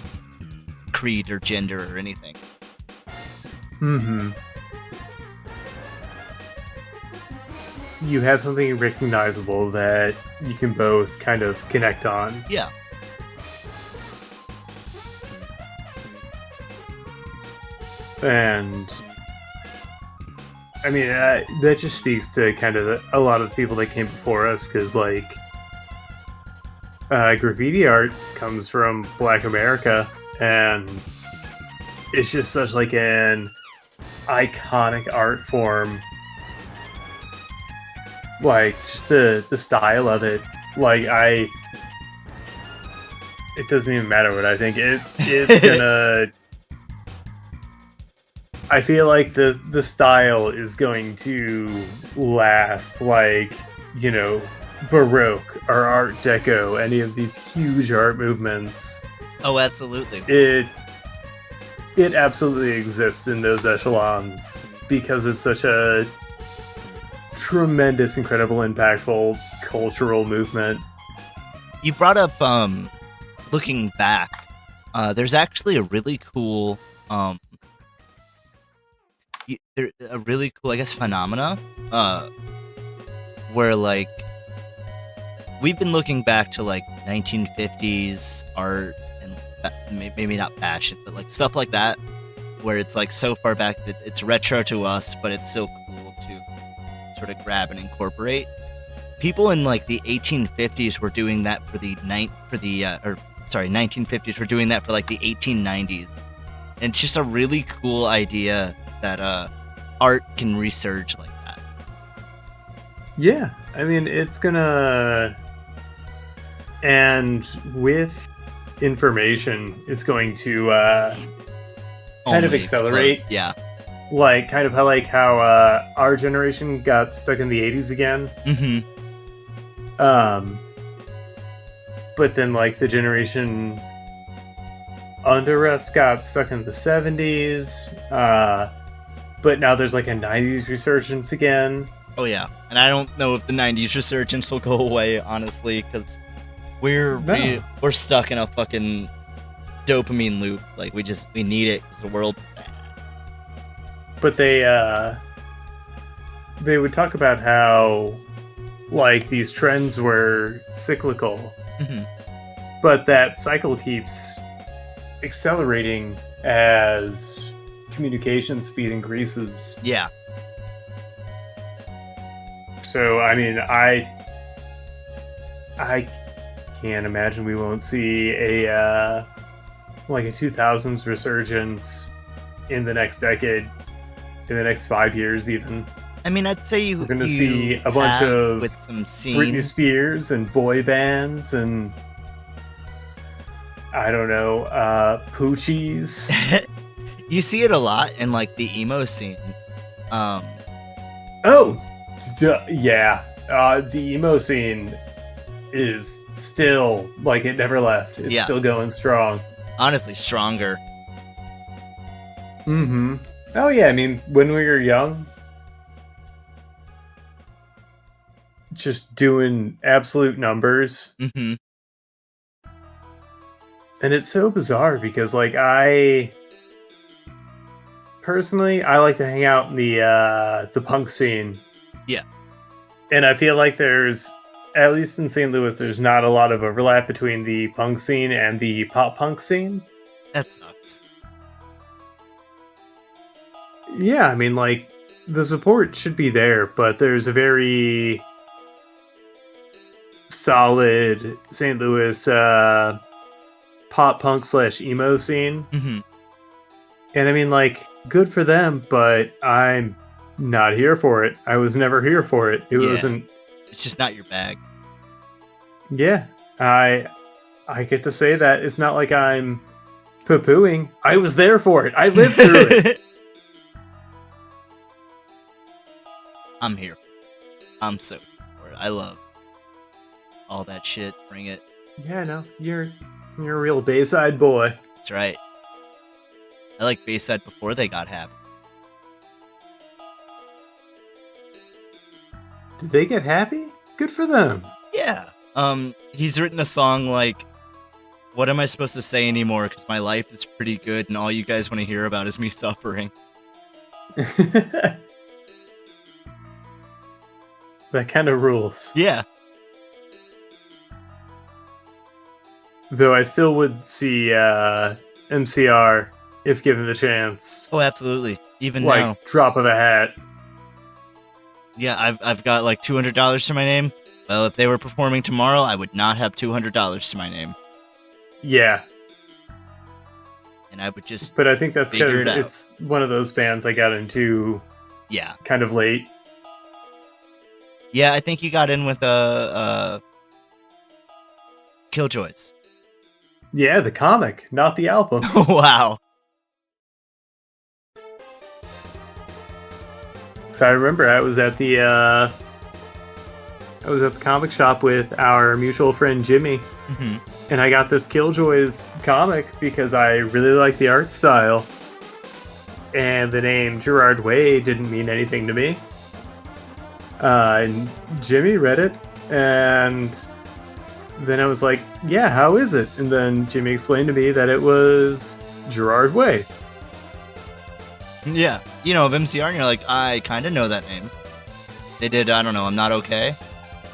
creed or gender or anything. Mm-hmm. You have something recognizable that you can both kind of connect on. Yeah. And I mean, that just speaks to kind of a lot of the people that came before us, because like graffiti art comes from Black America, and it's just such like an iconic art form. Like just the style of it. Like it doesn't even matter what I think. It's gonna. I feel like the style is going to last, like, you know, Baroque or Art Deco, any of these huge art movements. Oh, absolutely. It absolutely exists in those echelons because it's such a tremendous, incredible, impactful cultural movement. You brought up looking back. There's actually a really cool a really cool, I guess, phenomena where like we've been looking back to like 1950s art and maybe not fashion, but like stuff like that, where it's like so far back that it's retro to us, but it's still cool to sort of grab and incorporate. People in like the 1850s were doing that for the 1950s were doing that for like the 1890s. And it's just a really cool idea that art can resurge like that. Yeah, I mean, it's gonna, and with information, it's going to kind of accelerate. Yeah. Like, kind of how our generation got stuck in the 80s again. Mm-hmm. But then, like, the generation under us got stuck in the 70s. But now there's, like, a 90s resurgence again. Oh, yeah. And I don't know if the 90s resurgence will go away, honestly, because we're stuck in a fucking dopamine loop. Like, we need it because the world... But they would talk about how, like, these trends were cyclical, mm-hmm. but that cycle keeps accelerating as communication speed increases. Yeah. So, I mean, I can't imagine we won't see a 2000s resurgence in the next decade. In the next 5 years, even. I mean, I'd say we're going to see a bunch of with some Britney Spears and boy bands and I don't know, Poochies. You see it a lot in like the emo scene. Yeah. The emo scene is still like it never left. It's still going strong. Honestly, stronger. Mm-hmm. Oh yeah, I mean, when we were young, just doing absolute numbers. Mm-hmm. And it's so bizarre because, like, personally, I like to hang out in the punk scene. Yeah. And I feel like there's, at least in St. Louis, there's not a lot of overlap between the punk scene and the pop punk scene. That sucks. Yeah, I mean, like, the support should be there, but there's a very solid St. Louis pop punk / emo scene. Mm-hmm. And I mean, like, good for them, but I'm not here for it. I was never here for it. It wasn't... It's just not your bag. Yeah, I get to say that. It's not like I'm poo-pooing. I was there for it. I lived through it. I'm here. I'm so here for it. I love all that shit. Bring it. Yeah, no, you're a real Bayside boy. That's right. I like Bayside before they got happy. Did they get happy? Good for them. Yeah. He's written a song like, what am I supposed to say anymore? Because my life is pretty good, and all you guys want to hear about is me suffering. That kind of rules. Yeah. Though I still would see MCR if given the chance. Oh, absolutely. Even like, now. Drop of a hat. Yeah, I've got like $200 to my name. Well, if they were performing tomorrow, I would not have $200 to my name. Yeah. And I would just But I think that's because it it's one of those bands I got into kind of late. Yeah, I think you got in with Killjoys. Yeah, the comic, not the album. Wow. So I remember I was at the comic shop with our mutual friend Jimmy, and I got this Killjoys comic because I really like the art style, and the name Gerard Way didn't mean anything to me. And Jimmy read it, and then I was like, yeah, how is it? And then Jimmy explained to me that it was Gerard Way. Yeah, you know of MCR, and you're like, I kind of know that name. They did, I don't know, I'm Not Okay.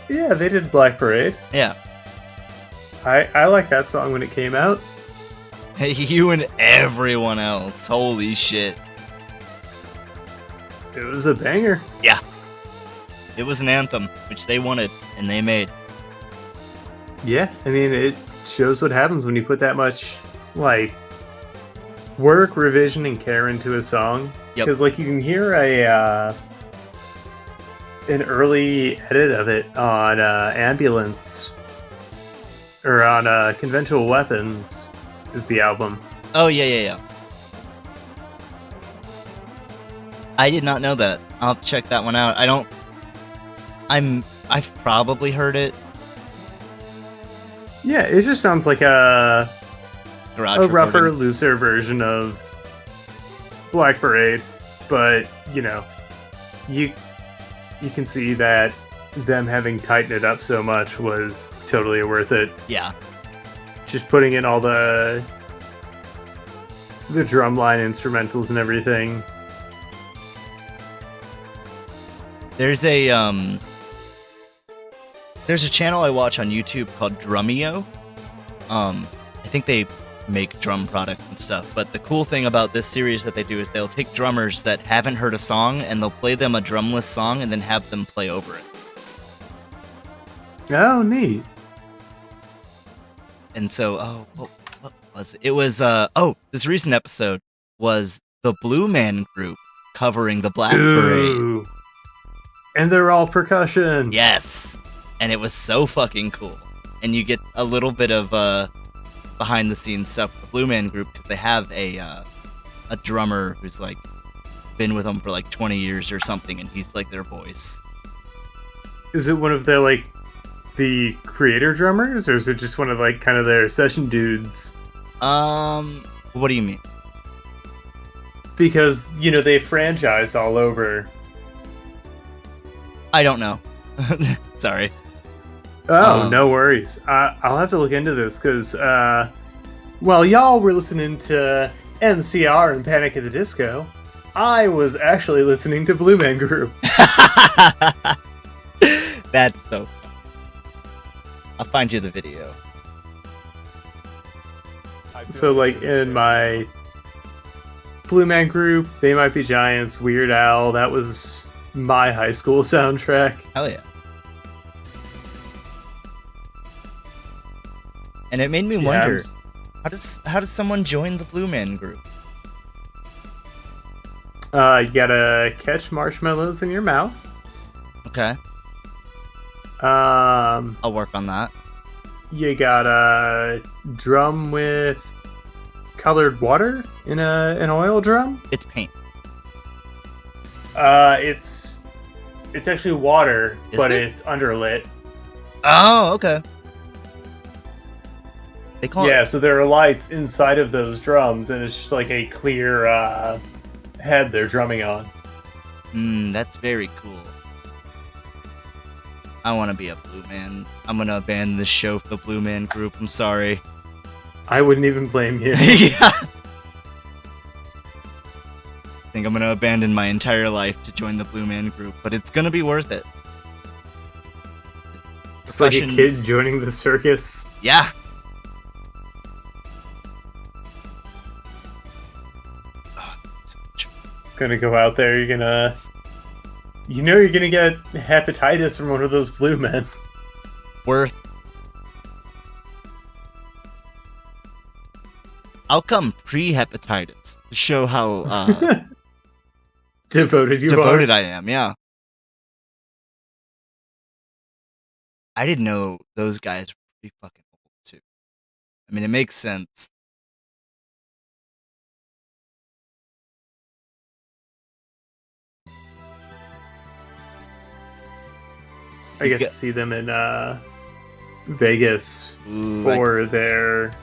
Yeah, they did Black Parade. Yeah. I like that song when it came out. Hey, you and everyone else. Holy shit. It was a banger. Yeah. It was an anthem, which they wanted, and they made. Yeah, I mean, it shows what happens when you put that much, like, work, revision, and care into a song. Yep. Because, like, you can hear an early edit of it on Ambulance, or on Conventional Weapons is the album. Oh, yeah. I did not know that. I'll have to check that one out. I've probably heard it. Yeah, it just sounds like a rougher, recording. looser version of Black Parade, but you know, you can see that them having tightened it up so much was totally worth it. Yeah. Just putting in all the drumline instrumentals and everything. There's a channel I watch on YouTube called Drumeo. I think they make drum products and stuff, but the cool thing about this series that they do is they'll take drummers that haven't heard a song and they'll play them a drumless song and then have them play over it. Oh, neat. And so, what was it? It was, this recent episode was the Blue Man Group covering the Black Parade. And they're all percussion. Yes. And it was so fucking cool. And you get a little bit of behind the scenes stuff with the Blue Man Group because they have a drummer who's like been with them for like 20 years or something, and he's like their voice. Is it one of their like the creator drummers, or is it just one of like kind of their session dudes? What do you mean? Because you know they franchised all over. I don't know. Sorry. Oh, no worries. I'll have to look into this because, while y'all were listening to MCR and Panic at the Disco, I was actually listening to Blue Man Group. That's so fun. I'll find you the video. So, like, in my Blue Man Group, They Might Be Giants, Weird Al, that was my high school soundtrack. Hell yeah. And it made me wonder, how does someone join the Blue Man Group? You gotta catch marshmallows in your mouth. Okay. I'll work on that. You gotta drum with colored water in an oil drum. It's paint. It's actually water, but it's underlit. Oh, okay. They call Yeah, it. so there are lights inside of those drums, and it's just like a clear head they're drumming on. That's very cool. I want to be a Blue Man. I'm gonna abandon this show for the Blue Man Group. I'm sorry. I wouldn't even blame you. Yeah. I think I'm gonna abandon my entire life to join the Blue Man Group, but it's gonna be worth it. Just like a kid joining the circus. Yeah. Gonna go out there, you're gonna get hepatitis from one of those blue men. Worth. I'll come pre-hepatitis to show how devoted devoted I am, yeah. I didn't know those guys were pretty fucking old, too. I mean, it makes sense. I get to see them in Vegas for their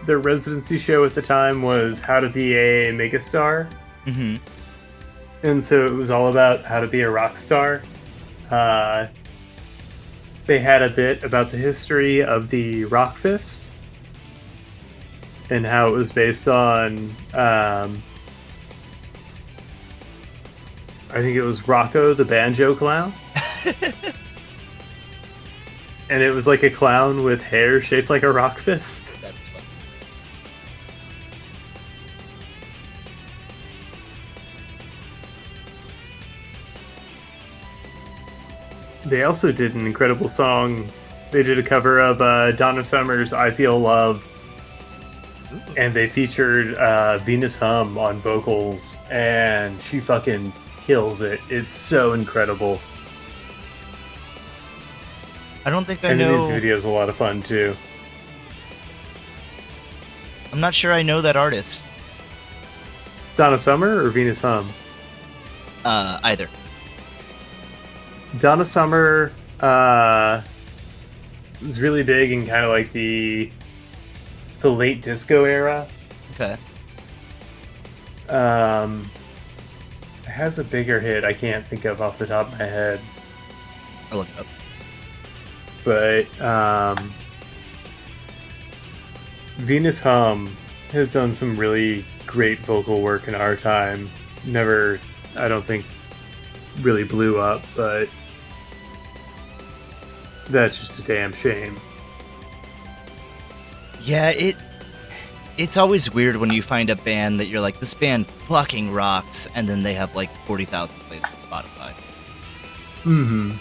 residency show at the time was How to Be a Megastar. Mm-hmm. And so it was all about how to be a rock star. They had a bit about the history of the Rock Fist and how it was based on, I think it was Rocco the Banjo Clown. And it was like a clown with hair shaped like a rock fist. That's fun. They also did an incredible song. They did a cover of Donna Summer's I Feel Love. Ooh. And they featured Venus Hum on vocals, and she fucking kills it. It's so incredible. I don't think I know. And the music video is a lot of fun too. I'm not sure I know that artist. Donna Summer or Venus Hum? Either. Donna Summer was really big in kind of like the late disco era. Okay. It has a bigger hit I can't think of off the top of my head. I'll look it up. But Venus Hum has done some really great vocal work in our time. Never, I don't think, really blew up, but that's just a damn shame. Yeah, it's always weird when you find a band that you're like, this band fucking rocks, and then they have like 40,000 plays on Spotify. Mm-hmm.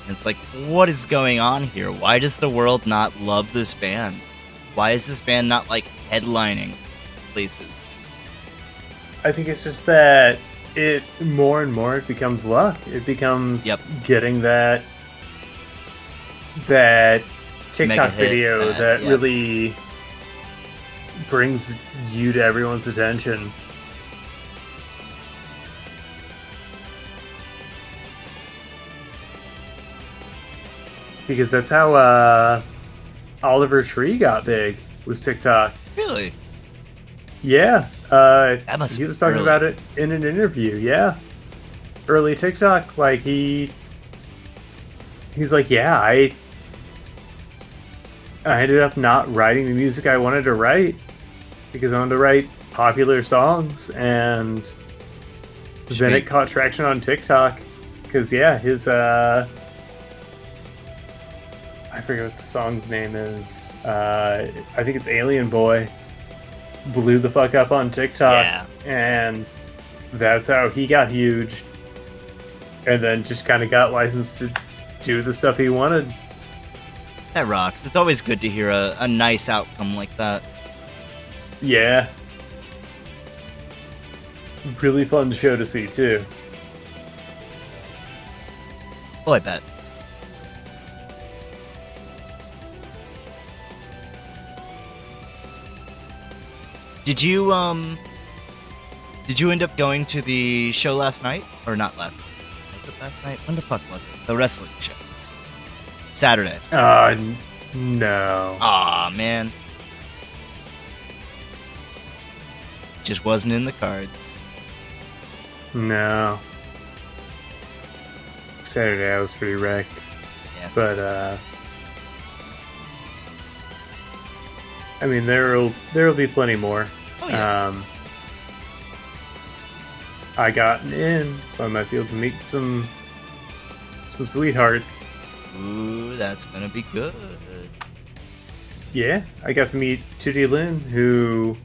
And it's like, what is going on here? Why does the world not love this band? Why is this band not like headlining places? I think it's just that it more and more it becomes luck. It becomes getting that TikTok video that really brings you to everyone's attention. Because that's how Oliver Tree got big, was TikTok. Really? Yeah. He was talking about it in an interview, yeah. Early TikTok, like he's like, yeah, I ended up not writing the music I wanted to write because I wanted to write popular songs, and then it caught traction on TikTok because his I forget what the song's name is. I think it's Alien Boy. Blew the fuck up on TikTok, and that's how he got huge. And then just kind of got licensed to do the stuff he wanted. That rocks. It's always good to hear a nice outcome like that. Yeah. Really fun show to see, too. Oh, I bet. Did you end up going to the show last night? Or not last night? Was it last night? When the fuck was it? The wrestling show. Saturday. No. Aw, man. Just wasn't in the cards. No. Saturday I was pretty wrecked. Yeah. But I mean there'll be plenty more. Oh, yeah. I got an in, so I might be able to meet some sweethearts. Ooh, that's gonna be good. Yeah, I got to meet 2D Lin, who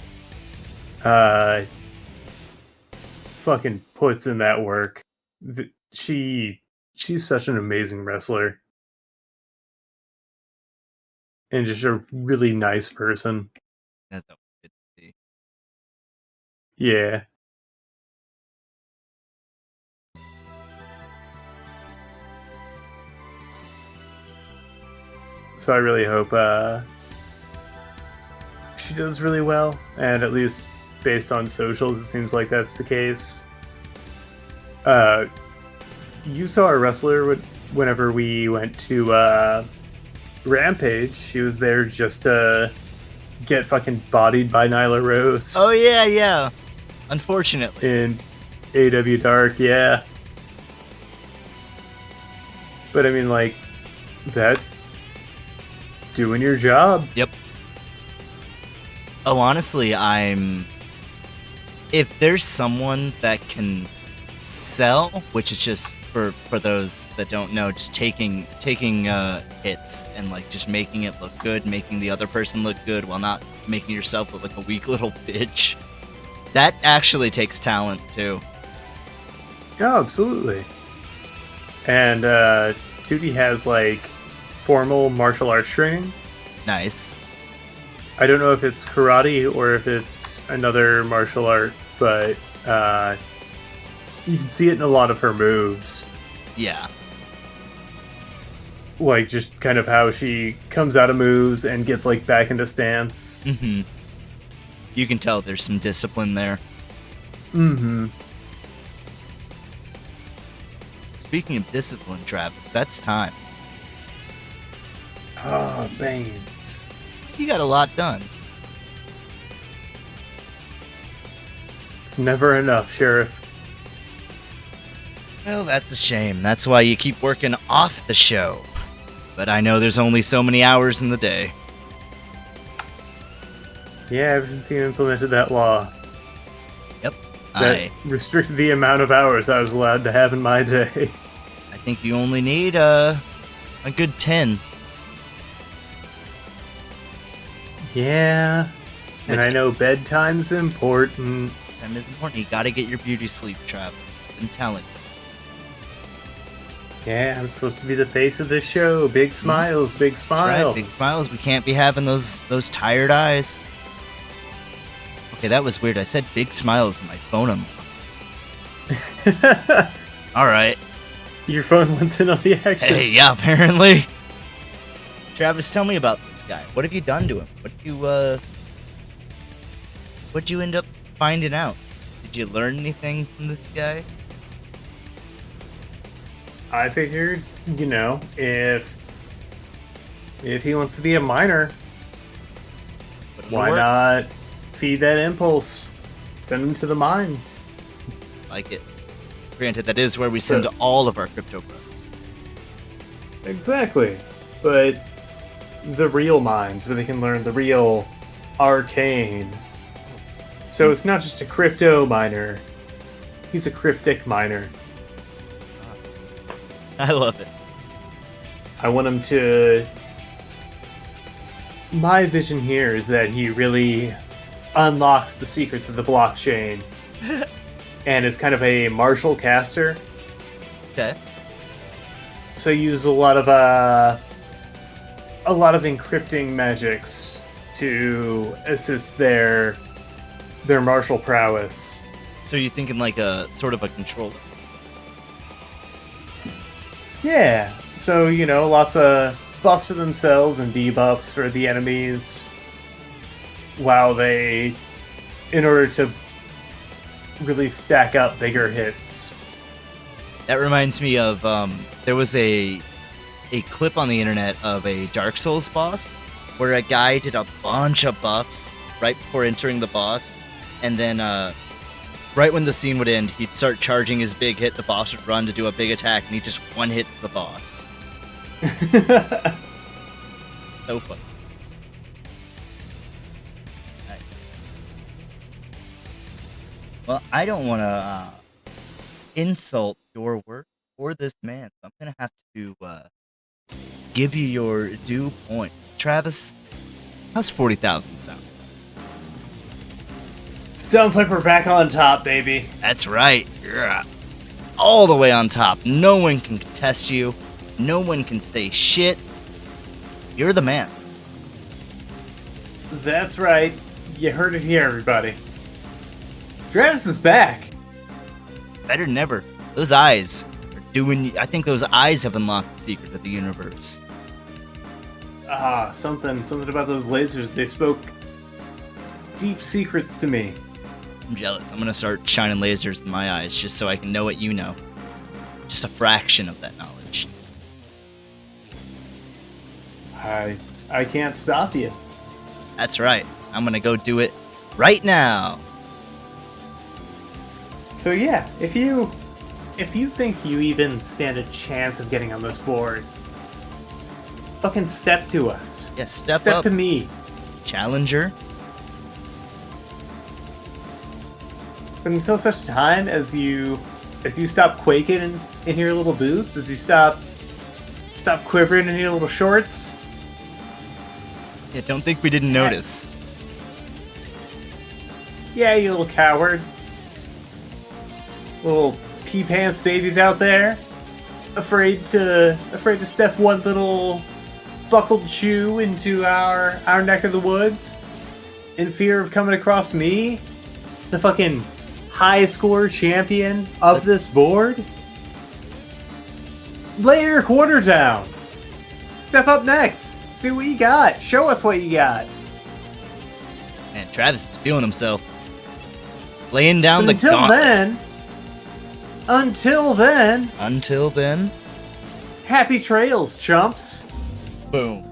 fucking puts in that work. She's such an amazing wrestler and just a really nice person. That's always good to see. Yeah. So I really hope she does really well, and at least based on socials, it seems like that's the case. You saw a wrestler whenever we went to Rampage. She was there just to get fucking bodied by Nyla Rose. Oh, yeah. Unfortunately. In AW Dark, yeah. But I mean, like, that's doing your job. Yep. Oh, honestly, if there's someone that can sell, which is just for those that don't know, just taking hits and like just making it look good, making the other person look good while not making yourself look like a weak little bitch. That actually takes talent too. Oh, absolutely. And 2D has like formal martial arts training. Nice. I don't know if it's karate or if it's another martial art, but you can see it in a lot of her moves. Yeah. Like, just kind of how she comes out of moves and gets, like, back into stance. Mm-hmm. You can tell there's some discipline there. Mm-hmm. Speaking of discipline, Travis, that's time. Oh, Baines. You got a lot done. It's never enough, Sheriff. Well, that's a shame. That's why you keep working off the show. But I know there's only so many hours in the day. Yeah, ever since you implemented that law. Yep. That restricted the amount of hours I was allowed to have in my day. I think you only need a good 10. Yeah. And I know bedtime's important. Time is important. You gotta get your beauty sleep, Travis. I've been telling you. Yeah, I'm supposed to be the face of this show. Big smiles, big smiles. That's right, big smiles. We can't be having those tired eyes. Okay, that was weird. I said big smiles and my phone unlocked. Alright. Your phone went in on the action. Hey, yeah, apparently. Travis, tell me about this guy. What have you done to him? What'd you end up finding out? Did you learn anything from this guy? I figured, you know, if he wants to be a miner, why not feed that impulse? Send him to the mines. Like it. Granted, that is where we send all of our crypto bros. Exactly. But the real mines, where they can learn the real arcane. So it's not just a crypto miner. He's a cryptic miner. I love it. I want him to... My vision here is that he really unlocks the secrets of the blockchain and is kind of a martial caster. Okay. So he uses a lot of encrypting magics to assist their martial prowess. So you're thinking like a sort of a controller? Yeah. So, you know, lots of buffs for themselves and debuffs for the enemies, while they, in order to really stack up bigger hits. That reminds me of there was a a clip on the internet of a Dark Souls boss where a guy did a bunch of buffs right before entering the boss, and then right when the scene would end, he'd start charging his big hit, the boss would run to do a big attack, and he just one-hits the boss. So funny. Right. Well, I don't want to insult your work or this man, so I'm going to have to give you your due points. Travis, how's 40,000 sound? Sounds like we're back on top, baby. That's right. You're all the way on top. No one can contest you. No one can say shit. You're the man. That's right. You heard it here, everybody. Travis is back. Better than ever. Those eyes are doing... I think those eyes have unlocked the secret of the universe. Something about those lasers. They spoke deep secrets to me. I'm jealous. I'm gonna start shining lasers in my eyes just so I can know what you know. Just a fraction of that knowledge. I can't stop you. That's right. I'm gonna go do it right now. So yeah, if you think you even stand a chance of getting on this board, fucking step to us. Yeah, step up. up to me. Challenger. But until such time as you stop quaking in your little boots, as you stop quivering in your little shorts. Yeah, don't think we didn't notice. Yeah, you little coward. Little pea pants babies out there, afraid to step one little buckled shoe into our neck of the woods, in fear of coming across me, the fucking high score champion of this board. Lay your quarter down. Step up next. See what you got. Show us what you got. Man, Travis is feeling himself. Laying down But the gauntlet. Until then, Until then, happy trails, chumps. boom.